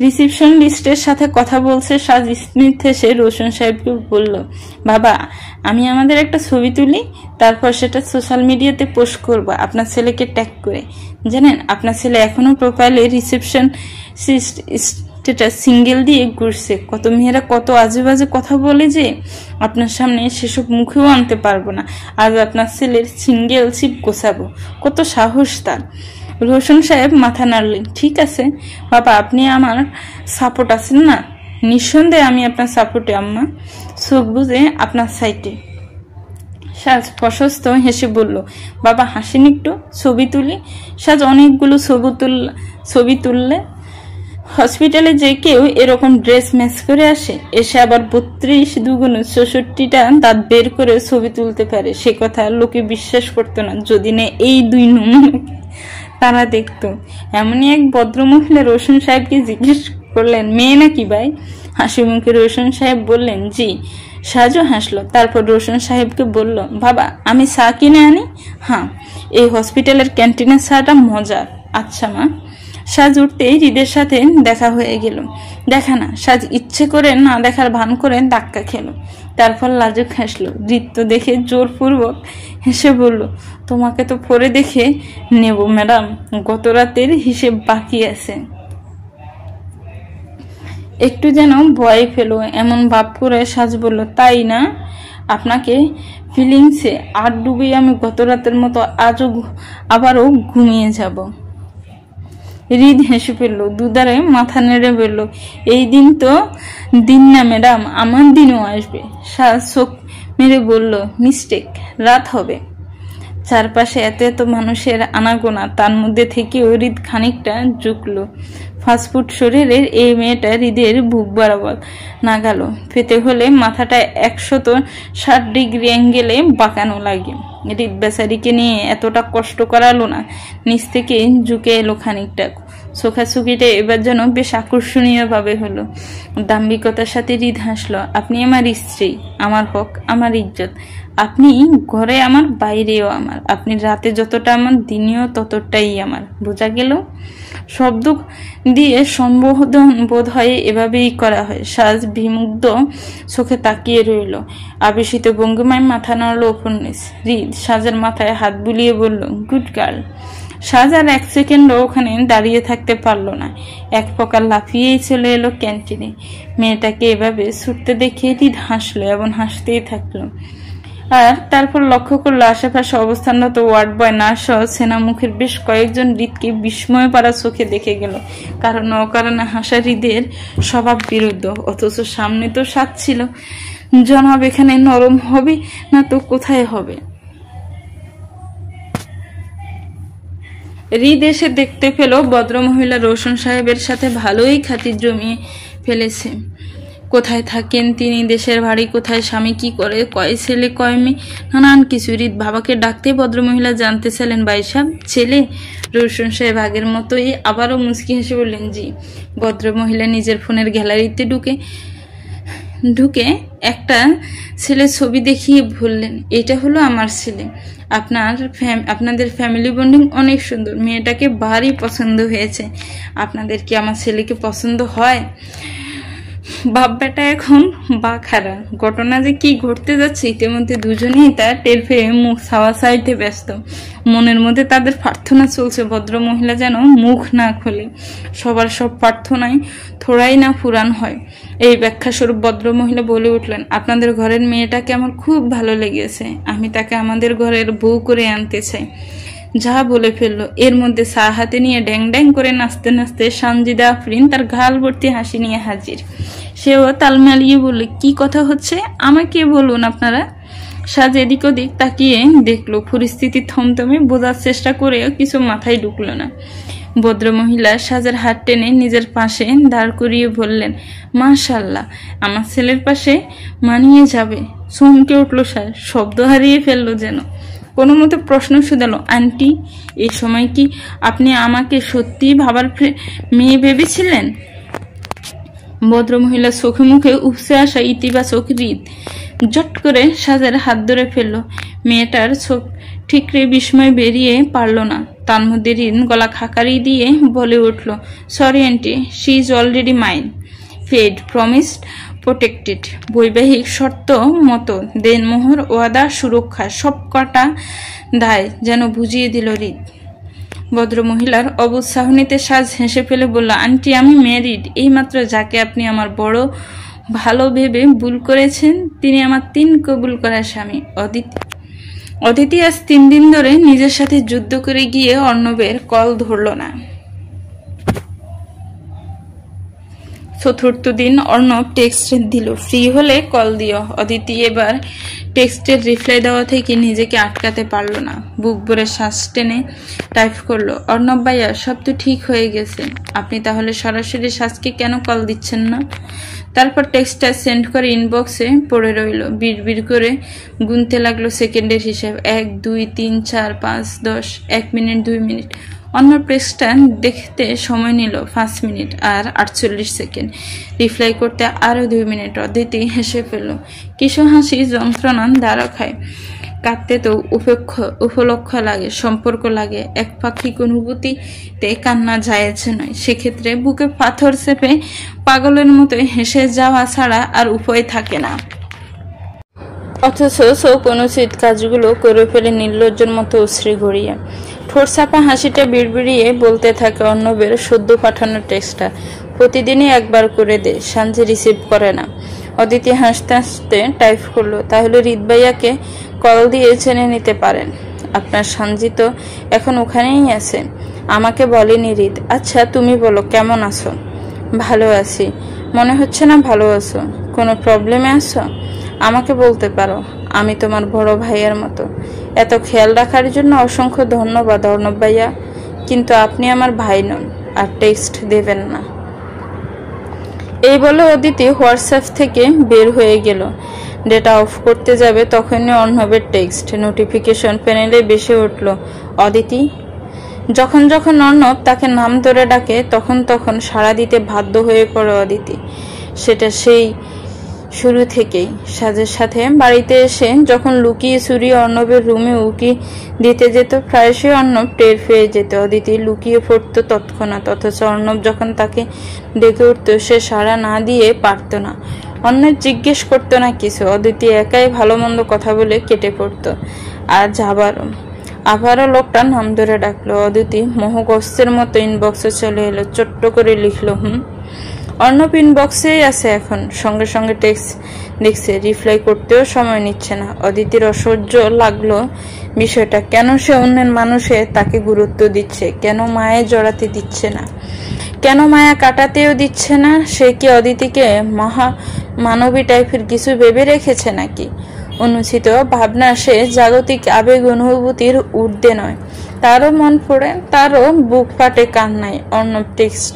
রিসিপশন লিস্টের সাথে কথা বলছে। সাজ স্মিথ হেসে রোশন সাহেবকে বলল, বাবা, আমি আমাদের একটা ছবি তুলি, তারপর সেটা সোশ্যাল মিডিয়াতে পোস্ট করব আপনার ছেলেকে ট্যাগ করে। জানেন, আপনার ছেলে এখনো প্রোফাইলে রিসেপশন স্ট্যাটাস সিঙ্গেল দিয়ে ঘুরছে। কত মেয়েরা কত আজে বাজে কথা বলে যে আপনার সামনে সেসব মুখেও আনতে পারবো না। আজ আপনার ছেলের সিঙ্গেল শিপ গোছাবো। কত সাহস তার। রোশন সাহেব মাথা নাড়লেন। ঠিক আছে বাবা, আপনি আমার সাপোর্ট আছেন না? নিঃসন্দেহে আমি আপনার সাপোর্টে আম্মা, চোখ বুঝে আপনার সাইটে। সাজ প্রশস্ত হেসে বলল, বাবা হাসেন একটু, ছবি তুলি। সাজ অনেকগুলো ছবি তুললে। হসপিটালে যে কেউ এরকম ড্রেস ম্যাচ করে আসে? এসে আবার 32 দুগুণ 64টা দাঁত বের করে ছবি তুলতে পারে, সে কথা লোকে বিশ্বাস করতো না যদি না এই দুই নমুনাকে তারা দেখতো। এমনই এক ভদ্রমহিলা রোশন সাহেবকে জিজ্ঞেস করলেন, মেয়ে নাকি ভাই? হাসি মুখে রোশন সাহেব বললেন, জি। সাজও হাসলো। তারপর রোশন সাহেবকে বলল, বাবা, আমি চা কিনে আনি? হ্যাঁ, এই হসপিটালের ক্যান্টিনের চাটা মজার। আচ্ছা মা। সাজ উঠতেই হৃদের সাথে দেখা হয়ে গেল। দেখা না, সাজ ইচ্ছে করে না দেখার ভান করে ধাক্কা খেলো। তারপর লাজুক হাসলো। হৃদ তো দেখে জোরপূর্বক হেসে বলল, তোমাকে তো পরে দেখে নেব ম্যাডাম, গত রাতের হিসেব বাকি আছে। একটু যেন ভয় পেল এমন ভাব করে সাজ বলল, তাই না? আপনাকে ফিলিংসে আর ডুবে আমি গত রাতের মতো আবারও ঘুমিয়ে যাব। হৃদ হেসে ফেললো, দুধারে মাথা নেড়ে বলল, এই দিন তো দিন না ম্যাডাম, আমার দিনও আসবে। সাজ চোখ মেরে বলল, মিস্টেক, রাত হবে। চারপাশে এত এত মানুষের আনাগোনা, তার মধ্যে থেকেও হৃদ খানিকটা ঝুঁকলো। ফাস্টফুড শরীরের এই মেয়েটা হৃদের বুক বরাবর নাগালো। পেতে হলে মাথাটা 160 ডিগ্রি অ্যাঙ্গেলে বাঁকানো লাগে। হৃদ বেচারিকে নিয়ে এতটা কষ্ট করালো না। নিচ থেকে ঝুঁকে এলো খানিকটা। চোখাচুকিটা এবার যেন বেশ আকর্ষণীয় ভাবে হলো। দাম্ভিকতার সাথে হৃদ হাসলো, আপনি আমার স্ত্রী, আমার হক, আমার ইজ্জত। আপনি ঘরে আমার, বাইরেও আমার। আপনি রাতে যতটা আমার, দিনেও ততটাই আমার। বোঝা গেল? শব্দ দিয়ে সম্বোধন বোধ হয় এভাবেই করা হয়। সাজ বিমুগ্ধ চোখে তাকিয়ে রইল। আবেশিত ভঙ্গিমায় মাথা নাড়ল উপন্যাস। হৃদ সাজের মাথায় হাত বুলিয়ে বলল, গুড গার্ল। সাজ আর 1 সেকেন্ডও ওখানে দাঁড়িয়ে থাকতে পারলো না। এক প্রকার লাফিয়েই চলে এলো ক্যান্টিনে। মেয়েটাকে এভাবে ছুটতে দেখে হৃদ হাসলো এবং হাসতেই থাকলো। আর তারপর লক্ষ্য করলো আশেপাশে অবস্থানরত ওয়ার্ড বয়, নার্স সহ সেনামুখের বেশ কয়েকজন হৃদকে বিস্ময় পাড়া চোখে দেখে গেল। কারণ অকারণে হাসা হৃদের স্বভাব বিরুদ্ধ, অথচ সামনে তো সাজ ছিল। জনাব এখানে নরম হবে না তো কোথায় হবে? হৃদ এসে দেখতে পেল ভদ্রমহিলা রোশন সাহেবের সাথে ভালোই খাতির জমিয়ে ফেলেছে। কোথায় থাকেন তিনি, দেশের বাড়ি কোথায়, স্বামী কি করে, কয় ছেলে কয় মেয়ে, নানান কিছু। রিত বাবাকে ডাকতে ভদ্রমহিলা জানতে চাইলেন, ভাই সাহেব ছেলে? রোশন সাহেব আগের মতোই আবারও মুচকি হেসে বললেন, জি। ভদ্রমহিলা নিজের ফোনের গ্যালারিতে ঢুকে একটা ছেলের ছবি দেখিয়ে বললেন, এটা হলো আমার ছেলে। আপনাদের ফ্যামিলি বন্ডিং অনেক সুন্দর, মেয়েটাকে ভারী পছন্দ হয়েছে। আপনাদের কি আমার ছেলেকে পছন্দ হয়? বাপ বেটা এখন বাখারা। ঘটনা যে কি ঘটতে যাচ্ছে ইতিমধ্যে দুজনেই তা টের পেয়ে মুখ ছাওয়াছাইতে ব্যস্ত। মনের মধ্যে তাদের প্রার্থনা চলছে ভদ্র মহিলা যেন মুখ না খোলে। সবার সব প্রার্থনায় থোড়াই না পুরাণ হয়। এই ব্যাখ্যা স্বরূপ ভদ্র মহিলা বলে উঠলেন, আপনাদের ঘরের মেয়েটাকে আমার খুব ভালো লেগেছে, আমি তাকে আমাদের ঘরের বউ করে আনতে চাই। যা বলে ফেললো। এর মধ্যে চা হাতে নিয়ে ড্যাং ড্যাং করে নাচতে নাচতে সানজিদা আফরিন তার ঘাল ভর্তি হাসি নিয়ে হাজির। সেও তাল মিলিয়ে বলল, কি কথা হচ্ছে আমাকে বলুন আপনারা। সাজ এদিক ওদিক তাকিয়ে দেখলো, পরিস্থিতি থমথমে, বোঝার চেষ্টা করেও কিছু মাথায় ঢুকলো না। ভদ্রমহিলা সাজের হাত টেনে নিজের পাশে দাঁড় করিয়ে বললেন, মাশাআল্লাহ, আমার ছেলের পাশে মানিয়ে যাবে। চমকে উঠলো সাজ, শব্দ হারিয়ে ফেললো যেন। কোনো মতে প্রশ্ন শুধালো, আন্টি এই সময় কি আপনি আমাকে সত্যি ভাবার মেয়ে ভেবেছিলেন? ভদ্রমহিলা চোখে মুখে উপসে আসা ইতিবাচক রিত জট করে সাজের হাত ধরে ফেলল। মেয়েটার চোখ ঠিকরে বিস্ময় বেরিয়ে পারল না। তার মধ্যে রিন গলা খাকারি দিয়ে বলে উঠল, sorry aunty, she is already mine, fed, promised, protected. বৈবাহিক শর্ত মতো দেনমোহর, ওয়াদা, সুরক্ষা সব কটা দায় যেন বুঝিয়ে দিল রিত। ভদ্রমহিলার অবুৎসাহনীতে সাজ হেসে ফেলে বলল, আন্টি আমি ম্যারিড। এইমাত্র যাকে আপনি আমার বড় ভালো ভেবে ভুল করেছেন তিনি আমার 3 কবুল করা স্বামী অদিতি আজ 3 দিন ধরে নিজের সাথে যুদ্ধ করে গিয়ে অর্ণবের কল ধরল না। চতুর্থ দিন অর্ণব টেক্সট দিল, ফ্রি হলে কল দিও। অদিতি এবার টেক্সটের রিপ্লাই দেওয়া থেকে নিজেকে আটকাতে পারল না। বুক ভরে শ্বাস টেনে টাইপ করলো, অর্ণব ভাইয়া সব তো ঠিক হয়ে গেছে, আপনি তাহলে সরাসরি সাজকে কেন কল দিচ্ছেন না? তারপর টেক্সটটা সেন্ড করে ইনবক্সে পড়ে রইল। বিড়বিড় করে গুনতে লাগলো সেকেন্ডের হিসাব, 1 2 3 4 5 10, 1 মিনিট 2 মিনিট। অন্য টেক্সটটা দেখতে সময় নিল 5 মিনিট আর 48 সেকেন্ড। রিপ্লাই করতে আরো 2 মিনিট। অদিতি হেসে ফেলল, কিছু হাসি যন্ত্রণা দ্বারা খায়। কাঁদতে তো উপলক্ষ লাগে, সম্পর্ক লাগে, একপাক্ষিক অনুভূতিতে কান্না যায়ছে নয়। সেক্ষেত্রে বুকে পাথর চেপে পাগলের মতো হেসে যাওয়া ছাড়া আর উপায় থাকে না। অথচ চোখ অনুচিত কাজগুলো করে ফেলে নির্লজ্জের মতো উছরি গড়িয়ে। ঠোঁট চাপা হাসিটা বিড়বিড়িয়ে বলতে থাকে, অর্ণবের সদ্য পাঠানো টেক্সটটা প্রতিদিনই একবার করে দে, সানজি রিসিভ করে না। অদিতি হাসতে হাসতে টাইপ করলো, তাহলে রিত ভাইয়াকে কল দিয়ে জেনে নিতে পারেন। আপনার সানজি তো এখন ওখানেই আছে, আমাকে বলেনি রিত। আচ্ছা তুমি বলো কেমন আছো? ভালো আছি। মনে হচ্ছে না ভালো আছো, কোনো প্রবলেমে আছো? আমাকে বলতে পারো, আমি তোমার বড় ভাইয়ের মতো। এত খেয়াল রাখার জন্য অসংখ্য ধন্যবাদ অর্ণব ভাইয়া, কিন্তু আপনি আমার ভাই নন আর টেক্সট দেবেন না। এই বলে অদিতি হোয়াটসঅ্যাপ থেকে বের হয়ে গেল। ডেটা অফ করতে যাবে তখনই অর্ণবের টেক্সট নোটিফিকেশন প্যানেলে ভেসে উঠল, অদিতি। যখন যখন অর্ণব তাকে নাম ধরে ডাকে তখন তখন সাড়া দিতে বাধ্য হয়ে পড়ে অদিতি। সেটা সেই শুরু থেকেই। সাজের সাথে বাড়িতে এসে যখন লুকিয়ে চুরি অর্ণবের রুমে উকি দিতে যেত, প্রায়শই অর্ণব টের পেয়ে যেত। অদিতি লুকিয়ে পড়ত তৎক্ষণাৎ, অথচ অর্ণব যখন তাকে ডেকে উঠত সে সাড়া না দিয়ে পারত না। অর্ণব জিজ্ঞেস করতো না কিছু, অদিতি একাই ভালো মন্দ কথা বলে কেটে পড়ত। আজ আবারও লোকটা নাম ধরে ডাকলো। অদিতি মোহগ্রস্তের মতো ইনবক্সে চলে এলো, ছোট্ট করে লিখলো, অর্ণব ইনবক্সেই আছে এখন। সঙ্গে সঙ্গে টেক্সট দেখছে, রিপ্লাই করতেও সময় নিচ্ছে না। অদিতির অসহ্য লাগলো বিষয়টা। কেন সে অন্যের মানুষে তাকে গুরুত্ব দিচ্ছে, কেন মায়ে জড়াতে দিচ্ছে না, কেন মায়া কাটাতেও দিচ্ছে না? সে কি অদিতিকে মানবী টাইপের কিছু ভেবে রেখেছে নাকি? অনুচিত ভাবনা সে জাগতিক আবেগ অনুভূতির ঊর্ধ্বে নয়। তারও মন পড়ে, তারও বুক ফাটে কান্নায়। অর্ণব টেক্সট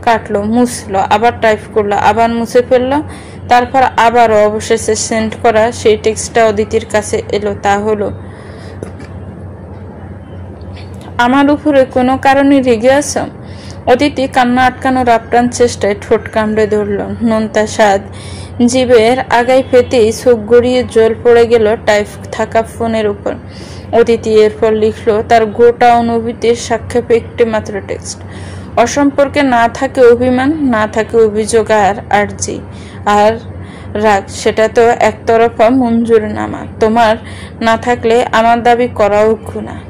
কাটলো, মুছলো, আবার টাইপ করলো, আবার মুছে ফেললো, তারপর আবারও অবশেষে সেন্ড করা সেই টেক্সটটা অদিতির কাছে এলো। তা হলো, আমার উপরে কোনো কারণে রেগে আছো? অদিতি কান্না আটকানোর আপ্রাণ চেষ্টায় ঠোঁট কামড়ে ধরল। নোনতা স্বাদ জিভের আগায় পেতেই চোখ গড়িয়ে জল পড়ে গেল টাইপ থাকা ফোনের উপর। অদিতি এরপর লিখলো তার গোটা অনুভূতির সাক্ষেপে একটি মাত্র টেক্সট। অসম্পর্কে না থাকে অভিমান, না থাকে অভিযোগ আর আর্জি আর রাগ, সেটা তো একতরফা মঞ্জুরনামা। তোমার না থাকলে আমার দাবি করাও গুনাহ।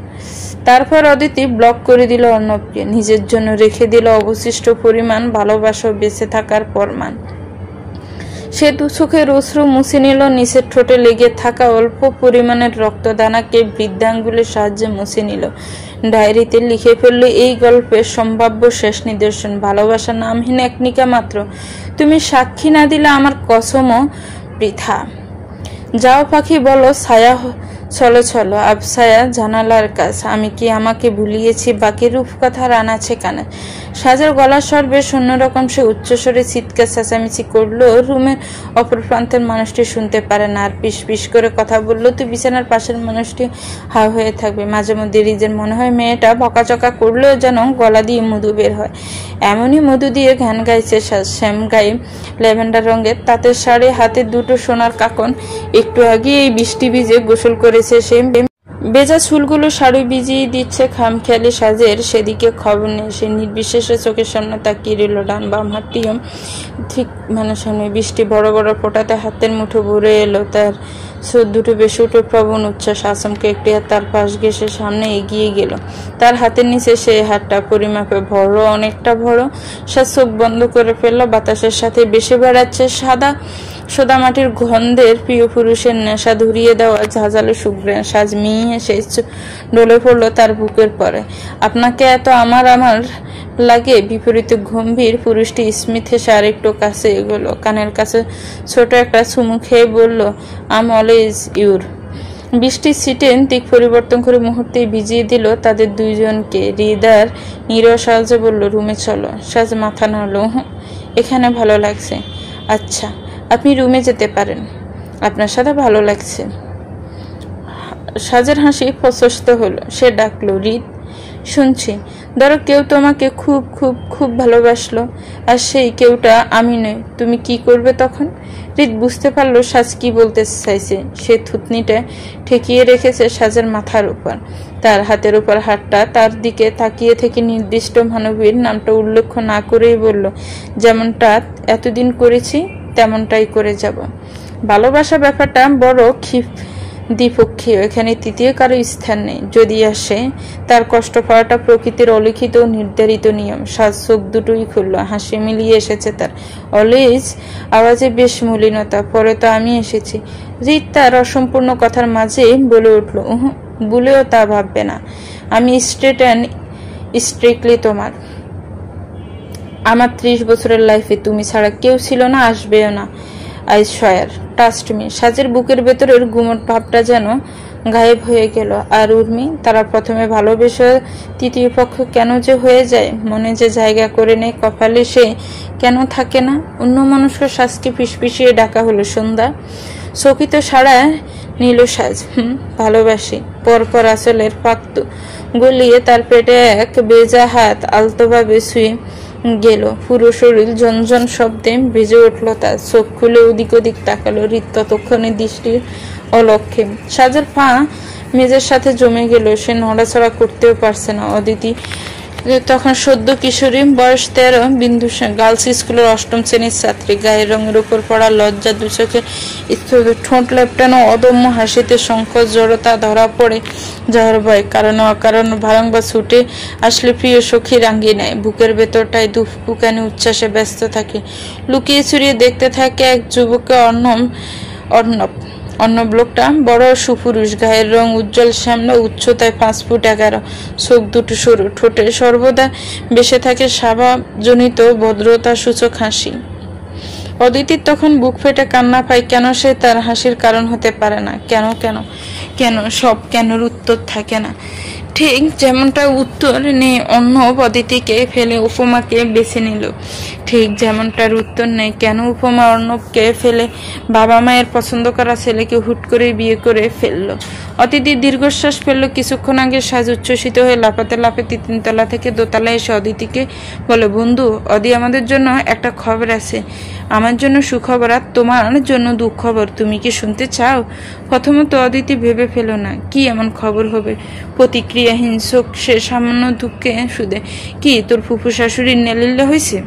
তারপর অদিতি ব্লক করে দিল অর্ণবকে, নিজের জন্য রেখে দিল অবশিষ্ট পরিমাণ ভালোবাসা, বেঁচে থাকার প্রমাণ। সে দু চোখের অশ্রু মুছে নিল, নিচের ঠোঁটে লেগে থাকা অল্প পরিমাণের রক্তদানাকে বৃদ্ধাঙ্গুলের সাহায্যে মুছে নিল। ডায়েরিতে লিখে ফেলল এই গল্পের সম্ভাব্য শেষ নিদর্শন। ভালোবাসা নামহীন এক নিকা মাত্র, তুমি সাক্ষী না দিলে আমার কসমও বৃথা। যাও পাখি বলো ছায়া, চলো চলো আবছায়া জানালার কাছ, আমি কি আমাকে ভুলিয়েছি বাকি রূপকথার আনাছে কানে। সাজের গলার স্বর বেশ অন্যরকম। সে উচ্চস্বরে চিৎকার চেঁচামেচি করলো, রুমের অপর প্রান্তের মানুষটি শুনতে পারে না, আর পিস পিস করে কথা বললো, তুই বিছানার পাশের মানুষটি হা হয়ে থাকবে। মাঝে মধ্যে রিজের মনে হয় মেয়েটা বকাচকা করলেও যেন গলা দিয়ে মধু বের হয়। এমনই মধু দিয়ে গান গাইছে সাজ, শ্যাম গায়ে ল্যাভেন্ডার রঙের তাঁতের শাড়ি, হাতে দুটো সোনার কাকন। একটু আগে এই বৃষ্টি ভিজে গোসল করেছে সে, বেজা চুলগুলো শাড়ি ভিজিয়ে দিচ্ছে খামখেয়ালি সাজের। সেদিকে খবর নেই। সে নির্বিশেষে চোখের সামনে তাকিয়ে রইল, ডান বাম হাতটিও ঠিক সামনে। বৃষ্টি বড় বড় ফোঁটাতে হাতের মুঠো ভরে এলো। তার চোখ দুটো বেশি উঠে প্রবণ উচ্ছ্বাস। আসমকে একটি হাত তার পাশ ঘেঁষে সামনে এগিয়ে গেল। তার হাতের নিচে সেই হাতটা পরিমাপে বড়, অনেকটা বড়। সে চোখ বন্ধ করে ফেললো। বাতাসের সাথে বেশি বেড়াচ্ছে সোদা মাটির গন্ধের প্রিয় পুরুষের নেশা ধরিয়ে দেওয়া ঝাঁঝালো সুগ্রাণ। সাজ মিয়ে এসে ডলে পড়লো তার বুকের পরে। আপনাকে এত আমার লাগে? বিপরীত গম্ভীর পুরুষটি স্মিথ হেসে আরেকটু কাছে এগোলো, কানের কাছে ছোট একটা চুমু খেয়ে বলল, আম অলওয়েজ ইউর। বৃষ্টির সিটেন দিক পরিবর্তন করে মুহূর্তেই ভিজিয়ে দিল তাদের দুইজনকে। হৃদার নীরব সাহায্যে বলল, রুমে চলো। সাজ মাথা নাড়ল, এখানে ভালো লাগছে। আচ্ছা, আপনি রুমে যেতে পারেন, আপনার সাথে ভালো লাগছে। সাজের হাসি প্রশস্ত হলো। সে ডাকলো, হৃদ শুনছি। ধরো কেউ তোমাকে খুব খুব খুব ভালোবাসলো, আর সেই কেউটা আমি নই, তুমি কি করবে তখন? হৃদ বুঝতে পারলো সাজ কি বলতে চাইছে। সে থুতনিটা ঠেকিয়ে রেখেছে সাজের মাথার উপর, তার হাতের উপর হাতটা তার দিকে তাকিয়ে থেকে নির্দিষ্ট মানবীর নামটা উল্লেখ না করেই বলল, যেমনটা এতদিন করেছি তেমনটাই করে যাব। ভালোবাসা ব্যাপারটা বড় দ্বিপক্ষীয়, এখানে তৃতীয় কারো স্থান নেই। যদি আসে, তার কষ্ট পাওয়াটা প্রকৃতির অলিখিত ও নির্ধারিত নিয়ম। সাজ চোখ দুটোই খুলল, হাসি মিলিয়ে এসেছে তার। অলওয়েজ আওয়াজে বেশ মলিনতা। পরে তো আমি এসেছি। হৃদ তার অসম্পূর্ণ কথার মাঝে বলে উঠল, বলেও তা ভাববে না। আমি স্ট্রেট অ্যান্ড স্ট্রিক্টলি তোমার। আমার 30 বছরের লাইফে তুমি ছাড়া কেউ ছিল না, আসবেও না। I swear, trust me. সাজের বুকের ভেতরের গুমট ভাবটা যেন গায়েব হয়ে গেল। আর উর্মি, তারা প্রথমে ভালোবেসে তৃতীয় পক্ষ কেন যে হয়ে যায়, মনে যে জায়গা করে নেই কপালে, সে কেন থাকে না? অন্য মানুষকে সাজকে ফিসফিসিয়ে ডাকা হলো। সন্ধ্যা চকিত সাড়া নীল সাজ। ভালোবাসি। পরপর আসলের পাক্তু গলিয়ে তার পেটে এক বেজা হাত আলতোভাবে শুয়ে গেল। পুরো শরীর ঝনঝন শব্দে বেজে উঠল তার। চোখ খুলে ওদিক ওদিক তাকালো। হৃদ ততক্ষণে দৃষ্টির অলক্ষে। সাজের পা মেজের সাথে জমে গেল। সে নড়াচড়া করতেও পারছে না। অদিতি তখন সদ্য কিশোরী, বয়স 13, বিন্দুসার গার্লস স্কুলের 8ম শ্রেণীর ছাত্রী। গায়ের রঙের উপর পড়া লজ্জা, দু চোখে ঠোঁট লেপটানো অদম্য হাসিতে সংকোচ, জড়তা ধরা পড়ে যাওয়ার ভয়। কারণ অকারণ বারংবার ছুটে আসলে প্রিয় সখী রাঙ্গি নেয়। বুকের ভেতরটায় দুফুকানি উচ্ছ্বাসে ব্যস্ত থাকে। লুকিয়ে চুরিয়ে দেখতে থাকে এক যুবককে। অর্ণব লোকটা বড় সুপুরুষ, গায়ের রং উজ্জ্বল শ্যামলা, উচ্চতায় 5 ফুট 11, চোখ দুটো সরু, ঠোঁটে সর্বদা বেসে থাকে স্বভাবজনিত ভদ্রতা সূচক হাসি। অদিতির তখন বুক ফেটে কান্না পায়। কেন সে তার হাসির কারণ হতে পারে না? কেন কেন কেন সব কেনর উত্তর থাকে না। ঠিক যেমনটা উত্তর নেই অর্ণব অদিতিকে ফেলে উপমাকে বেছে নিল, ঠিক যেমনটার উত্তর নেই কেন উপমা অর্ণবকে ফেলে বাবা মায়ের পছন্দ করা ছেলেকে হুট করে বিয়ে করে ফেললো। অদিতি দীর্ঘশ্বাস ফেললো। কিছুক্ষণ আগে সাজ উচ্ছ্বসিত হয়ে লাফাতে লাফাতে 3 তলা থেকে দোতলায় এসে অদিতিকে বলে, বন্ধু অদি, আমাদের জন্য একটা খবর আছে। আমার জন্য সুখবর আর তোমার জন্য দুঃখবর। তুমি কি শুনতে চাও? প্রথমত অদিতি ভেবে ফেলো না কি এমন খবর হবে। প্রতিক্রিয়াহীন চোখ সে সামান্য দুঃখে শুধে, কি তোর ফুফু শাশুড়ির নেলিল্লা হয়েছে?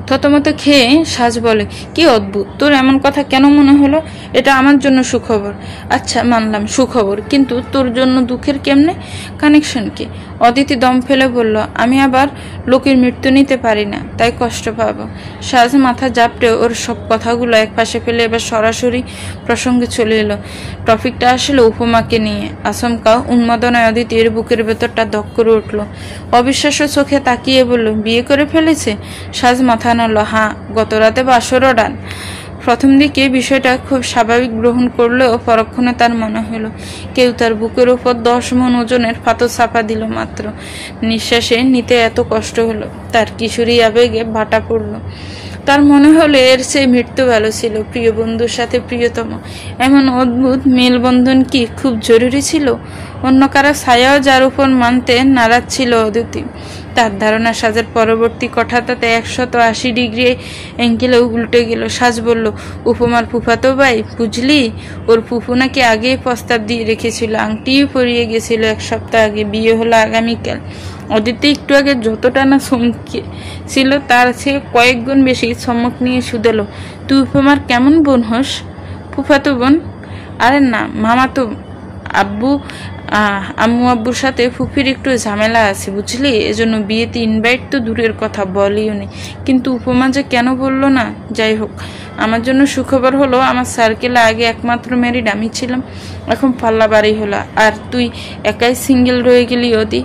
থতমত খেয়ে সাজ বলে, কি অদ্ভুত, তোর এমন কথা কেন মনে হলো? এটা আমার জন্য সুখবর। আচ্ছা মানলাম সুখবর, কিন্তু তোর জন্য দুঃখের কেমনে? কানেকশন কি? অদিতি দম ফেলে বলল, আমি আবার লোকের মৃত্যু নিতে পারি না, তাই কষ্ট পাবো। সাজ মাথা জাপটে ওর সব কথাগুলো এক পাশে ফেলে এবার সরাসরি প্রসঙ্গে চলে এলো। টপিকটা আসলে উপমাকে নিয়ে। আচমকা উন্মাদনায় অদিতির বুকের ভেতরটা ধক করে উঠল। অবিশ্বাস্য চোখে তাকিয়ে বলল, বিয়ে করে ফেলেছে? সাজ মাথা নাড়ল। হ্যাঁ, গত রাতে বাসর ডান। প্রথম দিকে বিষয়টা খুব স্বাভাবিক গ্রহণ করলেও পরক্ষণে তার মনে হলো কেউ তার বুকের উপর 10 মণ ওজনের পাথর চাপা দিল। মাত্র নিঃশ্বাসে নিতে এত কষ্ট হলো, তার কিশোরী আবেগে ভাটা পড়ল। তার মনে হলো এর চেয়ে মৃত্যু ভালো ছিল। প্রিয় বন্ধুর সাথে প্রিয়তম, এমন অদ্ভুত মেলবন্ধন কি খুব জরুরি ছিল? অন্য কারো ছায়াও যার উপর মানতে নারাজ ছিল অদিতি। তার ধারণা সাজের পরবর্তী কথাটাতে 180 ডিগ্রি অ্যাঙ্গেলে উল্টে গেল। সাজ বলল, উপমার ফুফাতো ভাই, বুঝলি ওর ফুফু নাকি আগেই প্রস্তাব দিয়ে রেখেছিল, আংটিও পরিয়ে গেছিল 1 সপ্তাহ আগে, বিয়ে হলো আগামীকাল। অদিতি একটু আগে যতটা না চমকে ছিল তার চেয়ে কয়েক গুণ বেশি চমক নিয়ে শুধালো, তুই উপমার কেমন বোন হোস? ফুফাতো বোন? আরে না, মামাতো। আম্মু আব্বুর সাথে ফুফির একটু ঝামেলা আছে বুঝলি, এজন্য বিয়েতে ইনভাইট তো দূরের কথা, বলিও নি। কিন্তু উপমা যে কেন বললো না? যাই হোক, আমার জন্য সুখবর হলো আমার সার্কেলে আগে একমাত্র ম্যারিড আমি ছিলাম, এখন পাল্লা বাড়ি হলো, আর তুই একাই সিঙ্গেল রয়ে গেলি। অদি,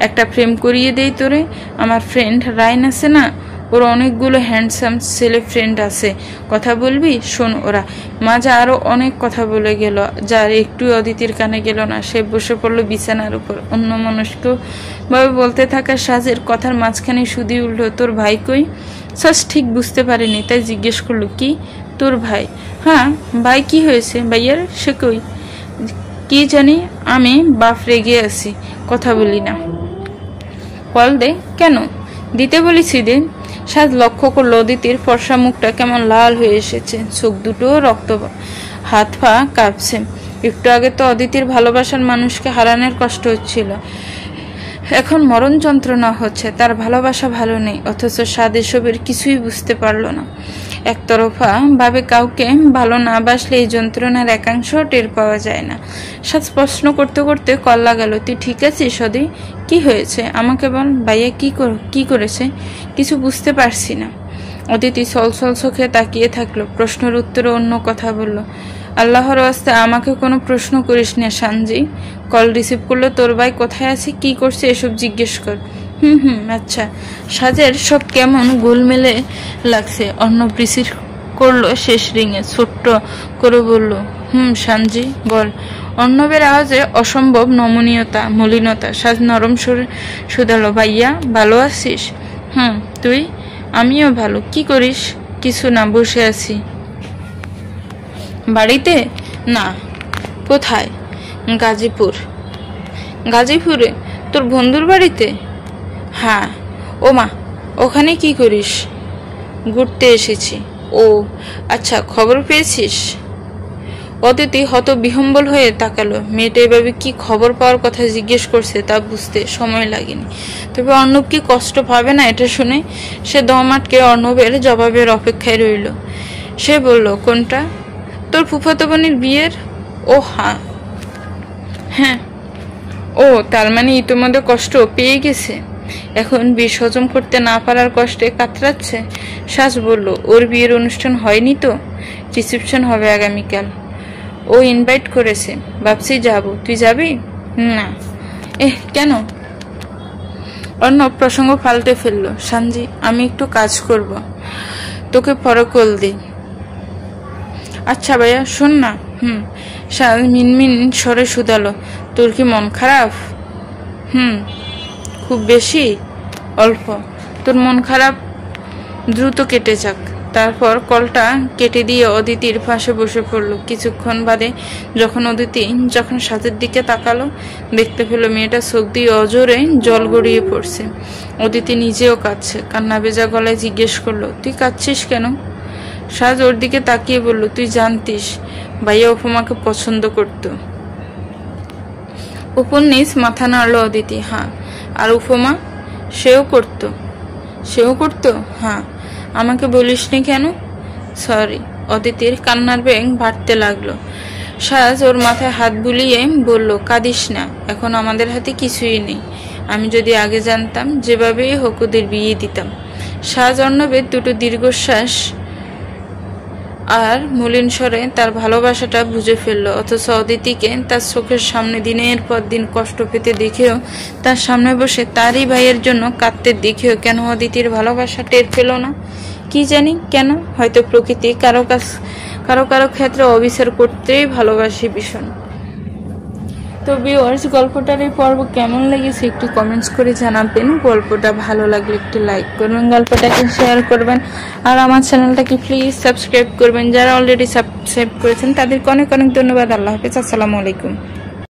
একটা প্রেম করিয়ে দেই তোরে। আমার ফ্রেন্ড রাইন আছে না, ওর অনেকগুলো হ্যান্ডসাম ছেলে ফ্রেন্ড আছে, কথা বলবি? শোন, ওরা মাঝে আরো অনেক কথা বলে গেল, যার একটু অদিতির কানে গেল না। সে বসে পড়লো বিছানার উপর অন্য মনস্ক ভাবে বলতে থাকা সাজের কথার মাঝখানে শুধু উঠলো, তোর ভাই কই? সাজ ঠিক বুঝতে পারেনি, তাই জিজ্ঞেস করলো, কি তোর ভাই? হ্যাঁ ভাই, কি হয়েছে ভাইয়ার? সে কই? কি জানি, আমি বাপ রেগে আছি, কথা বলি না। কল দে। কেন? দিতে বলেছি দে। সাজ লক্ষ্য করলো অদিতির ফর্সা মুখটা কেমন লাল হয়ে এসেছে, চোখ দুটো রক্ত, হাত পা কাঁপছে। একটু আগে তো অদিতির ভালোবাসার মানুষকে হারানোর কষ্ট হচ্ছিল, এখন মরণ যন্ত্রণা হচ্ছে। তার ভালোবাসা ভালো নেই, অথচ সাদ এসবের কিছুই বুঝতে পারল না। একতরফা ভাবে কাউকে ভালো না বাসলে এই যন্ত্রণার একাংশ টের পাওয়া যায় না। সাদ প্রশ্ন করতে করতে কল লাগালো, তুই ঠিক আছিস অদি? কি হয়েছে আমাকে বল। ভাইয়া কি করেছে? কিছু বুঝতে পারছি না। অদিতি সলসল চোখে তাকিয়ে থাকলো, প্রশ্নের উত্তরে অন্য কথা বলল, আল্লাহর ওয়াস্তে আমাকে কোনো প্রশ্ন করিস না সানজি। কল রিসিভ করলো, তোর ভাই কোথায় আছে, কি করছে, এসব জিজ্ঞেস কর। আচ্ছা। সাজের সব কেমন গোলমেলে লাগছে। অর্ণব রিসিভ করলো শেষ রিঙে, ছোট্ট করে বলল, সানজি বল। অর্ণবের আওয়াজে অসম্ভব নমনীয়তা, মলিনতা। সাজ নরম সুরে শুধালো, ভাইয়া ভালো আছিস? তুই? আমিও ভালো। কি করিস? কিছু না, বসে আছি। বাড়িতে? না। কোথায়? গাজীপুর। গাজীপুরে? তোর বন্ধুর বাড়িতে? হ্যাঁ। ও মা, ওখানে কি করিস? ঘুরতে এসেছি। ও আচ্ছা, খবর পেয়েছিস? অদিতি হত বিহম্বল হয়ে তাকালো। মেয়েটা এভাবে কি খবর পাওয়ার কথা জিজ্ঞেস করছে তা বুঝতে সময় লাগেনি। তবে অর্ণব কি কষ্ট পাবে না এটা শুনে? সে দম আটকে অর্ণবের জবাবের অপেক্ষায় রইল। সে বলল, কোনটা? তোর ফুফাতো বোনের বিয়ের? ও হ্যাঁ। ও তার মানে ইতিমধ্যে কষ্ট পেয়ে গেছে, এখন বিষ হজম করতে না পারার কষ্টে কাতরাচ্ছে। সাজ বলল, ওর বিয়ের অনুষ্ঠান হয়নি তো, রিসেপশন হবে আগামীকাল। ও ইনভাইট করেছে, ভাবছি যাব। তুই যাবি? না। কেন? অর্ণব প্রসঙ্গ পাল্টে ফেললো, সানজি আমি একটু কাজ করব, তোকে পরে কল দিই। আচ্ছা ভাইয়া, শোন না। সাজ মিনমিন স্বরে শুধালো, তোর কি মন খারাপ? খুব বেশি? অল্প। তোর মন খারাপ দ্রুত কেটে যাক। তারপর কলটা কেটে দিয়ে অদিতির পাশে বসে পড়লো। কিছুক্ষণ বাদে যখন সাজের দিকে তাকালো, দেখতে পেল মেয়েটা চোখ দিয়ে অজোরে জল গড়িয়ে পড়ছে। অদিতি নিজেও কাঁদছে। কান্না ভেজা গলায় জিজ্ঞেস করলো, তুই কাঁদছিস কেন? সাজ ওর দিকে তাকিয়ে বলল, তুই জানতিস ভাইয়া উপমাকে পছন্দ করতো। উপর নিচ মাথা নাড়লো অদিতি। হ্যাঁ। আর উপমা? সেও করতো? হ্যাঁ। আমাকে বলিসনি কেন? সরি। অদিতির কান্নার বেগ বাড়তে লাগলো। সাজ ওর মাথায় হাত বুলিয়ে বলল, কাঁদিস না, এখন আমাদের হাতে কিছুই নেই। আমি যদি আগে জানতাম, যেভাবেই হোক ওদের বিয়ে দিতাম। সাজ অর্ণবের দুটো দীর্ঘশ্বাস আর মলিন স্বরে তার ভালোবাসাটা বুঝে ফেললো। অথচ অদিতিকে তার চোখের সামনে দিনের পর দিন কষ্ট পেতে দেখেও, তার সামনে বসে তারই ভাইয়ের জন্য কাঁদতে দেখেও কেন অদিতির ভালোবাসা টের পেল না? কি জানি কেন। হয়তো প্রকৃতি কারো ক্ষেত্রে অবিচার করতেই ভালোবাসে ভীষণ। তো ভিউয়ার্স, গল্পটার এই পর্ব কেমন লেগেছে একটু কমেন্টস করে জানাবেন। গল্পটা ভালো লাগলে একটু লাইক করবেন, গল্পটাকে শেয়ার করবেন, আর আমার চ্যানেলটাকে প্লিজ সাবস্ক্রাইব করবেন। যারা অলরেডি সাবস্ক্রাইব করেছেন তাদেরকে অনেক অনেক ধন্যবাদ। আল্লাহ হাফেজ। আসসালামু আলাইকুম।